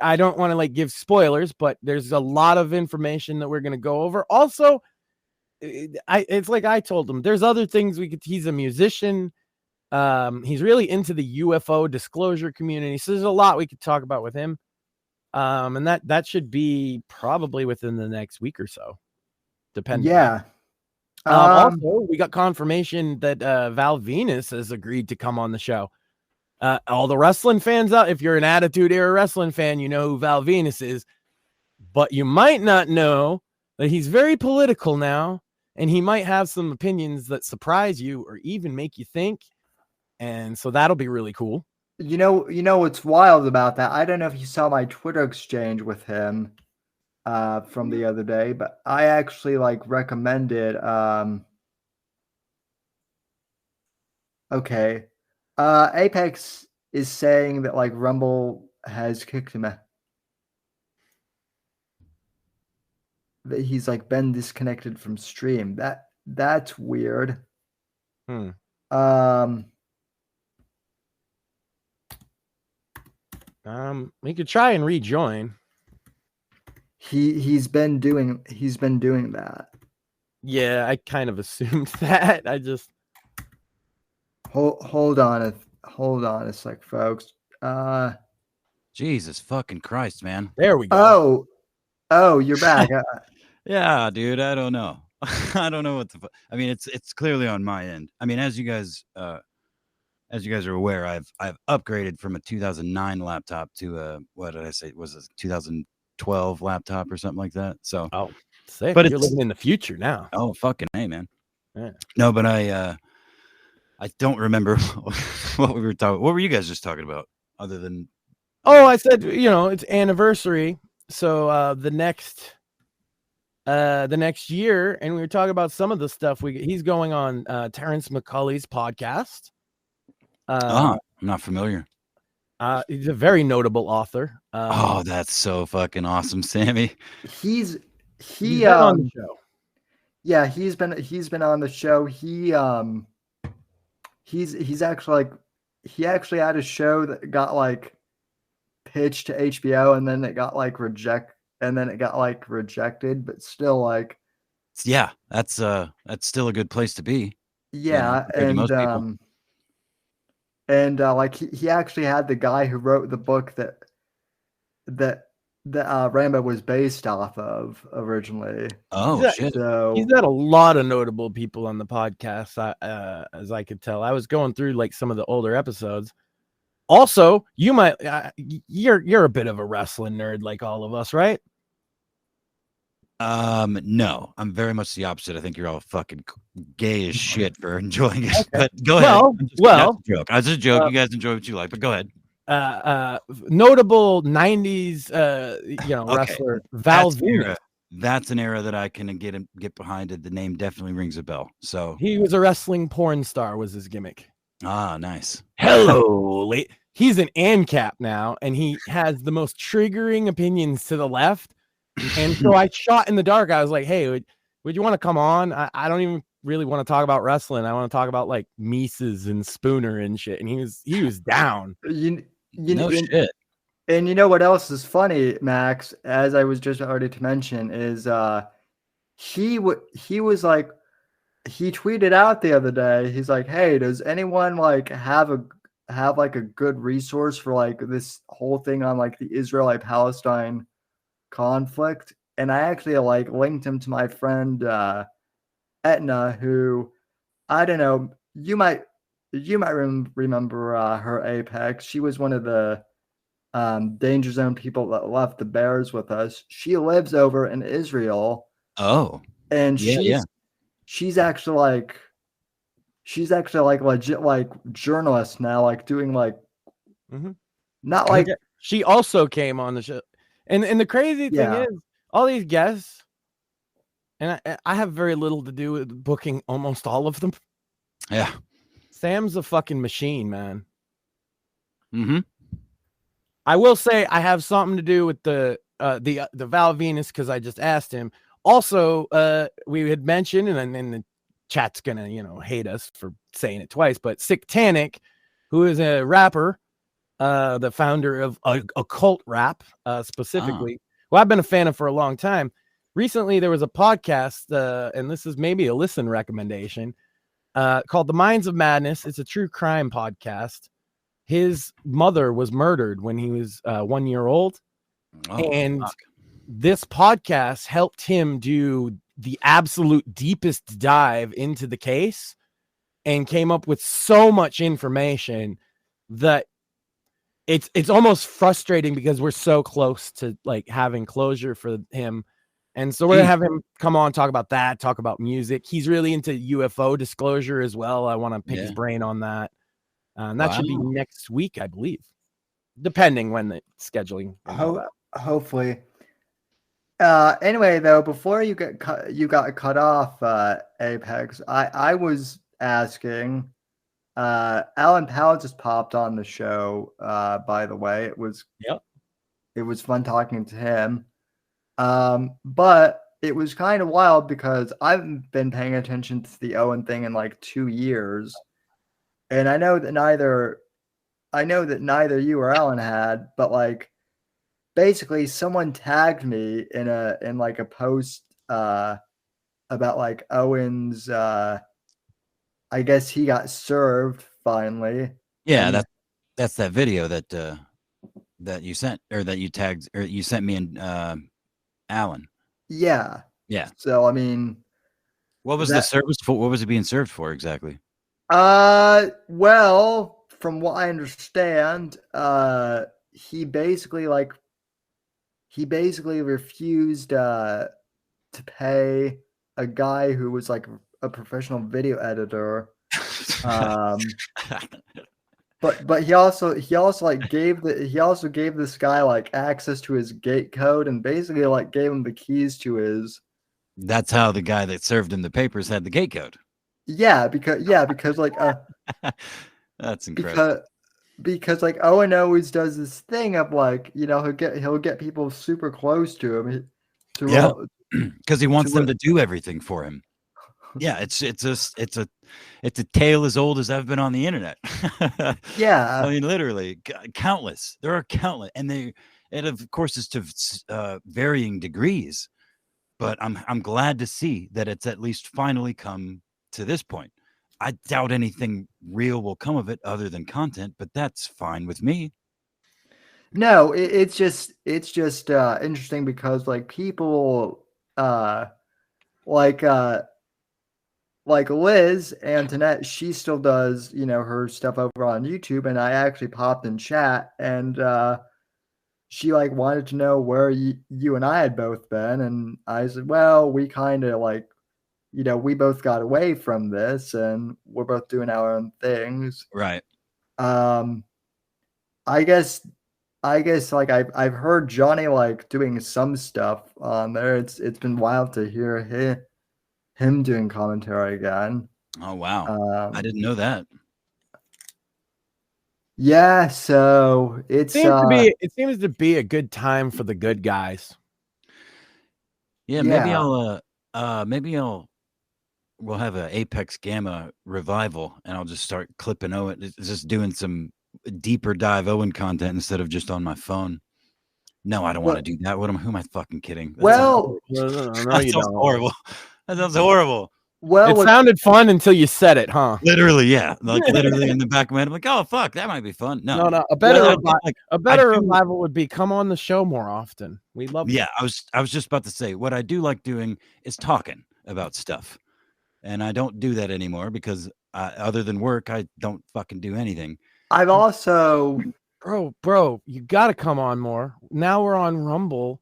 I don't want to like give spoilers, but there's a lot of information that we're going to go over. Also, it's like I told him, there's other things he's a musician. He's really into the UFO disclosure community. So there's a lot we could talk about with him. And that should be probably within the next week or so, depending. Yeah. Also, we got confirmation that Val Venus has agreed to come on the show. All the wrestling fans out, if you're an Attitude Era wrestling fan, you know who Val Venus is, but you might not know that he's very political now, and he might have some opinions that surprise you or even make you think. And so that'll be really cool. You know what's wild about that? I don't know if you saw my Twitter exchange with him from the other day, but I actually like recommended okay. Apex is saying that like Rumble has kicked him out. That he's like been disconnected from stream. That's weird. Hmm. We could try and rejoin. He's been doing that. Yeah, I kind of assumed that. I just hold on a sec, folks. Jesus fucking Christ, man. There we go. Oh, you're back. Yeah, dude. I don't know. I don't know what the. I mean, it's clearly on my end. I mean, as you guys are aware, I've upgraded from a 2009 laptop to a, what did I say? Was a 2012 laptop or something like that. So, oh, sick. But You're living in the future now. Oh, fucking hey, man. Yeah. No, but I don't remember what we were talking. What were you guys just talking about? Other than, oh, I said, it's anniversary, so the next year, and we were talking about some of the stuff he's going on Terrence McCulley's podcast. I'm not familiar. He's a very notable author. Oh, that's so fucking awesome, Sammy. He's been on the show. Yeah, he's been on the show. He's actually he had a show that got like pitched to HBO, and then it got like rejected, but still like, yeah, that's still a good place to be. Yeah, and like he actually had the guy who wrote the book that Rambo was based off of originally. Oh, shit. So he's had a lot of notable people on the podcast, as I could tell. I was going through like some of the older episodes. Also, you might you're a bit of a wrestling nerd like all of us, right? No, I'm very much the opposite. I think you're all fucking gay as shit for enjoying it. Okay. But go ahead. Well, that's a joke. That's a joke. You guys enjoy what you like, but go ahead. Notable 90s wrestler Val Venis. That's an era that I can get behind it. The name definitely rings a bell. So he was a wrestling porn star, was his gimmick. Ah, nice. Hello. He's an ANCAP now, and he has the most triggering opinions to the left. And so I shot in the dark. I was like, hey, would you want to come on? I don't even really want to talk about wrestling. I want to talk about like Mises and Spooner and shit. And he was down. Shit. And you know what else is funny, Max, as I was just already to mention, is he was he tweeted out the other day, he's like, hey, does anyone like have like a good resource for like this whole thing on like the Israeli-Palestine conflict? And I actually like linked him to my friend Etna, who, I don't know, you might remember her, Apex. She was one of the Danger Zone people that left the Bears with us. She lives over in Israel. Oh, and she's actually like legit like journalist now, like doing like not like she also came on the show. And the crazy thing is, all these guests, and I have very little to do with booking almost all of them. Yeah. Sam's a fucking machine, man. Mm-hmm. I will say I have something to do with the Val Venis, because I just asked him. Also, we had mentioned, and the chat's gonna hate us for saying it twice, but Sicktanic, who is a rapper, the founder of Occult Rap, specifically, who I've been a fan of for a long time. Recently, there was a podcast, and this is maybe a listen recommendation, called The Minds of Madness. It's a true crime podcast. His mother was murdered when he was 1 year old. And this podcast helped him do the absolute deepest dive into the case and came up with so much information that it's almost frustrating, because we're so close to like having closure for him. And so we're gonna have him come on, talk about that, talk about music. He's really into UFO disclosure as well. I want to pick his brain on that. And that should be next week, I believe, depending when the scheduling. Hopefully. Anyway, though, before you got cut off, Apex, I was asking. Allan Powell just popped on the show. By the way, it was fun talking to him. But it was kind of wild because I haven't been paying attention to the Owen thing in like 2 years. And I know that neither you or Alan had, but like basically someone tagged me in like a post about like Owen's I guess he got served finally. Yeah, And that's that video that you sent, or that you tagged, or you sent me and Alan. yeah. Yeah. So I mean, what was the service for? What was it being served for exactly? Well, from what I understand, he basically refused to pay a guy who was like a professional video editor. But he also like gave this guy like access to his gate code and basically like gave him the keys to his. That's how the guy that served him the papers had the gate code. Yeah, because like that's incredible. Because like Owen always does this thing of like, you know, he'll get people super close to him because he wants them to do everything for him. Yeah, it's a tale as old as I've been on the internet. Yeah, I mean, literally countless. There are countless, and of course it's to varying degrees. But I'm glad to see that it's at least finally come to this point. I doubt anything real will come of it other than content, but that's fine with me. No, it's just interesting because like people like Liz Antoinette, she still does, you know, her stuff over on YouTube, and I actually popped in chat and she like wanted to know where you and I had both been, and I said, well, we kind of like, you know, we both got away from this and we're both doing our own things. Right. I guess like I've heard Johnny like doing some stuff on there. It's been wild to hear him doing commentary again. Oh wow. I didn't know that. Yeah, so it seems to be a good time for the good guys. Yeah, we'll have an Apex Gamma revival, and I'll just start clipping Owen, just doing some deeper dive Owen content instead of just on my phone. No, I don't want to do that. Who am I fucking kidding? That sounds horrible. That sounds horrible. Well, it sounded fun until you said it, huh? Literally, yeah. Like literally in the back of my head, I'm like, oh fuck, that might be fun. No. A better revival would be come on the show more often. We love. Yeah, I was just about to say what I do like doing is talking about stuff, and I don't do that anymore because other than work, I don't fucking do anything. I've also, bro, you got to come on more. Now we're on Rumble.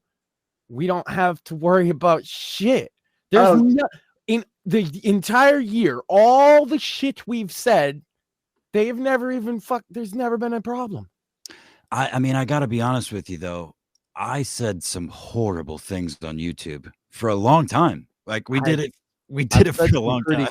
We don't have to worry about shit. There's in the entire year, all the shit we've said, they've never even there's never been a problem. I mean, I got to be honest with you though. I said some horrible things on YouTube for a long time. Like we did it for a long time.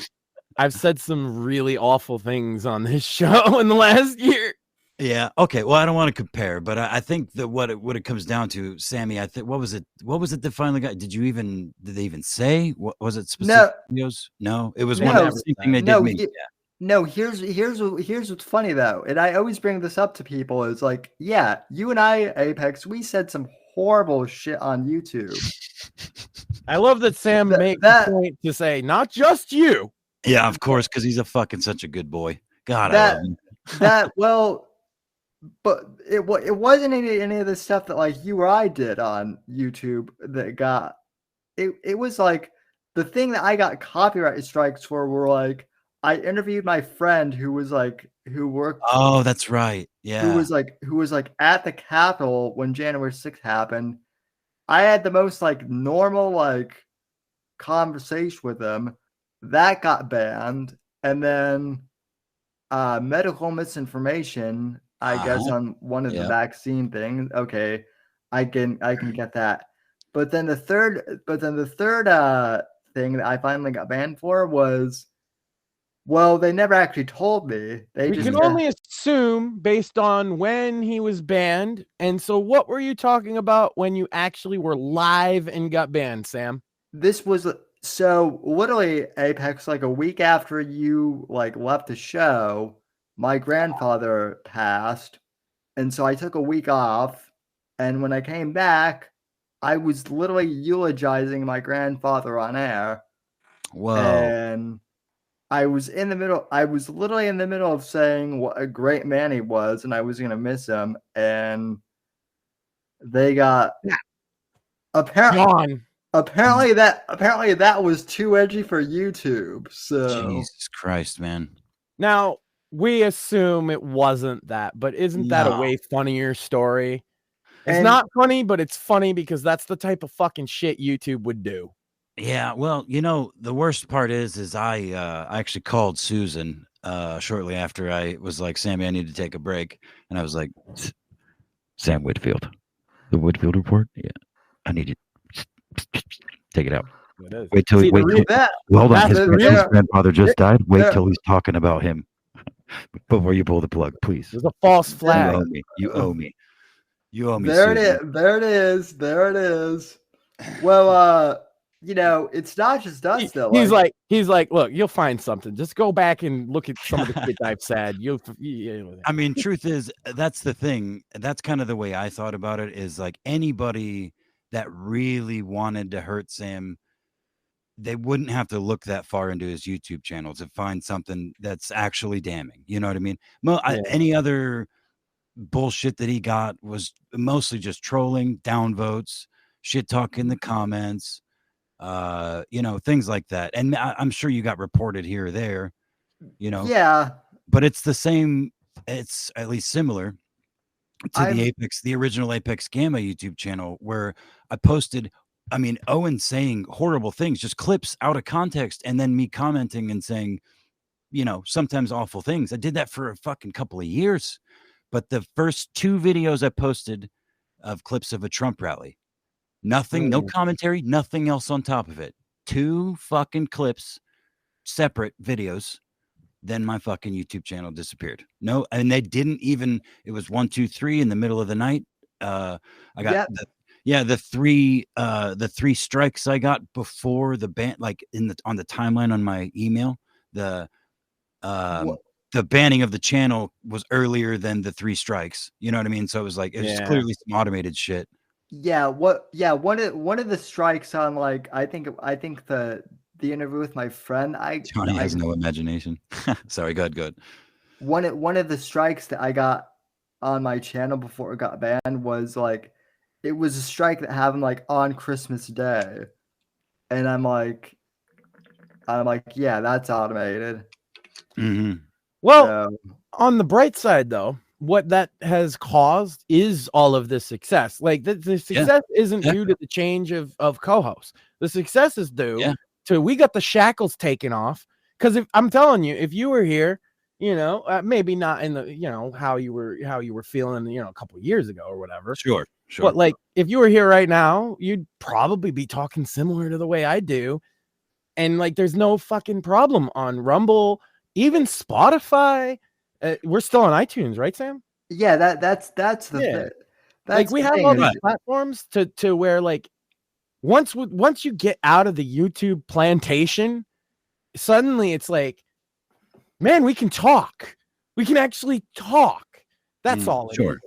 I've said some really awful things on this show in the last year. Yeah. Okay. Well, I don't want to compare, but I think that what it comes down to, Sammy, I think what was it that finally got? Did they even say what was it? Specific videos? No, it was one thing they did me. Yeah. No, here's what's funny though, and I always bring this up to people is like, yeah, you and I, Apex, we said some horrible shit on YouTube. I love that Sam makes the point to say not just you. Yeah, of course, because he's a fucking such a good boy. God, I love him. But it wasn't any of the stuff that like you or I did on YouTube that got it was like the thing that I got copyright strikes for were like I interviewed my friend who worked. Oh, that's right. Yeah. Who was like at the Capitol when January 6th happened. I had the most like normal like conversation with him. That got banned, and then medical misinformation, I guess, on one of the vaccine things. Okay, I can get that. But then the third thing that I finally got banned for was, well, they never actually told me. We can only assume based on when he was banned. And so what were you talking about when you actually were live and got banned, Sam? this was so literally Apex, like a week after you like left the show, my grandfather passed, and so I took a week off, and when I came back, I was literally eulogizing my grandfather on air. Whoa. And I was literally in the middle of saying what a great man he was, and I was gonna miss him, and they got apparently that was too edgy for YouTube. So Jesus Christ, man. Now, we assume it wasn't that, but isn't that a way funnier story? It's not funny, but it's funny because that's the type of fucking shit YouTube would do. Yeah, well, the worst part is I actually called Susan shortly after. I was like, Sammy, I need to take a break. And I was like, Sam Whitfield, the Whitfield Report? Yeah, I need you. Take it out. Wait till hold on. His grandfather just died. Wait till he's talking about him before you pull the plug, please. There's a false flag. You owe me. You owe me. There it is. Well, it's not just us though. He's like, look, you'll find something. Just go back and look at some of the shit I've said. I mean, truth is, that's the thing. That's kind of the way I thought about it. Is like anybody that really wanted to hurt Sam, they wouldn't have to look that far into his YouTube channel to find something that's actually damning. You know what I mean? Any other bullshit that he got was mostly just trolling, downvotes, shit talk in the comments, things like that. And I'm sure you got reported here or there, Yeah. But it's the same. It's at least similar to the original Apex Gamma YouTube channel where I posted, Owen saying horrible things, just clips out of context, and then me commenting and saying, sometimes awful things. I did that for a fucking couple of years. But the first 2 videos I posted of clips of a Trump rally, nothing, no commentary, nothing else on top of it. 2 fucking clips, separate videos. Then my fucking YouTube channel disappeared. No, and they didn't even. It was 1, 2, 3 in the middle of the night. I got the 3 strikes I got before the ban, like on the timeline on my email. The banning of the channel was earlier than the 3 strikes. You know what I mean? So it was like it was clearly some automated shit. Yeah. One of the strikes on like I think the interview with my friend. Johnny has no imagination. Sorry, go ahead. One of the strikes that I got on my channel before it got banned was like it was a strike that happened like on Christmas Day, and I'm like, yeah, that's automated. Mm-hmm. Well, on the bright side, though, what that has caused is all of this success. Like the success isn't due to the change of co-hosts. The success is due to we got the shackles taken off. Because if I'm telling you, if you were here, maybe not in the how you were feeling a couple of years ago or whatever. Sure. But like if you were here right now, you'd probably be talking similar to the way I do, and like there's no fucking problem on Rumble. Even Spotify, we're still on iTunes, right, Sam? Yeah, that's the thing. Like we have all these platforms to where like once you get out of the YouTube plantation, suddenly it's like, man, we can talk. We can actually talk. That's all. Sure.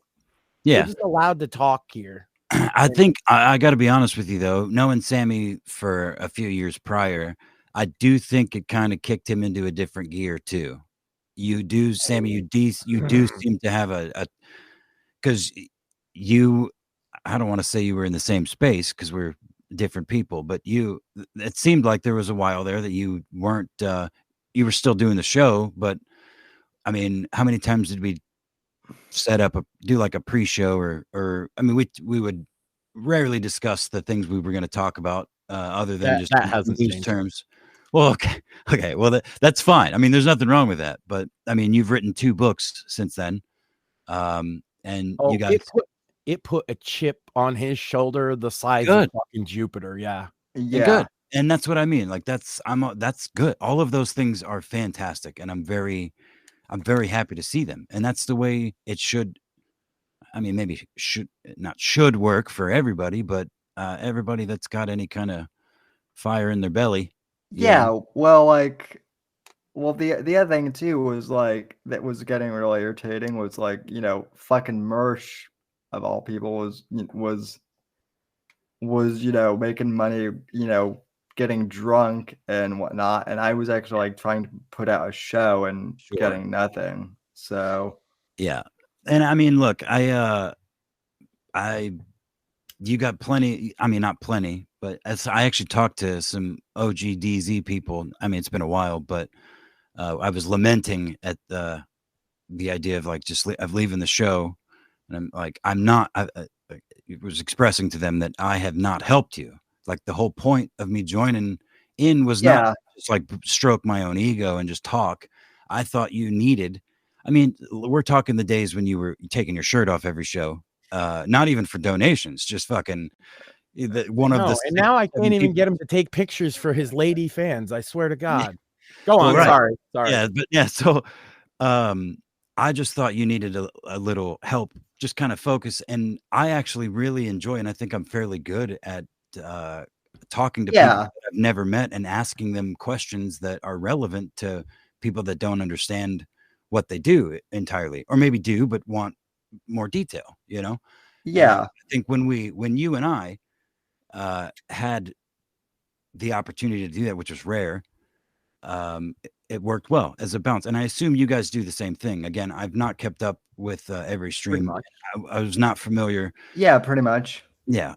Yeah. We're just allowed to talk here. I think I got to be honest with you though. Knowing Sammy for a few years prior, I do think it kind of kicked him into a different gear too. You do, Sammy. You do seem to have because I don't want to say you were in the same space because we're different people, but it seemed like there was a while there that you weren't. You were still doing the show, but I mean, how many times did we set up do like a pre-show or I mean, we would rarely discuss the things we were going to talk about other than just loose terms. Well, okay. Well, that's fine. I mean, there's nothing wrong with that. But I mean, you've written 2 books since then, and you guys. It put a chip on his shoulder the size of fucking Jupiter. Yeah. Good. And that's what I mean. Like that's good. All of those things are fantastic, and I'm very happy to see them. And that's the way it should. I mean, maybe should work for everybody, but everybody that's got any kind of fire in their belly. Yeah, well, like, the other thing too was like that was getting really irritating was like, you know, fucking Mersh of all people was you know, making money, you know, getting drunk and whatnot, and I was actually like trying to put out a show and getting nothing. So yeah, and I mean, look, you got plenty. I mean, not plenty, but as I actually talked to some OG DZ people. I mean, it's been a while, but I was lamenting at the idea of like of leaving the show, and I'm like, I was expressing to them that I have not helped you. Like the whole point of me joining in was not just like stroke my own ego and just talk. I thought you needed. I mean, we're talking the days when you were taking your shirt off every show, not even for donations, just fucking one of the. And now I can't even get him to take pictures for his lady fans. I swear to God. Go on. Right. Sorry. Yeah, but yeah. So, I just thought you needed a little help, just kind of focus. And I actually really enjoy, and I think I'm fairly good at talking to people that I've never met and asking them questions that are relevant to people that don't understand what they do entirely, or maybe do, but want more detail, you know? Yeah. I think when you and I had the opportunity to do that, which was rare, it worked well as a bounce. And I assume you guys do the same thing. Again, I've not kept up with every stream. I was not familiar. Yeah, pretty much. Yeah.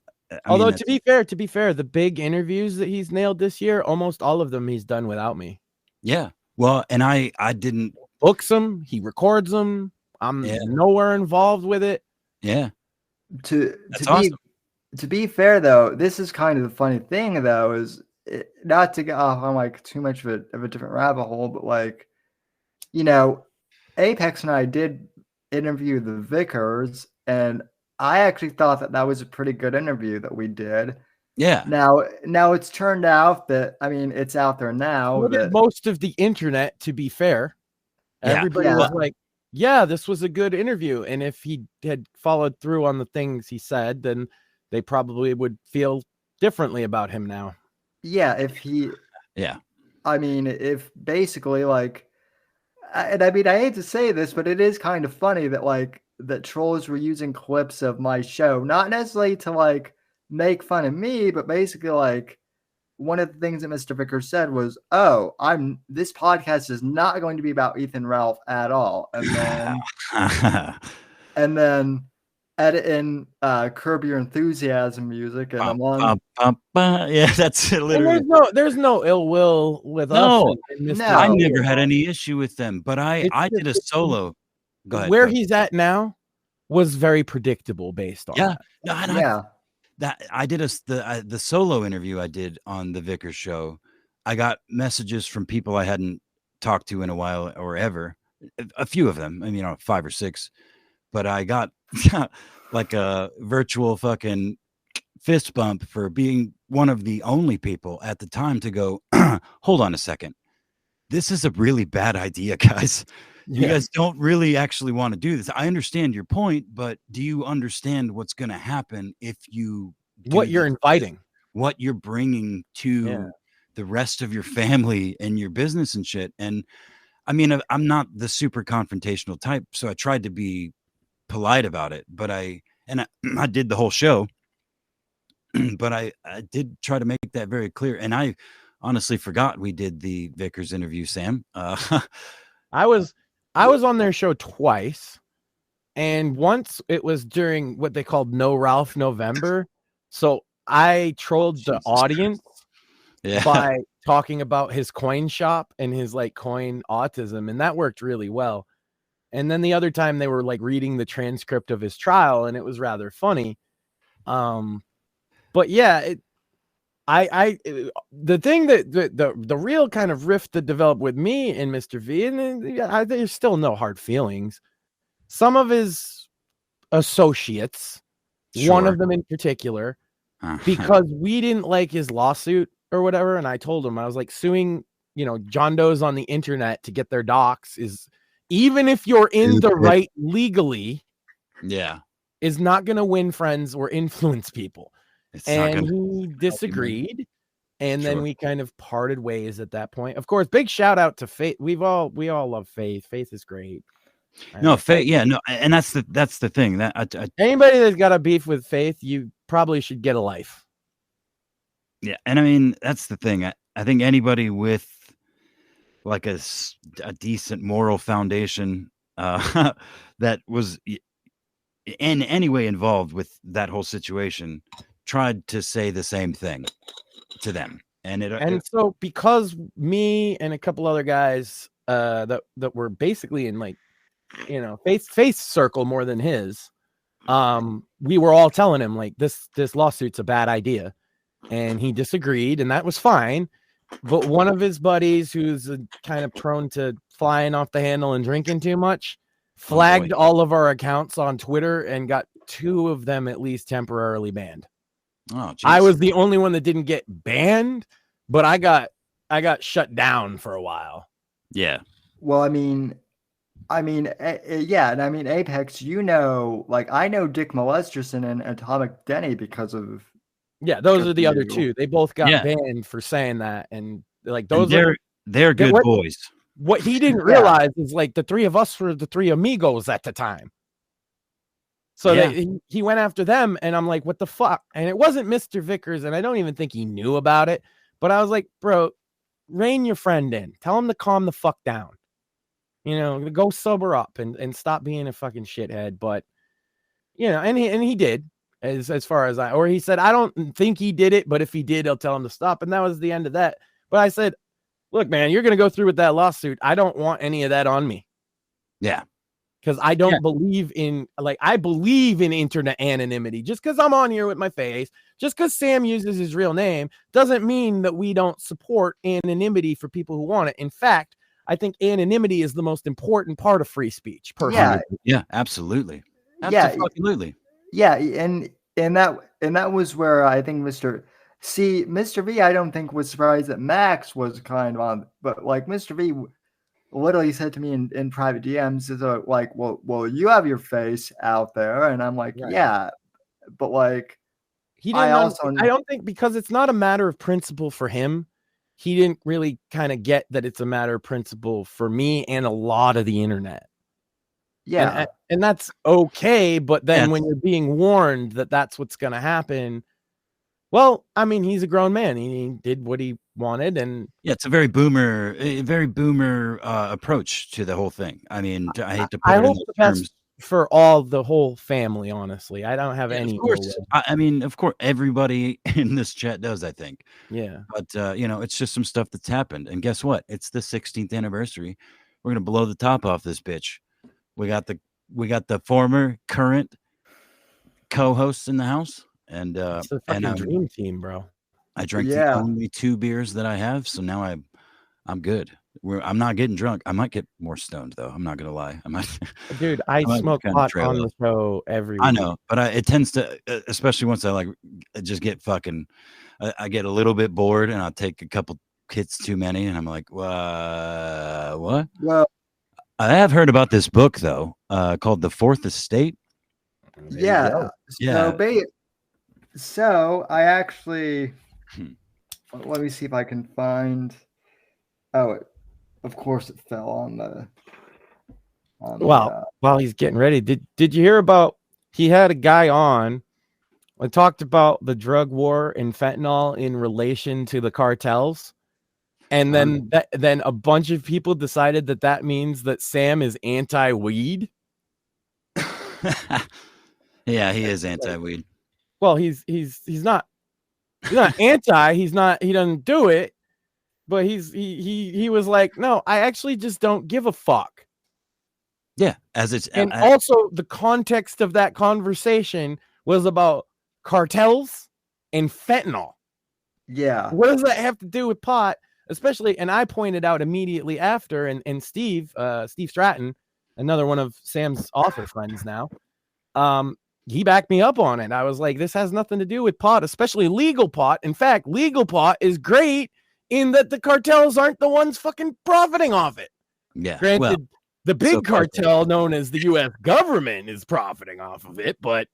Although to be fair, the big interviews that he's nailed this year, almost all of them he's done without me. Yeah. Well, and I didn't books them. He records them. I'm nowhere involved with it. Yeah. To be fair though, this is kind of the funny thing though, is not to get off on like too much of a different rabbit hole, but like, you know, Apex and I did interview the Vickers, and I actually thought that was a pretty good interview that we did. Yeah. Now it's turned out that, I mean, it's out there now. Most of the internet, to be fair, everybody was like, yeah, this was a good interview. And if he had followed through on the things he said, then they probably would feel differently about him now. Yeah, I mean, if basically like, and I mean, I hate to say this, but it is kind of funny that like that trolls were using clips of my show, not necessarily to like make fun of me, but basically like one of the things that Mr. Vickers said was, "Oh, this podcast is not going to be about Ethan Ralph at all," and then edit in Curb Your Enthusiasm music, and I'm on. Yeah, that's literally. And there's no ill will with us. No, I never had any issue with them, but I did a solo. Go ahead. Where he's at now was very predictable based on that. I did the solo interview I did on the Vickers show. I got messages from people I hadn't talked to in a while or ever. A few of them, I mean, 5 or 6, but I got like a virtual fucking fist bump for being one of the only people at the time to go, hold on a second. This is a really bad idea, guys. You guys don't really actually want to do this. I understand your point, but do you understand what's going to happen if you what you're inviting, what you're bringing to the rest of your family and your business and shit? And I mean, I'm not the super confrontational type, so I tried to be polite about it, but I did the whole show, but I did try to make that very clear. And I honestly forgot we did the Vickers interview, Sam. I was on their show twice, and once it was during what they called No Ralph November. So I trolled the audience by talking about his coin shop and his like coin autism, and that worked really well. And then the other time they were like reading the transcript of his trial, and it was rather funny. But yeah, the thing that the real kind of rift that developed with me and Mr. V, and there's still no hard feelings. Some of his associates, one of them in particular, because we didn't like his lawsuit or whatever, and I told him, I was like, suing, John Doe's on the internet to get their docs is, even if you're in the right legally, is not going to win friends or influence people. And he disagreed. And then we kind of parted ways at that point. Of course, big shout out to Faith. We all love Faith. Faith is great. No, Faith. Yeah, no, and that's the thing that anybody that's got a beef with Faith, you probably should get a life. Yeah, and I mean that's the thing. I think anybody with like a decent moral foundation that was in any way involved with that whole situation tried to say the same thing to them. So because me and a couple other guys that were basically in like, you know, Faith's circle more than his, we were all telling him like this lawsuit's a bad idea, and he disagreed, and that was fine. But one of his buddies, who's kind of prone to flying off the handle and drinking too much, flagged all of our accounts on Twitter and got 2 of them at least temporarily banned. Oh, geez. I was the only one that didn't get banned, but I got shut down for a while. Yeah. Well, I mean, yeah, and I mean, Apex, you know, like I know Dick Molesterson and Atomic Denny because of. Yeah, those are the other 2. They both got banned for saying that, and like those they're good boys. What he didn't realize is like the 3 of us were the 3 amigos at the time. So he went after them, and I'm like, what the fuck? And it wasn't Mr. Vickers, and I don't even think he knew about it. But I was like, bro, rein your friend in. Tell him to calm the fuck down. You know, go sober up and stop being a fucking shithead. But you know, and he did. As far as he said, I don't think he did it, but if he did, I'll tell him to stop. And that was the end of that. But I said, look, man, you're going to go through with that lawsuit. I don't want any of that on me. Yeah. Because I don't believe in, like, I believe in internet anonymity. Just because I'm on here with my face, just because Sam uses his real name, doesn't mean that we don't support anonymity for people who want it. In fact, I think anonymity is the most important part of free speech. Personally. Yeah, absolutely. Absolutely. Yeah, and that was where I think Mr. V, I don't think was surprised that Max was kind of on, but like Mr. V literally said to me in private DMs, is like, well, you have your face out there, and I'm like, yeah, but like, he didn't. I don't think, because it's not a matter of principle for him. He didn't really kind of get that it's a matter of principle for me and a lot of the internet. Yeah. And that's okay. But then when you're being warned that that's what's going to happen, well, I mean, he's a grown man. He did what he wanted. And yeah, it's a very boomer approach to the whole thing. I mean, I hate to put it in those terms. For all the whole family, honestly, I don't have any. Of course, I mean, of course, everybody in this chat does, I think. Yeah. But, you know, it's just some stuff that's happened. And guess what? It's the 16th anniversary. We're going to blow the top off this bitch. We got the former current co-hosts in the house, and it's the fucking dream team, bro. I drank the only 2 beers that I have, so now I'm good. I'm not getting drunk. I might get more stoned though. I'm not gonna lie. I might. Dude, I smoke pot on the show every week. I know, but it tends to, especially once I just get fucking. I get a little bit bored, and I'll take a couple hits too many, and I'm like, what? Well, I have heard about this book though, called The Fourth Estate. Yeah. So I actually let me see if I can find. Oh, of course it fell on the. While he's getting ready, did you hear about? He had a guy on. I talked about the drug war and fentanyl in relation to the cartels. And then a bunch of people decided that means that Sam is anti-weed. Yeah, he is anti-weed. Well, he's not anti. He doesn't do it, but he was like, no, I actually just don't give a fuck. Yeah, also the context of that conversation was about cartels and fentanyl. Yeah, what does that have to do with pot? Especially, and I pointed out immediately after, and Steve Stratton, another one of Sam's author friends now, he backed me up on it. I was like, this has nothing to do with pot, especially legal pot. In fact, legal pot is great in that the cartels aren't the ones fucking profiting off it. Yeah. Granted, the big cartel known as the U.S. government is profiting off of it, but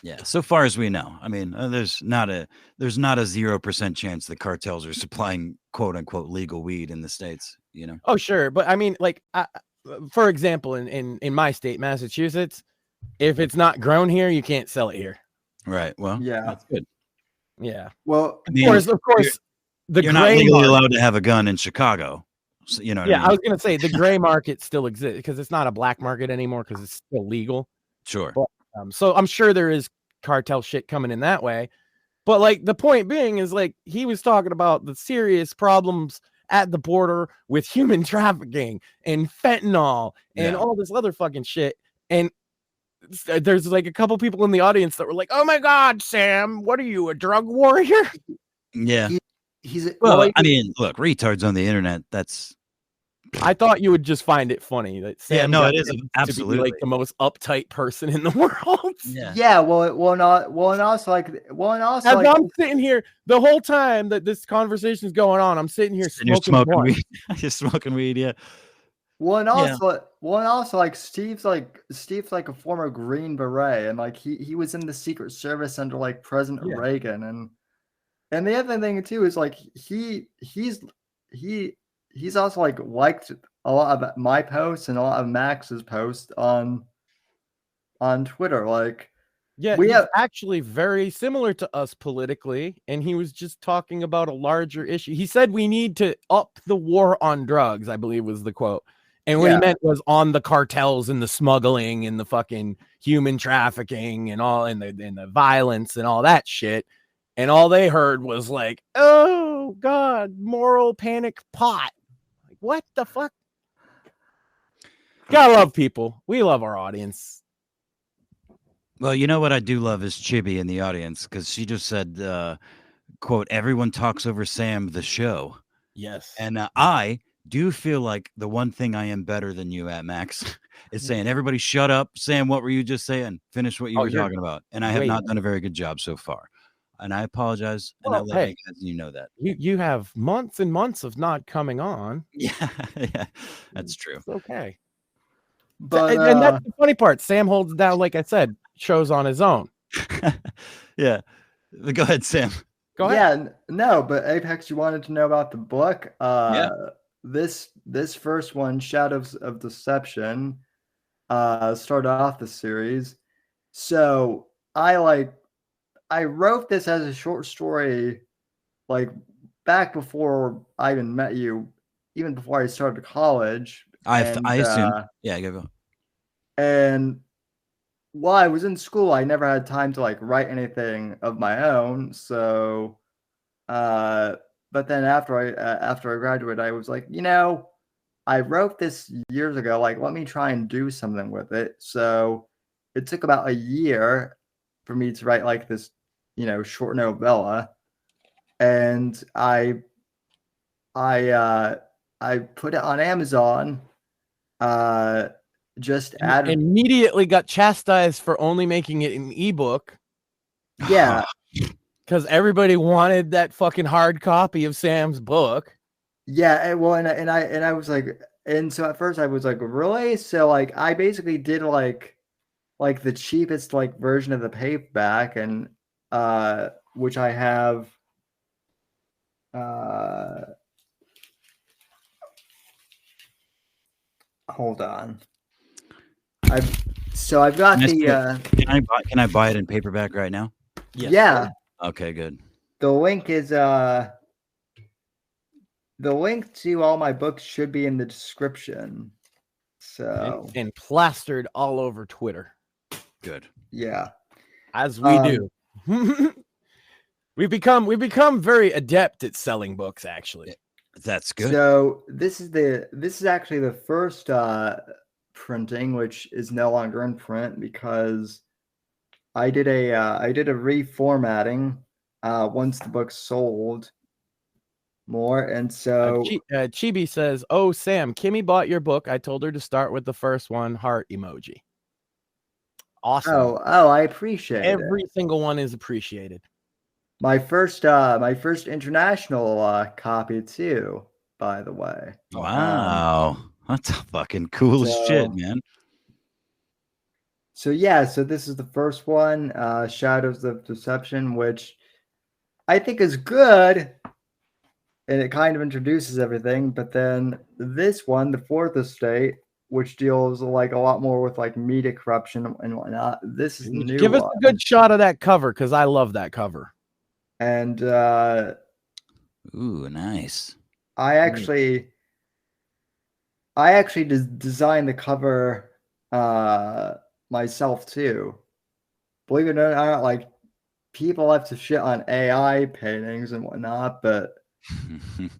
Yeah, so far as we know. I mean, there's not a 0% chance the cartels are supplying quote unquote legal weed in the States, you know. Oh, sure, but I mean, like, for example, in my state, Massachusetts, if it's not grown here, you can't sell it here. Right. Well, Yeah. that's good. Yeah. Well, I mean, of course, the you're not gray legally market, allowed to have a gun in Chicago. So, you know what yeah, I I mean? was gonna say the gray market still exists because it's not a black market anymore because it's still legal. Sure. But, so I'm sure there is cartel shit coming in that way. But like the point being is like he was talking about the serious problems at the border with human trafficking and fentanyl and all this other fucking shit. And there's like a couple people in the audience that were like, "Oh my God, Sam, what are you, a drug warrior?" Yeah. He's well, I mean, look, retards on the internet. That's. I thought you would just find it funny that Sam. No, got it is him absolutely to be like the most uptight person in the world. Yeah. And also As I'm sitting here the whole time that this conversation is going on, I'm sitting here smoking weed. You're smoking weed, yeah. Well, and also, like Steve's like a former Green Beret, and like he was in the Secret Service under like President Reagan, and the other thing too is like he's also like liked a lot of my posts and a lot of Max's posts on Twitter. Like, yeah, he's actually very similar to us politically, and he was just talking about a larger issue. He said we need to up the war on drugs, I believe was the quote. And what he meant was on the cartels and the smuggling and the fucking human trafficking and all and the violence and all that shit. And all they heard was like, "Oh God, moral panic pot." Like, what the fuck? Gotta love people. We love our audience. Well, you know what I do love is Chibi in the audience because she just said, "quote Everyone talks over Sam the show." Yes, and I do feel like the one thing I am better than you at, Max, is saying, "Everybody, shut up, Sam. What were you just saying? Finish what you were talking about." And I have not done a very good job so far, and I apologize. And I let you know that you have months and months of not coming on. Yeah, that's true. It's okay. But and that's the funny part. Sam holds down, like I said, shows on his own. Yeah. Go ahead, Sam. Go ahead. Yeah, no, but Apex, you wanted to know about the book. This first one, Shadows of Deception, started off the series. So I wrote this as a short story, like back before I even met you, even before I started college. I assume. Yeah, go. And while I was in school, I never had time to like write anything of my own. So, but then after I graduated, I was like, I wrote this years ago. Like, let me try and do something with it. So it took about a year for me to write like this, short novella, and I put it on Amazon. Immediately got chastised for only making it an ebook. Yeah. Because everybody wanted that fucking hard copy of Sam's book. Yeah, and I was like, and so at first I was like, really? So like I basically did like the cheapest like version of the paperback, and which I have hold on. I've got the can I buy it in paperback right now? Yes, yeah. Okay, good. The link is the link to all my books should be in the description. So and plastered all over Twitter. Good. Yeah. As we do. We've become very adept at selling books, actually. That's good. So this is actually the first printing, which is no longer in print because I did a reformatting once the book sold more, and so Chibi says, "Oh, Sam, Kimmy bought your book. I told her to start with the first one, heart emoji." Awesome. Oh, I appreciate it. Every single one is appreciated. My first international copy too, by the way. Wow, that's fucking cool as shit, man. So this is the first one, Shadows of Deception, which I think is good, and it kind of introduces everything. But then this one, the Fourth Estate, which deals like a lot more with like media corruption and whatnot. This is the new Give us one. a good shot of that cover because I love that cover. And ooh, nice. I actually designed the cover myself too. Believe it or not, like people have to shit on AI paintings and whatnot, but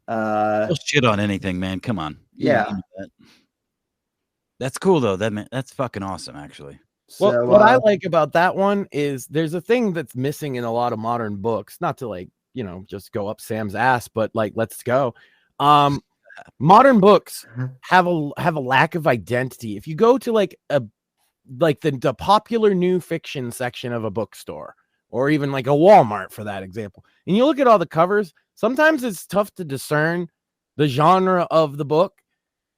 They'll shit on anything, man. Come on. Yeah. You know that. That's cool though. That's fucking awesome, actually. Well, So, what I like about that one is there's a thing that's missing in a lot of modern books. Not to like, just go up Sam's ass, but like, let's go. Modern books have a lack of identity. If you go to like the popular new fiction section of a bookstore, or even like a Walmart for that example, and you look at all the covers, sometimes it's tough to discern the genre of the book.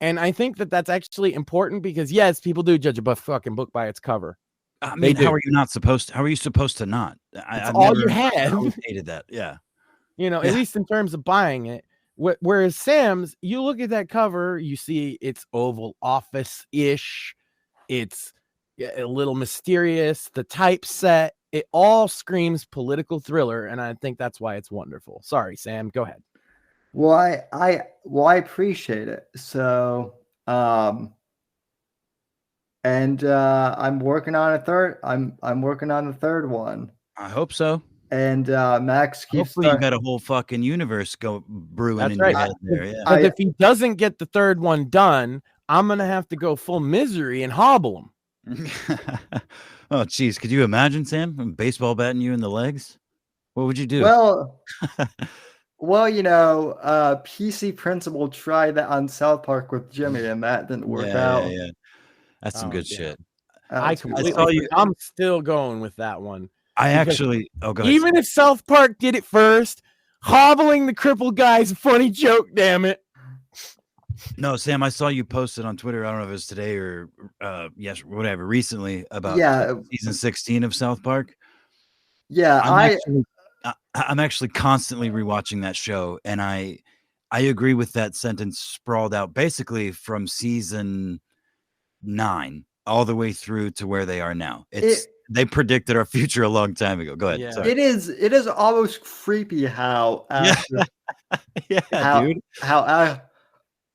And I think that that's actually important because yes, people do judge a fucking book by its cover. I mean, how are you supposed to not? It's all you have. I hated that. Yeah. At least in terms of buying it. Whereas Sam's, you look at that cover, you see it's Oval Office-ish. It's a little mysterious. The typeset, it all screams political thriller, and I think that's why it's wonderful. Sorry, Sam, go ahead. Well, I appreciate it. So, and I'm working on a third. I'm working on the third one. I hope so. And Max keeps. Hopefully, you got a whole fucking universe brewing in your head there. Yeah. But if he doesn't get the third one done, I'm gonna have to go full misery and hobble him. Oh, geez, could you imagine, Sam? Baseball batting you in the legs? What would you do? Well, PC Principal tried that on South Park with Jimmy, and that didn't work out. Yeah. That's some good shit. I'm still going with that one. Go ahead. Even if South Park did it first, hobbling the crippled guy is a funny joke, damn it. No, Sam, I saw you posted on Twitter. I don't know if it was today or whatever, recently about season 16 of South Park. Yeah, I'm actually constantly rewatching that show, and I agree with that sentence sprawled out basically from season 9 all the way through to where they are now. They predicted our future a long time ago. Go ahead. Yeah. Sorry. It is almost creepy how dude.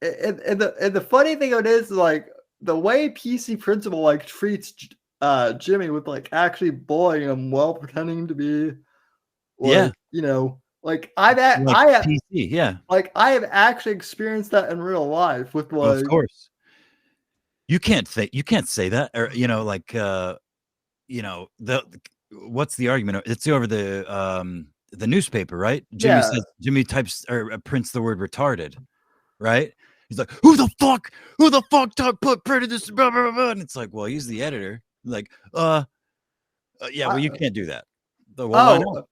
And the funny thing of it is like the way PC Principal like treats Jimmy with like actually bullying him while pretending to be like I have actually experienced that in real life with like of course. You can't say that, or what's the argument? It's over the newspaper, right? Jimmy types or prints the word retarded, right? He's like, who the fuck printed this? Blah, blah, blah. And it's like, well, he's the editor. Like, well, you can't do that. Why not?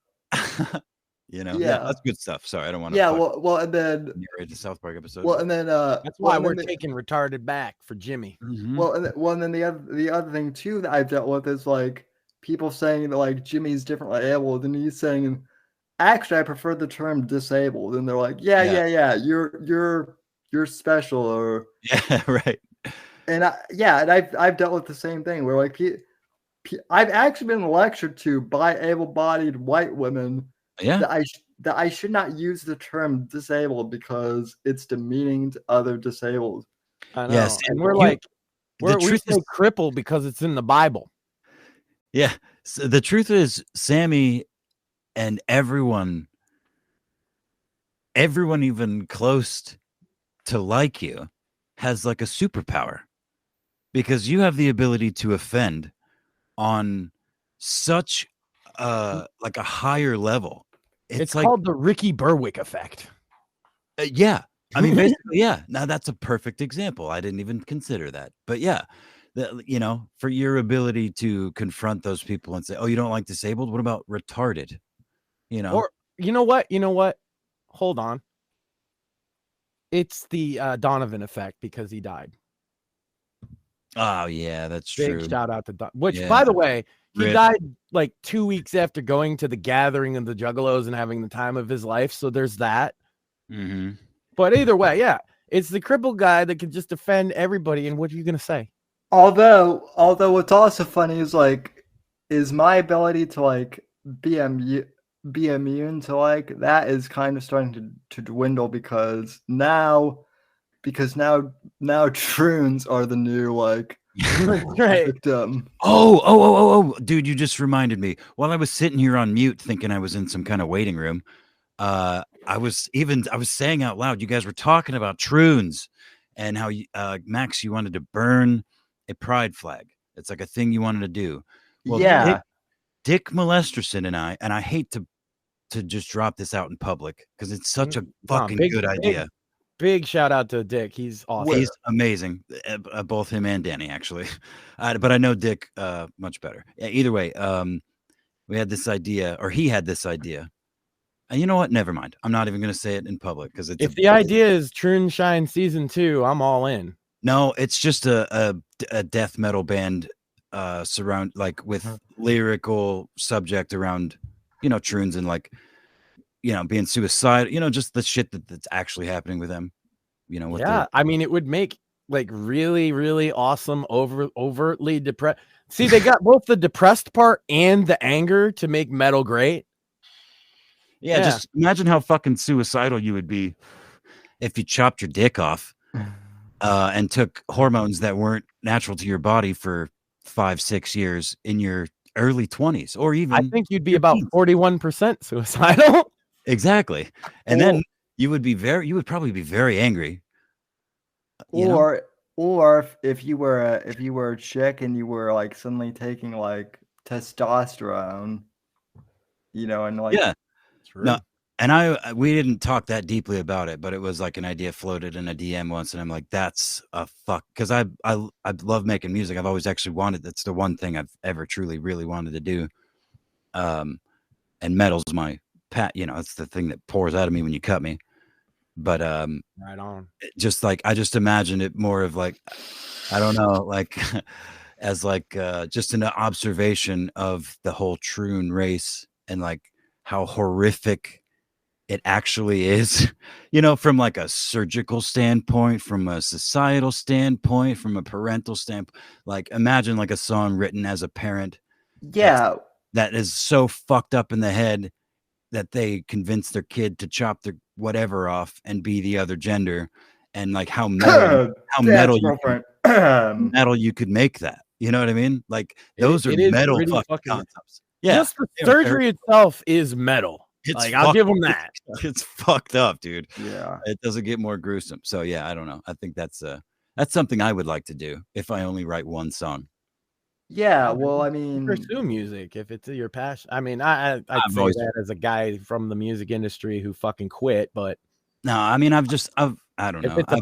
That's good stuff. Sorry, I don't want to. And then narrate the South Park episode. Well, and then that's why we're taking retarded back for Jimmy. Mm-hmm. And then the other thing too that I've dealt with is like people saying that like Jimmy's differently abled, and he's saying, actually, I prefer the term disabled, and they're like, yeah, you're special, or right. And I've dealt with the same thing where like I've actually been lectured to by able-bodied white women that I should not use the term disabled because it's demeaning to other disabled. I know. Yes, and we say crippled because it's in the Bible. Yeah, so the truth is, Sammy and everyone even close to like you has like a superpower, because you have the ability to offend on such like a higher level. It's like, called the Ricky Berwick effect. Yeah. I mean, basically, yeah. Now that's a perfect example. I didn't even consider that. But yeah, for your ability to confront those people and say, oh, you don't like disabled? What about retarded? Or you know what? Hold on. It's the Donovan effect because he died. Oh yeah, that's Big true. shout out to Don. Which, Yeah. by the way, he Rip. died like 2 weeks after going to the gathering of the Juggalos and having the time of his life. So there's that. Mm-hmm. But either way, yeah, it's the crippled guy that can just defend everybody. And what are you gonna say? Although what's also funny is like, is my ability to like be immune to like that is kind of starting to dwindle because now troons are the new like Right. victim. Oh, dude, you just reminded me. While I was sitting here on mute thinking I was in some kind of waiting room, I was saying out loud, you guys were talking about troons and how Max, you wanted to burn a pride flag. It's like a thing you wanted to do. Well, Yeah. Dick Molesterson and I hate to just drop this out in public because it's such a fucking good idea. Big shout out to Dick. He's awesome. He's amazing. Both him and Danny, actually. But I know Dick much better. Yeah, either way, we had this idea, or he had this idea. And you know what? Never mind. I'm not even going to say it in public because it's. If the idea is Troon Shine season 2, I'm all in. No, it's just a death metal band surround like with lyrical subject around, troons and like, being suicidal, just the shit that's actually happening with them. Yeah, I mean, it would make like really, really awesome, overtly depressed. See, they got both the depressed part and the anger to make metal great. Yeah, just imagine how fucking suicidal you would be if you chopped your dick off and took hormones that weren't natural to your body for 5-6 years in your early 20s, or even. I think you'd be about 41% suicidal. Exactly, and then you would probably be very angry. Or if you were a chick and you were like suddenly taking like testosterone, and like true. No, and we didn't talk that deeply about it, but it was like an idea floated in a DM once, and I'm like, that's a fuck, because I love making music. I've always actually wanted. That's the one thing I've ever truly really wanted to do. And metal's my it's the thing that pours out of me when you cut me. But right on. Just like I just imagined it more of like, I don't know, like as like just an observation of the whole troon race and like how horrific it actually is, from like a surgical standpoint, from a societal standpoint, from a parental standpoint. Like imagine like a song written as a parent. Yeah. That is so fucked up in the head that they convince their kid to chop their whatever off and be the other gender, and like how metal you could make that. You know what I mean? Like those are metal fucking concepts. Yeah, just the surgery itself is metal. Like I'll give them that. It's fucked up, dude. Yeah, it doesn't get more gruesome. So yeah, I don't know. I think that's something I would like to do if I only write one song. Yeah, well, I mean, pursue music if it's your passion. I mean, I'd say that as a guy from the music industry who fucking quit, but no, I mean, I don't know. If it's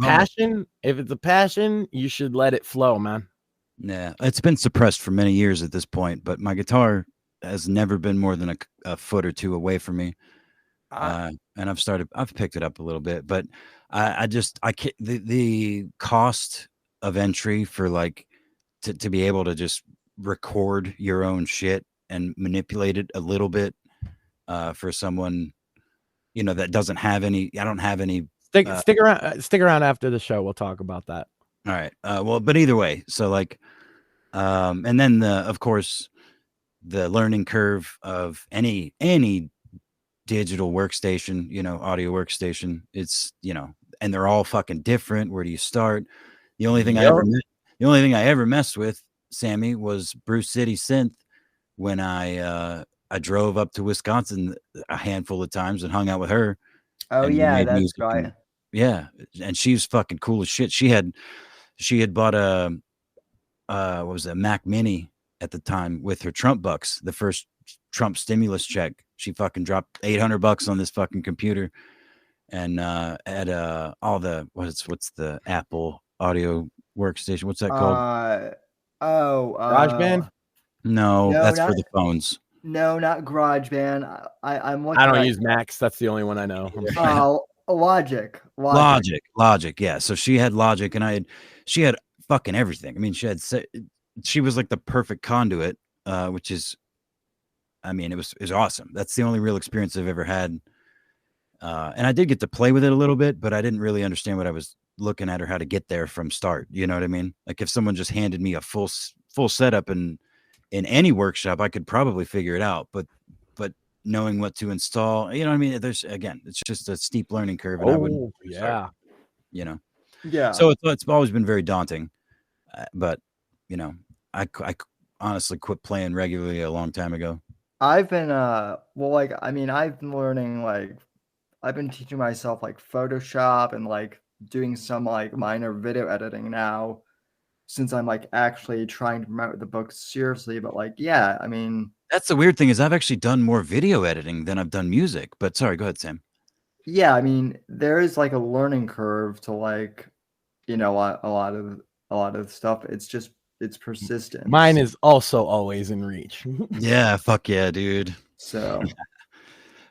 a passion, you should let it flow, man. Yeah, it's been suppressed for many years at this point, but my guitar has never been more than a foot or two away from me. And I've picked it up a little bit, but I can't, the cost of entry for like to be able to just record your own shit and manipulate it a little bit for someone that doesn't have any. I don't have any. Stick around after the show. We'll talk about that. All right. Well, but either way, so like and then of course the learning curve of any digital workstation, audio workstation, it's and they're all fucking different. Where do you start? The only thing I ever messed with, Sammy, was Bruce City Synth when I drove up to Wisconsin a handful of times and hung out with her. Oh yeah, that's right. And she was fucking cool as shit. She had bought a what was it, a Mac Mini at the time with her Trump bucks, the first Trump stimulus check. She fucking dropped $800 on this fucking computer, and at all the what's the Apple audio workstation? What's that called? GarageBand? No, that's for the phones. No, not GarageBand. I'm looking. I don't use Macs. That's the only one I know. Logic. Logic. Yeah. So she had Logic, and she had fucking everything. I mean, she was like the perfect conduit, which is, I mean, it was awesome. That's the only real experience I've ever had. And I did get to play with it a little bit, but I didn't really understand what I was looking at or how to get there from start. You know what I mean? Like if someone just handed me a full setup in any workshop, I could probably figure it out. But knowing what to install, you know what I mean? It's just a steep learning curve. And I wouldn't start, you know? Yeah. So it's always been very daunting. But, you know, I honestly quit playing regularly a long time ago. I've been I've been learning, like, I've been teaching myself like Photoshop and like doing some like minor video editing now, since I'm like actually trying to promote the book seriously. But like, yeah, I mean, That's the weird thing is I've actually done more video editing than I've done music. But sorry, go ahead, Sam. yeah, I mean, there is like a learning curve to, like, you know, a lot of stuff. It's persistent. Mine is also always in reach. Yeah, fuck yeah, dude. So,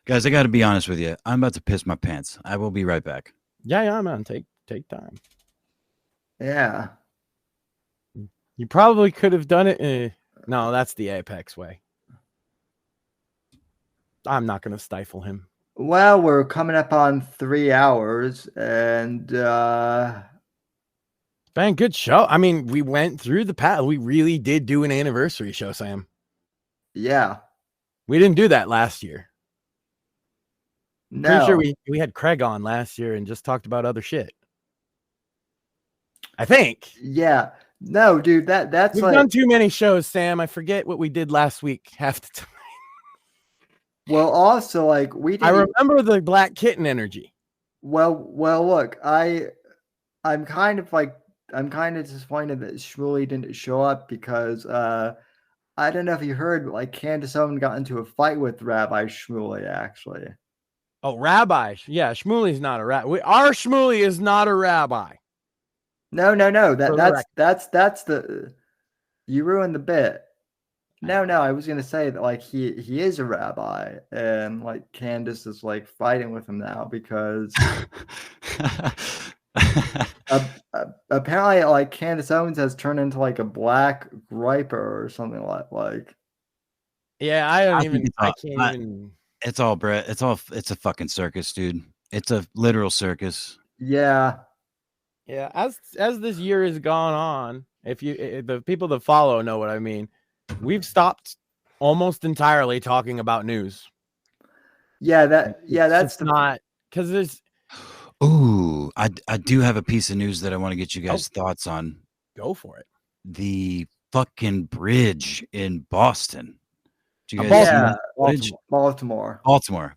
guys, I got to be honest with you. I'm about to piss my pants. I will be right back. Yeah, man. Take time. yeah. You probably could have done it. No, that's the Apex way. I'm not going to stifle him. Well, we're coming up on 3 hours, and Been a good show. I mean, we went through the path. We really did do an anniversary show, Sam. yeah. We didn't do that last year. No. Pretty sure we had Craig on last year and just talked about other shit. I think. Yeah. No, dude, that's We've like done too many shows, Sam. I forget what we did last week half the time. well, also like I remember the Black Kitten energy. Well, look, I'm kind of disappointed that Shmuley didn't show up because I don't know if you heard, but like Candace Owen got into a fight with Rabbi Shmuley actually. Oh, rabbi. Yeah, Shmuley's not a rabbi. Our Shmuley is not a rabbi. No. That's the you ruined the bit. No, I was gonna say that like he is a rabbi, and like Candace is like fighting with him now because apparently like Candace Owens has turned into like a black griper or something like. Yeah, I can't even. It's all Brett. It's a fucking circus, dude. It's a literal circus. Yeah. Yeah, as this year has gone on, if the people that follow know what I mean, we've stopped almost entirely talking about news. Yeah, that's not because there's. Ooh, I do have a piece of news that I want to get you guys' thoughts on. Go for it. The fucking bridge in Boston. Did you guys see that bridge? Baltimore.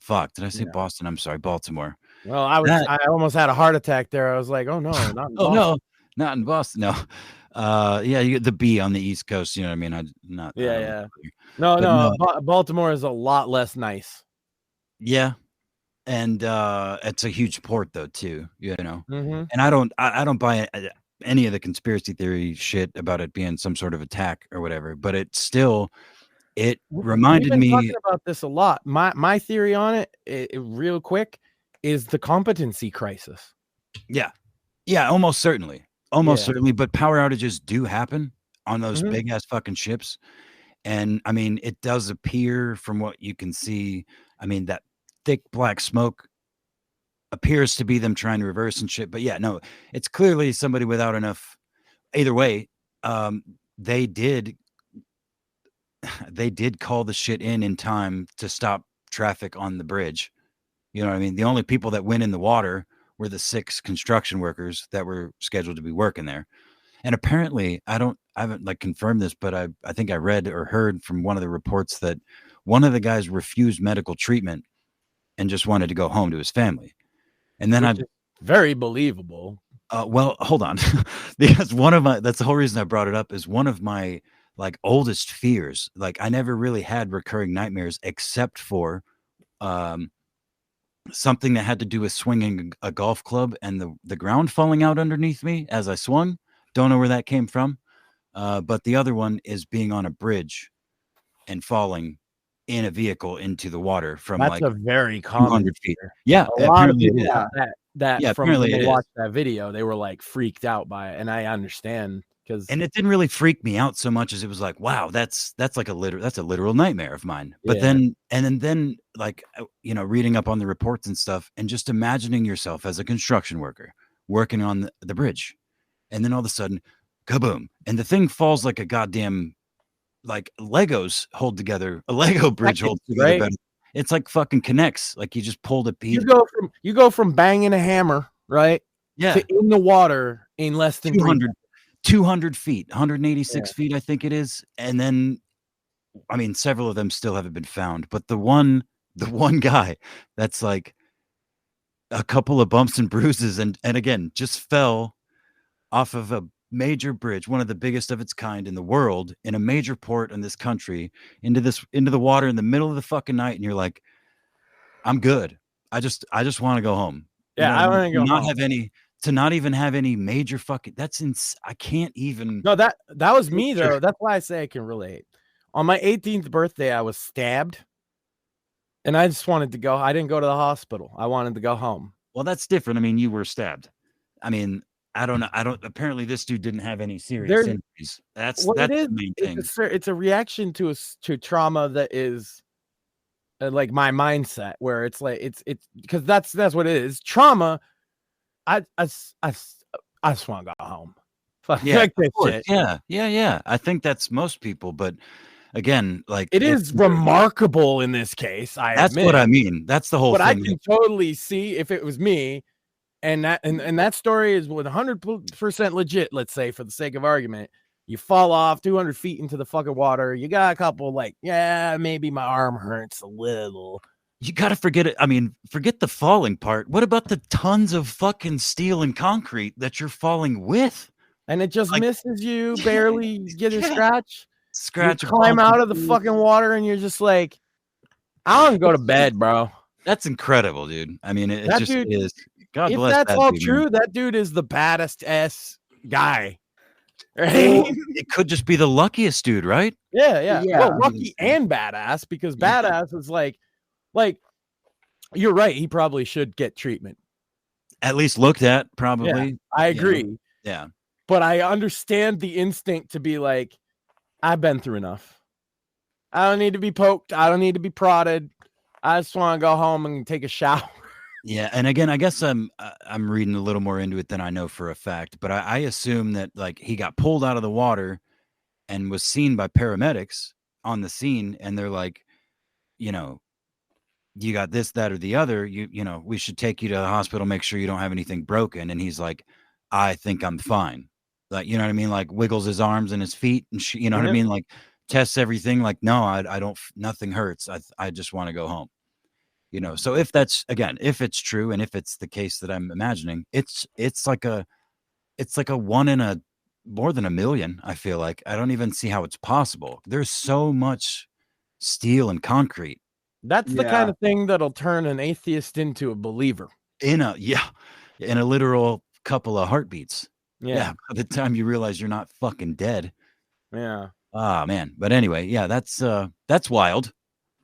Fuck. Did I say Boston? I'm sorry, Baltimore. Well, I almost had a heart attack there. I was like, oh no, not in Boston. No, not in Boston. No. Yeah, you get the B on the East Coast, you know what I mean? Yeah. No. Baltimore is a lot less nice. Yeah. And it's a huge port though too, you know. Mm-hmm. And I don't buy any of the conspiracy theory shit about it being some sort of attack or whatever, but it reminded me talking about this a lot. My theory on it real quick is the competency crisis. Yeah, almost certainly, but power outages do happen on those big ass fucking ships. And I mean, it does appear from what you can see, I mean, that thick black smoke appears to be them trying to reverse and shit. But yeah, no, it's clearly somebody without enough. Either way, they did call the shit in time to stop traffic on the bridge. You know what I mean? The only people that went in the water were the 6 construction workers that were scheduled to be working there. And apparently, I haven't like confirmed this, but I think I read or heard from one of the reports that one of the guys refused medical treatment and just wanted to go home to his family. And then very believable. Well, hold on. Because that's the whole reason I brought it up is one of my like oldest fears. Like I never really had recurring nightmares except for something that had to do with swinging a golf club and the ground falling out underneath me as I swung. Don't know where that came from. But the other one is being on a bridge and falling in a vehicle into the water from that's like a very common 200 feet. Yeah, a lot of apparently people it is. that Yeah, from apparently when it they is. watched that video, they were like freaked out by it, and I understand. And it didn't really freak me out so much as it was like, wow, that's like a literal nightmare of mine. But then like, reading up on the reports and stuff and just imagining yourself as a construction worker working on the bridge. And then all of a sudden, kaboom. And the thing falls like a goddamn, like Legos hold together. A Lego bridge holds together better. It's like fucking connects. Like you just pulled a piece. You go from banging a hammer, right? Yeah. To in the water in less than 200 feet, 186 feet, I think it is. And then, I mean, several of them still haven't been found, but the one guy that's like a couple of bumps and bruises and again, just fell off of a major bridge, one of the biggest of its kind in the world, in a major port in this country, into the water in the middle of the fucking night. And you're like, I'm good. I just want to go home. Yeah. I want to go home. To not even have any major fucking, I can't even. No, that was me though. That's why I say I can relate. On my 18th birthday, I was stabbed and I just wanted to go. I didn't go to the hospital. I wanted to go home. Well, that's different. I mean, you were stabbed. I mean, I don't know. Apparently this dude didn't have any serious injuries. That's the main thing. It's a reaction to trauma that is like my mindset, where it's like, it's because that's what it is. Trauma. I just want to go home. Yeah, shit. Yeah. I think that's most people, but again, like it is remarkable in this case. That's what I mean. That's the whole thing. But I can totally see if it was me, and that story is 100% legit. Let's say, for the sake of argument, you fall off 200 feet into the fucking water. You got a couple maybe my arm hurts a little. You got to forget it. I mean, forget the falling part. What about the tons of fucking steel and concrete that you're falling with? And it just misses you, barely get a scratch. You climb out of the fucking water and you're just like, I want to go to bed, bro. That's incredible, dude. I mean, it just is. God bless. If that's all true, that dude is the baddest guy. Right? It could just be the luckiest dude, right? Yeah. Well, lucky and badass, because badass is like you're right. He probably should get treatment. At least looked at, probably. Yeah, I agree. Yeah. But I understand the instinct to be like, I've been through enough. I don't need to be poked. I don't need to be prodded. I just want to go home and take a shower. Yeah. And again, I guess I'm reading a little more into it than I know for a fact, but I assume that like he got pulled out of the water and was seen by paramedics on the scene. And they're like, you got this, that, or the other, we should take you to the hospital, make sure you don't have anything broken. And he's like, I think I'm fine. Like, you know what I mean? Like wiggles his arms and his feet and you know what I mean? Like tests everything. Like, no, I don't, nothing hurts. I just want to go home. So if it's true, and if it's the case that I'm imagining, it's like a one in more than a million. I feel like I don't even see how it's possible. There's so much steel and concrete. That's the kind of thing that'll turn an atheist into a believer. In a literal couple of heartbeats. Yeah. By the time you realize you're not fucking dead. Yeah. Ah, man. But anyway, yeah, that's wild.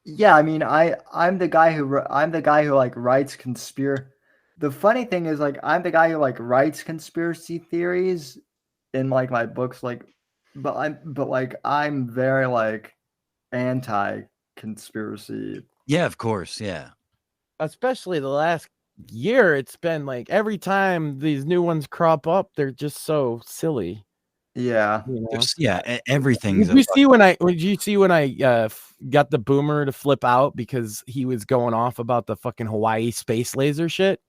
Yeah, I mean, I'm the guy who like writes conspiracy. The funny thing is, like, I'm the guy who like writes conspiracy theories in like my books, like, but I'm very like anti-conspiracy. Yeah, of course, yeah. Especially the last year, it's been like every time these new ones crop up, they're just so silly. Yeah. Everything. Did you see when I got the boomer to flip out because he was going off about the fucking Hawaii space laser shit?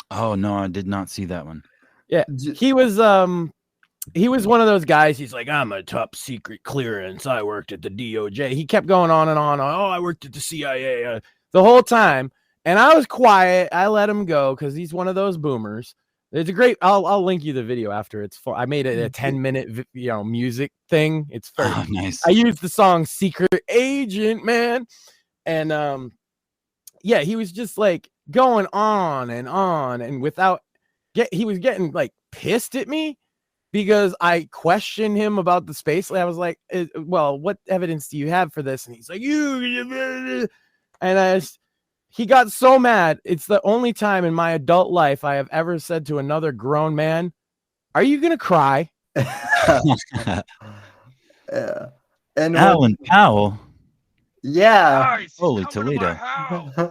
Oh no, I did not see that one. Yeah, he was one of those guys. He's like, I'm a top secret clearance. I worked at the DOJ. He kept going on and on. Oh, I worked at the CIA the whole time. And I was quiet. I let him go because he's one of those boomers. It's a great. I'll link you the video after. It's I made it a 10-minute music thing. It's very nice. I used the song "Secret Agent," man, and he was just like going on, and he was getting like pissed at me because I questioned him about the space. I was like, well, what evidence do you have for this? And he's like, and he got so mad. It's the only time in my adult life I have ever said to another grown man, are you going to cry? Yeah. And Allan Powell. Yeah. Guys, Holy he's coming to my Toledo. house. He's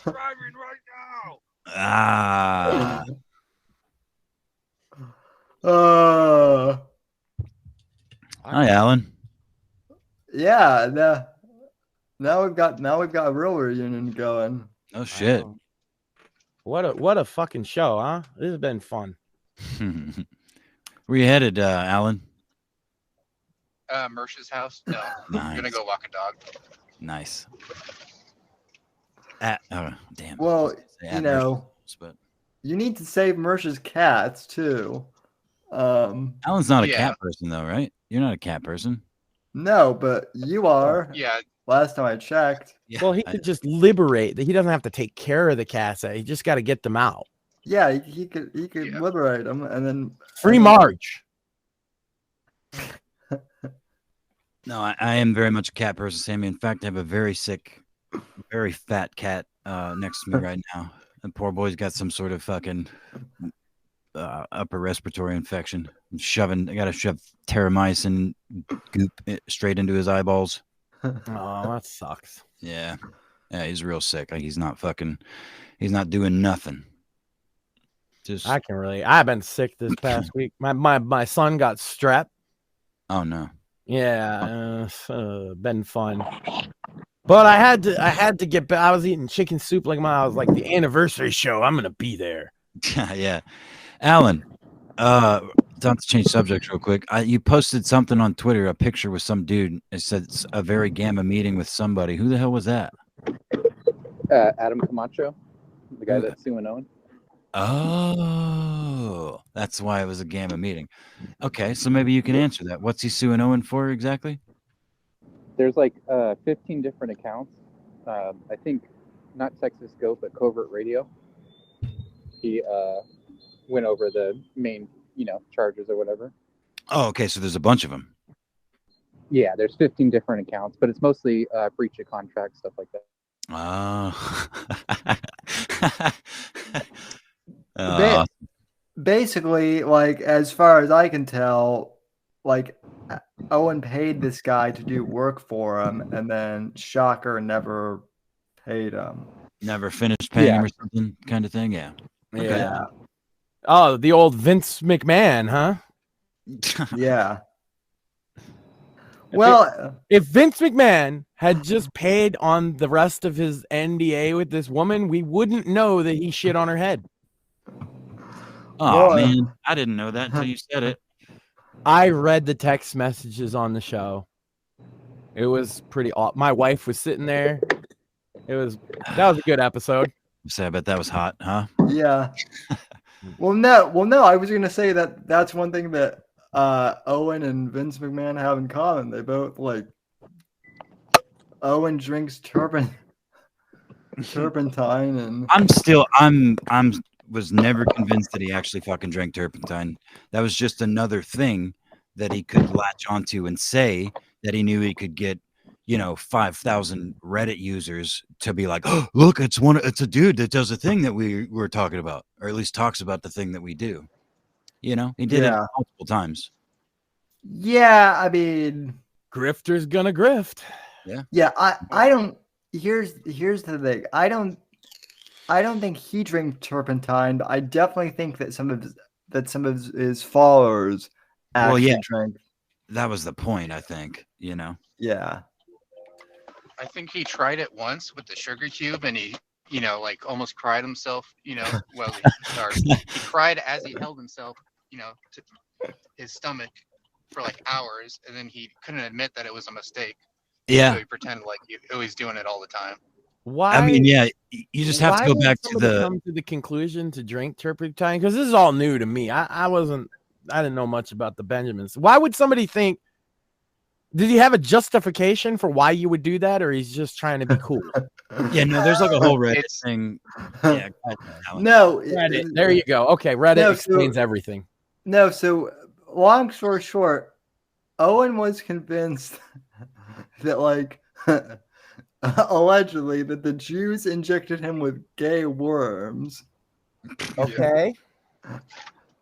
driving right now. Ah. Hi, Allan. Yeah. Now we've got a real reunion going. Oh shit. What a fucking show, huh? This has been fun. Where you headed, Allan? Mersh's house. No, Nice. I'm gonna go walk a dog. Nice. Damn. Well, you know, but you need to save Mersh's cats too. Alan's not a cat person, though, right? You're not a cat person. No, but you are. Yeah. Last time I checked. Yeah, Well, he could just liberate. He doesn't have to take care of the cats. He just got to get them out. Yeah, he could liberate them and then Free Marge. No, I am very much a cat person, Sammy. In fact, I have a very sick, very fat cat next to me right now. The poor boy's got some sort of fucking upper respiratory infection. I got to shove terramycin goop straight into his eyeballs. Oh, that sucks. Yeah, he's real sick. Like he's not doing nothing. I've been sick this past week. My son got strep. Oh no. Yeah, been fun. But I had to get back. I was eating chicken soup I was like the anniversary show. I'm gonna be there. Yeah, Allan. Not to change subjects real quick. You posted something on Twitter, a picture with some dude. It said it's a very gamma meeting with somebody. Who the hell was that? Adam Camacho, the guy that's suing Owen. Oh, that's why it was a gamma meeting. Okay, so maybe you can answer that. What's he suing Owen for exactly? There's 15 different accounts. I think not Texas Scope, but Covert Radio. He went over the main, charges or whatever. Oh, okay. So there's a bunch of them. Yeah, there's 15 different accounts, but it's mostly breach of contract, stuff like that. Oh. Basically, as far as I can tell, Owen paid this guy to do work for him, and then Shocker never paid him. Never finished paying him or something kind of thing. Yeah. Yeah. Okay. Oh, the old Vince McMahon, huh? Yeah. Well, if Vince McMahon had just paid on the rest of his NDA with this woman, we wouldn't know that he shit on her head. Oh, man. I didn't know that until you said it. I read the text messages on the show. It was pretty awesome. My wife was sitting there. That was a good episode. Say, I bet that was hot, huh? Yeah. Well, no. I was going to say that's one thing that Owen and Vince McMahon have in common. They both Owen drinks turpentine, and I'm was never convinced that he actually fucking drank turpentine. That was just another thing that he could latch onto and say that he knew he could get, 5,000 Reddit users to be like, oh, look, it's a dude that does a thing that we were talking about, or at least talks about the thing that we do. He did it multiple times. Yeah, I mean, grifter's gonna grift. Yeah. Yeah, I don't. Here's the thing. I don't think he drank turpentine, but I definitely think that some of his followers actually drank. That was the point, I think. Yeah. I think he tried it once with the sugar cube, and he, almost cried himself. Well, he cried as he held himself, to his stomach for hours, and then he couldn't admit that it was a mistake. Yeah. So he pretended like he was doing it all the time. Why? I mean, yeah, you just have to go back to come to the conclusion to drink turpentine, because this is all new to me. I didn't know much about the Benjamins. Why would somebody think? Did he have a justification for why you would do that, or he's just trying to be cool? Yeah, no, there's a whole Reddit thing. Yeah, no, Reddit. There you go. Okay, Reddit explains everything. No, so long story short, Owen was convinced that allegedly that the Jews injected him with gay worms. Okay.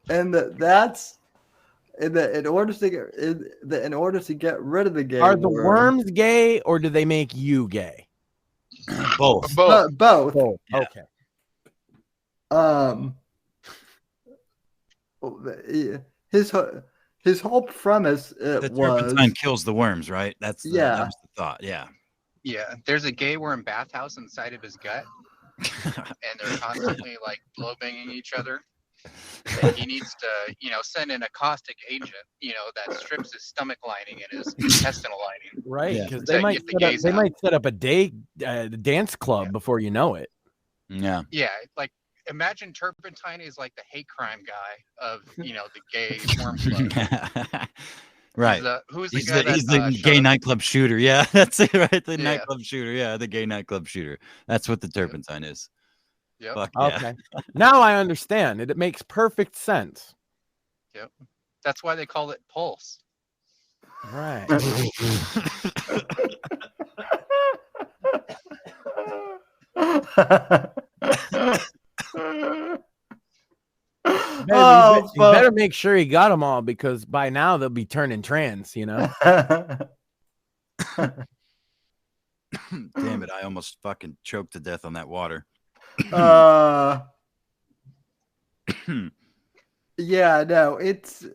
And that's in order to get rid of the gay Are the worm, worms gay or do they make you gay? Both. both. Both. Yeah. Okay. His whole premise The was turpentine kills the worms, right? That was the thought. Yeah. Yeah, there's a gay worm bathhouse inside of his gut, and they're constantly like blow banging each other. And he needs to, send in a caustic agent, that strips his stomach lining and his intestinal lining. Right, because to get the gays they out. might set up a dance club before you know it. Yeah. Yeah, like imagine Turpentine is like the hate crime guy of the gay worm club. Right. Who's the he's guy he's the gay nightclub shooter. Yeah, that's it, right? The Yeah. nightclub shooter. Yeah, the gay nightclub shooter. That's what the turpentine is. Yep. Fuck yeah. Okay. Now I understand. It makes perfect sense. Yep. That's why they call it Pulse. Right. You better make sure he got them all, because by now they'll be turning trans, Damn it, I almost fucking choked to death on that water. Yeah, no, it's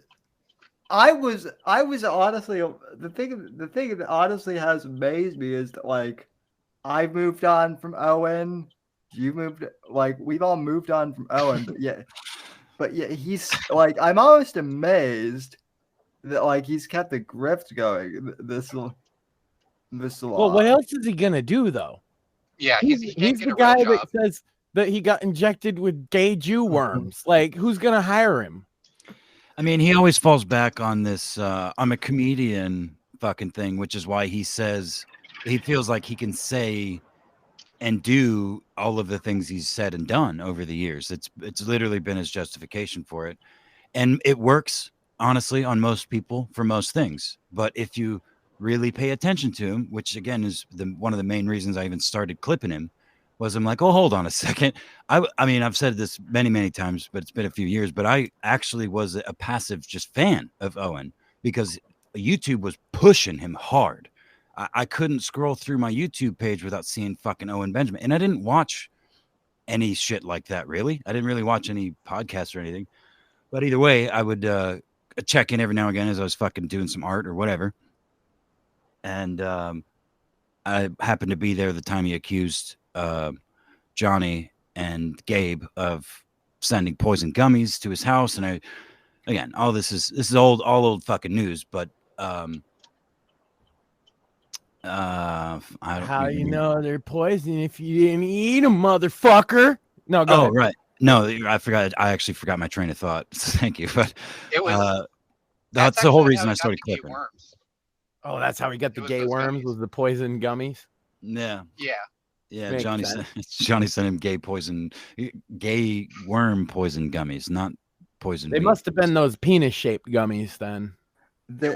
I was honestly the thing that honestly has amazed me is that, like, I moved on from Owen, we've all moved on from Owen, but yeah, he's like, I'm almost amazed that, like, he's kept the grift going this long. Well, what else is he gonna do though? Yeah, he's the guy that says that he got injected with gay Jew worms. Like, who's gonna hire him? I mean, he always falls back on this I'm a comedian fucking thing, which is why he says he feels like he can say and do all of the things he's said and done over the years. It's literally been his justification for it. And it works, honestly, on most people for most things. But if you really pay attention to him, which again is one of the main reasons I even started clipping him, was I'm like, oh, hold on a second. I mean, I've said this many, many times, but it's been a few years, but I actually was a passive just fan of Owen because YouTube was pushing him hard. I couldn't scroll through my YouTube page without seeing fucking Owen Benjamin. And I didn't watch any shit like that, really. I didn't really watch any podcasts or anything. But either way, I would check in every now and again as I was fucking doing some art or whatever. And I happened to be there the time he accused Johnny and Gabe of sending poison gummies to his house. And all this is old fucking news, but I don't How you know they're poison if you didn't eat them, motherfucker? No, go ahead. Right. No, I forgot. I actually forgot my train of thought. Thank you. But it was that's the whole reason I started clipping. Oh, that's how he got the gay worms, was the poison gummies. Yeah. Yeah. Yeah. Makes Johnny sense. sent him gay worm poison gummies, not poison. They must have been those penis shaped gummies then. They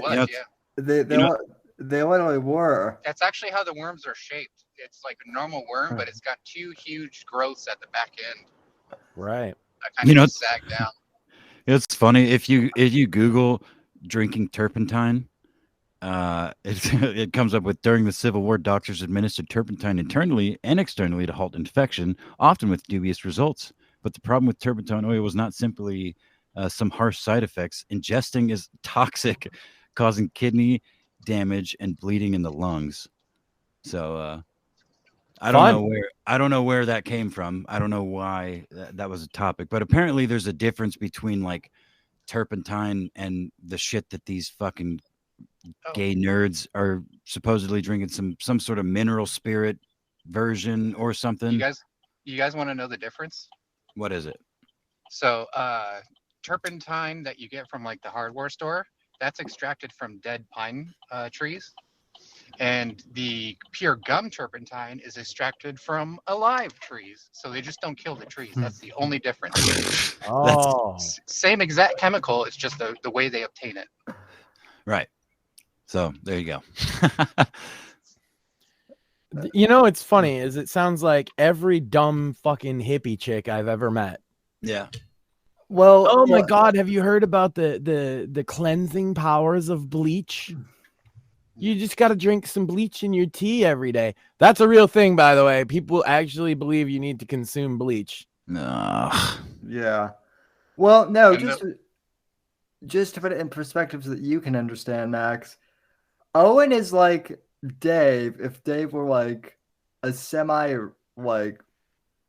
literally were. That's actually how the worms are shaped. It's like a normal worm, but it's got two huge growths at the back end. Right. That kind of sag down. It's funny if you Google drinking turpentine, it comes up with, during the Civil War, doctors administered turpentine internally and externally to halt infection, often with dubious results. But the problem with turpentine oil was not simply some harsh side effects. Ingesting is toxic, causing kidney damage and bleeding in the lungs. So I don't know where that came from. I don't know why that was a topic, but apparently there's a difference between like turpentine and the shit that these fucking gay nerds are supposedly drinking, some sort of mineral spirit version or something. You guys want to know the difference? What is it? So turpentine that you get from like the hardware store, that's extracted from dead pine trees. And the pure gum turpentine is extracted from alive trees. So they just don't kill the trees. That's the only difference. Same exact chemical. It's just the way they obtain it. Right. So there you go. You know, it's funny is it sounds like every dumb fucking hippie chick I've ever met. Yeah. Well, oh my God, have you heard about the cleansing powers of bleach? You just got to drink some bleach in your tea every day. That's a real thing, by the way. People actually believe you need to consume bleach. Yeah. Well, no, And just to put it in perspective so that you can understand, Max. Owen is like Dave if Dave were like a semi like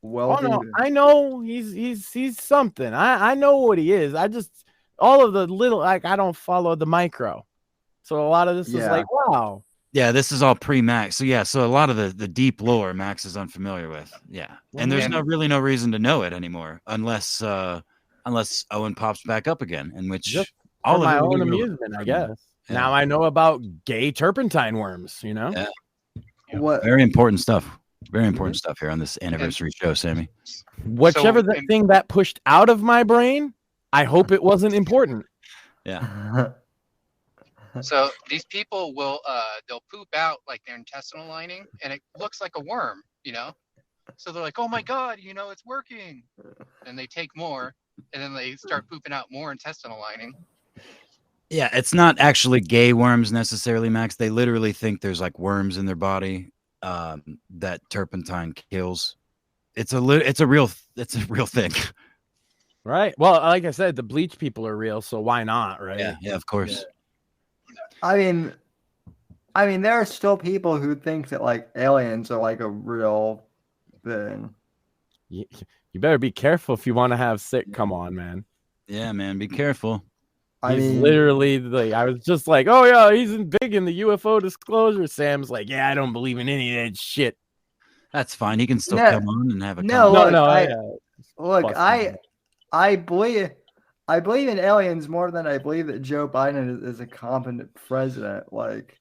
wealthy. Oh no, I know he's something. I know what he is. I just all of the little like I don't follow the micro. So a lot of this is like, wow. Yeah, this is all pre-Max. So yeah, so a lot of the deep lore Max is unfamiliar with. Yeah. And there's really no reason to know it anymore unless Owen pops back up again, in which just all for of my it own amusement, I guess. Yeah. Now I know about gay turpentine worms, you know? Yeah. What Very important stuff. Very important stuff here on this anniversary show, Sammy. Whichever the thing that pushed out of my brain, I hope it wasn't important. Yeah. So these people will they'll poop out like their intestinal lining and it looks like a worm, you know? So they're like, oh my God, you know, it's working. And they take more and then they start pooping out more intestinal lining. Yeah, it's not actually gay worms necessarily, Max. They literally think there's like worms in their body that turpentine kills. It's a real thing. Right. Well, like I said, the bleach people are real, so why not, right? Yeah, of course. I mean, there are still people who think that like aliens are like a real thing. You better be careful if you want to have sick. Come on, man. Yeah, man, be careful. He's literally like, I was just like, oh yeah, he's big in the UFO disclosure. Sam's like, yeah, I don't believe in any of that shit. That's fine. He can still come on and have a I believe in aliens more than I believe that Joe Biden is a competent president. Like,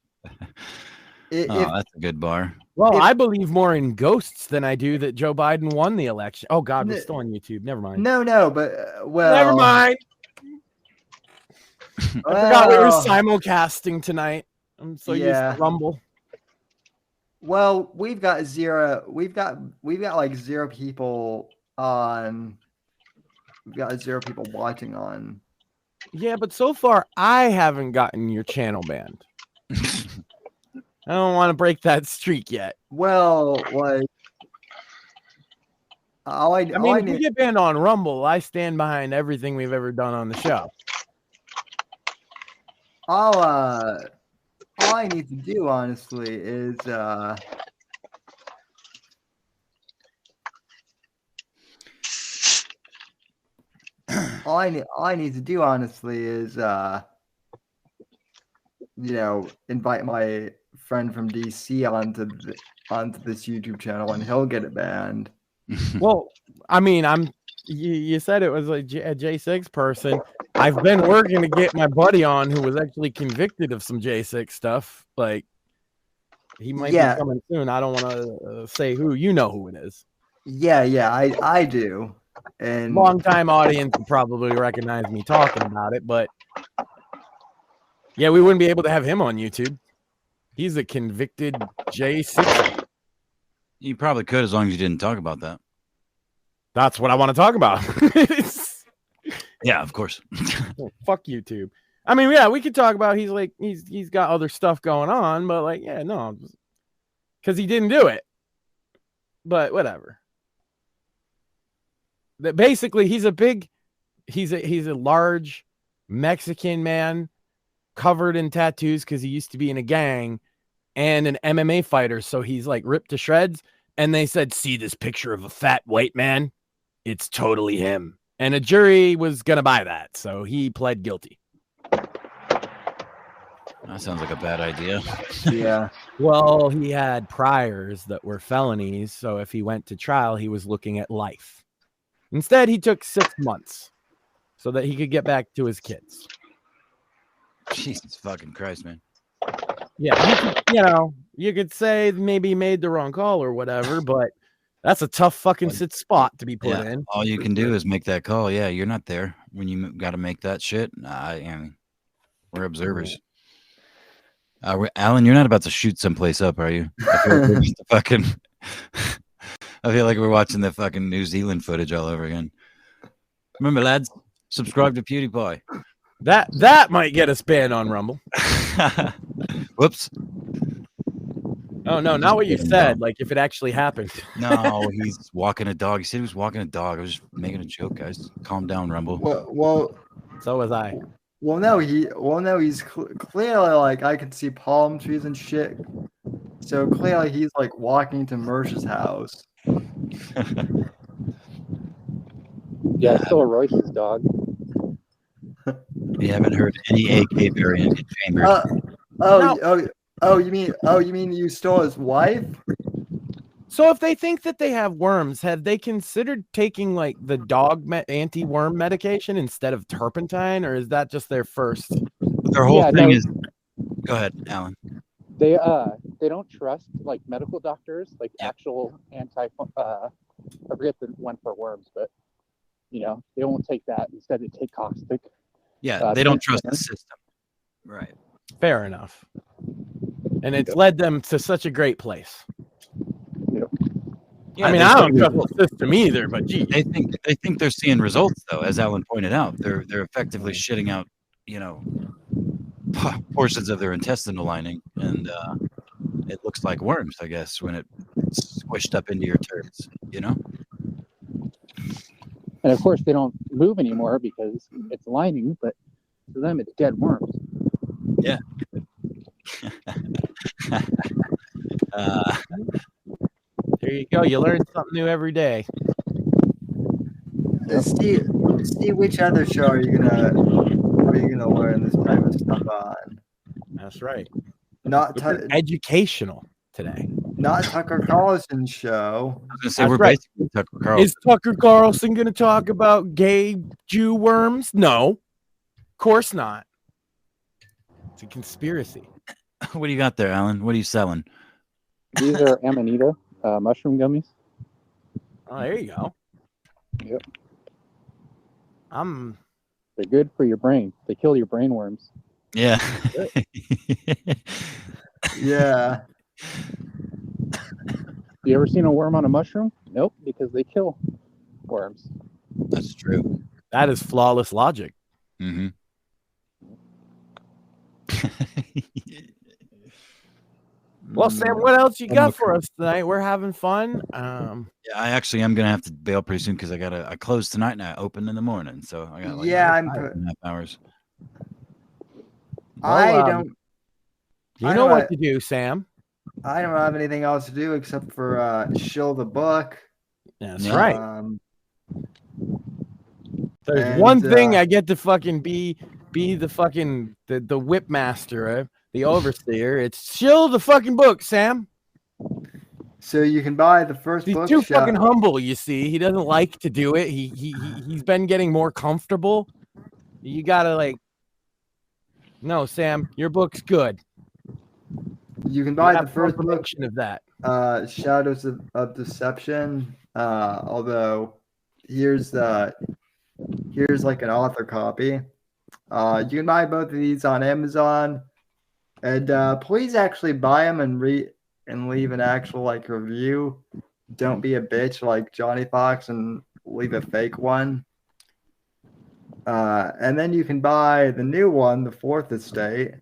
that's a good bar. Well, I believe more in ghosts than I do that Joe Biden won the election. Oh God, we're still on YouTube. Never mind. No, but never mind. I forgot we were simulcasting tonight. I'm so used to Rumble. Well, we've got like zero people on. We've got 0 people watching on. Yeah, but so far I haven't gotten your channel banned. I don't want to break that streak yet. Well, like, if we get banned on Rumble, I stand behind everything we've ever done on the show. All I need to do, honestly, is all I need to do, honestly, is invite my friend from DC onto this YouTube channel, and he'll get it banned. Well, I mean, you said it was a J6 person. I've been working to get my buddy on who was actually convicted of some J6 stuff. Like, he might be coming soon. I don't want to say who. You know who it is. Yeah, I do. And long-time audience would probably recognize me talking about it, but yeah, we wouldn't be able to have him on YouTube. He's a convicted J6. You probably could, as long as you didn't talk about that. That's what I want to talk about. Yeah, of course. Fuck YouTube. I mean, yeah, we could talk about he's got other stuff going on, but like, yeah, no, because he didn't do it. But whatever. That basically he's a large Mexican man covered in tattoos because he used to be in a gang and an MMA fighter. So he's like ripped to shreds. And they said, see this picture of a fat white man? It's totally him. And a jury was going to buy that. So he pled guilty. That sounds like a bad idea. Yeah. Well, he had priors that were felonies. So if he went to trial, he was looking at life. Instead, he took 6 months so that he could get back to his kids. Jesus fucking Christ, man. Yeah, you could say maybe he made the wrong call or whatever, but that's a tough fucking spot to be put in. All you can do is make that call. Yeah, you're not there when you got to make that shit. We're observers. Alan, you're not about to shoot someplace up, are you? I feel like we're watching the fucking New Zealand footage all over again. Remember, lads, Subscribe to PewDiePie. That might get us banned on Rumble. Whoops. Oh no, not what you said. Like if it actually happened. No, he's walking a dog. He said he was walking a dog. I was just making a joke, guys. Calm down, Rumble. Well, so was I. Well, no, he's clearly like I could see palm trees and shit. So clearly he's like walking to Mersh's house. Yeah, I stole Royce's dog. We haven't heard any AK variant in Chambers. You mean you stole his wife? So if they think that they have worms, have they considered taking like the dog anti-worm medication instead of turpentine, or is that just their first? Their whole thing is. Go ahead, Alan. They don't trust like medical doctors, like actual I forget the one for worms, but they won't take that. Instead, they take caustic. Yeah, they don't trust the system. Right. Fair enough. And it's led them to such a great place. Yeah, I mean, I don't trust the system either, but gee, they think they're seeing results though, as Alan pointed out. They're effectively shitting out, portions of their intestinal lining, and it looks like worms, I guess, when it's squished up into your turds, And of course, they don't move anymore because it's lining, but to them, it's dead worms. Yeah. There you go. You learn something new every day. See, which other show are you gonna learn this type of stuff on? That's right. Not educational today. Not Tucker Carlson's show. I was gonna say we're basically Tucker Carlson. Is Tucker Carlson going to talk about gay Jew worms? No, of course not. It's a conspiracy. What do you got there, Alan? What are you selling? These are Amanita mushroom gummies. Oh, there you go. Yep. They're good for your brain. They kill your brain worms. Yeah. Yeah. You ever seen a worm on a mushroom? Nope, because they kill worms. That's true. That is flawless logic. Mm-hmm. Well, Sam, what else you got for us tonight? We're having fun. Yeah, I actually am gonna have to bail pretty soon because I close tonight and I open in the morning, so I got like 5.5 hours. You know what to do, Sam. I don't have anything else to do except for shill the book. That's right. There's one thing I get to fucking be the fucking the whip master, the overseer. It's shill the fucking book, Sam. So you can buy the first book. He's too fucking humble, you see. He doesn't like to do it. He's been getting more comfortable. You gotta no, Sam, your book's good. You can buy the first book of that. Shadows of Deception. Although here's like an author copy. You can buy both of these on Amazon, and please actually buy them and leave an actual review. Don't be a bitch like Johnny Fox and leave a fake one. And then you can buy the new one, The Fourth Estate.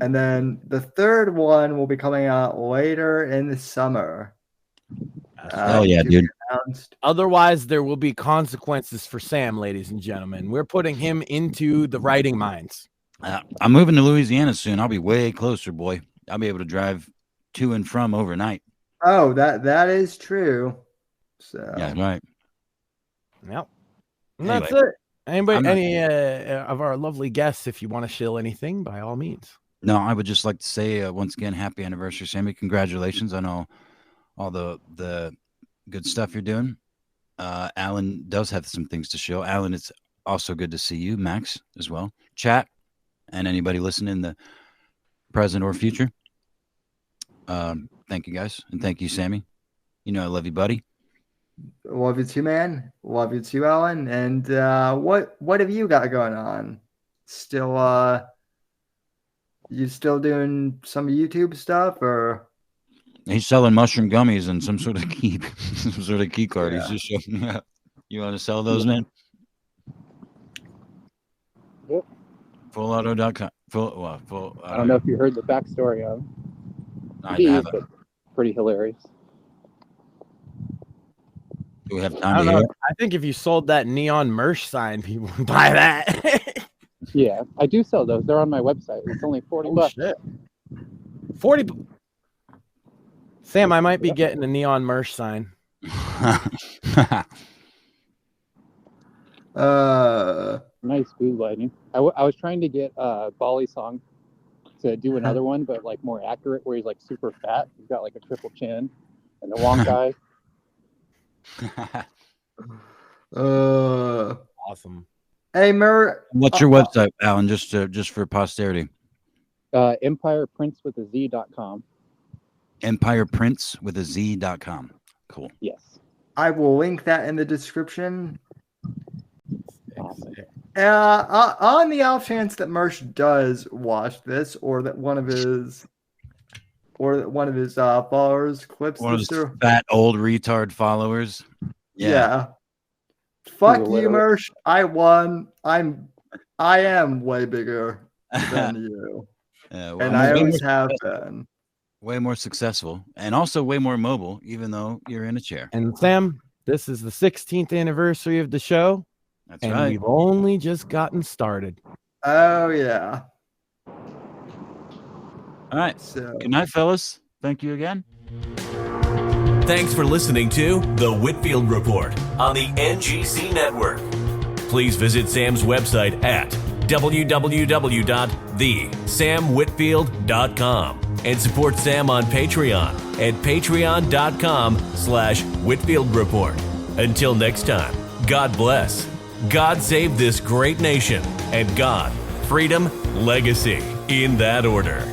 And then the third one will be coming out later in the summer. Hell yeah, dude. Otherwise, there will be consequences for Sam, ladies and gentlemen. We're putting him into the writing mines. I'm moving to Louisiana soon. I'll be way closer, boy. I'll be able to drive to and from overnight. Oh, that is true. So yeah, right. Yep. And that's it. Any of our lovely guests, if you want to shill anything, by all means. No, I would just like to say once again, happy anniversary, Sammy. Congratulations on all the good stuff you're doing. Alan does have some things to show. Alan, it's also good to see you. Max as well. Chat and anybody listening in the present or future. Thank you guys. And thank you, Sammy. I love you, buddy. Love you too, man. Love you too, Alan. And what have you got going on? Still you still doing some YouTube stuff, or he's selling mushroom gummies and some sort of key card. Yeah. He's just showing up. You want to sell those, man? Yep. Fullauto.com. I don't know if you heard the backstory of I these, haven't. but pretty hilarious. Do we have I time don't to know. hear? I think if you sold that neon merch sign, people would buy that. Yeah, I do sell those. They're on my website. It's only $40. Shit. 40. Sam, I might be getting a neon merch sign. Nice food lighting. I was trying to get Bali Song to do another one, but like more accurate, where he's like super fat. He's got like a triple chin and the wonk eye. Awesome. Hey, What's your website, Alan? Just for posterity. EmpirePrinceWithAZ.com. EmpirePrinceWithAZ.com. Cool. Yes. I will link that in the description. Awesome. On the off chance that Mersh does watch this, or that one of his followers clips One of this those through. fat old retard followers. Yeah. Fuck you, Mersh. I won. I am way bigger than you. Yeah, and I always have been. Way more successful and also way more mobile, even though you're in a chair. And Sam, this is the 16th anniversary of the show. That's and right. We've only just gotten started. Oh, yeah. All right. So. Good night, fellas. Thank you again. Thanks for listening to The Whitfield Report on the NGC Network. Please visit Sam's website at www.thesamwhitfield.com and support Sam on Patreon at patreon.com/Whitfield Report. Until next time, God bless, God save this great nation, and God, freedom, legacy, in that order.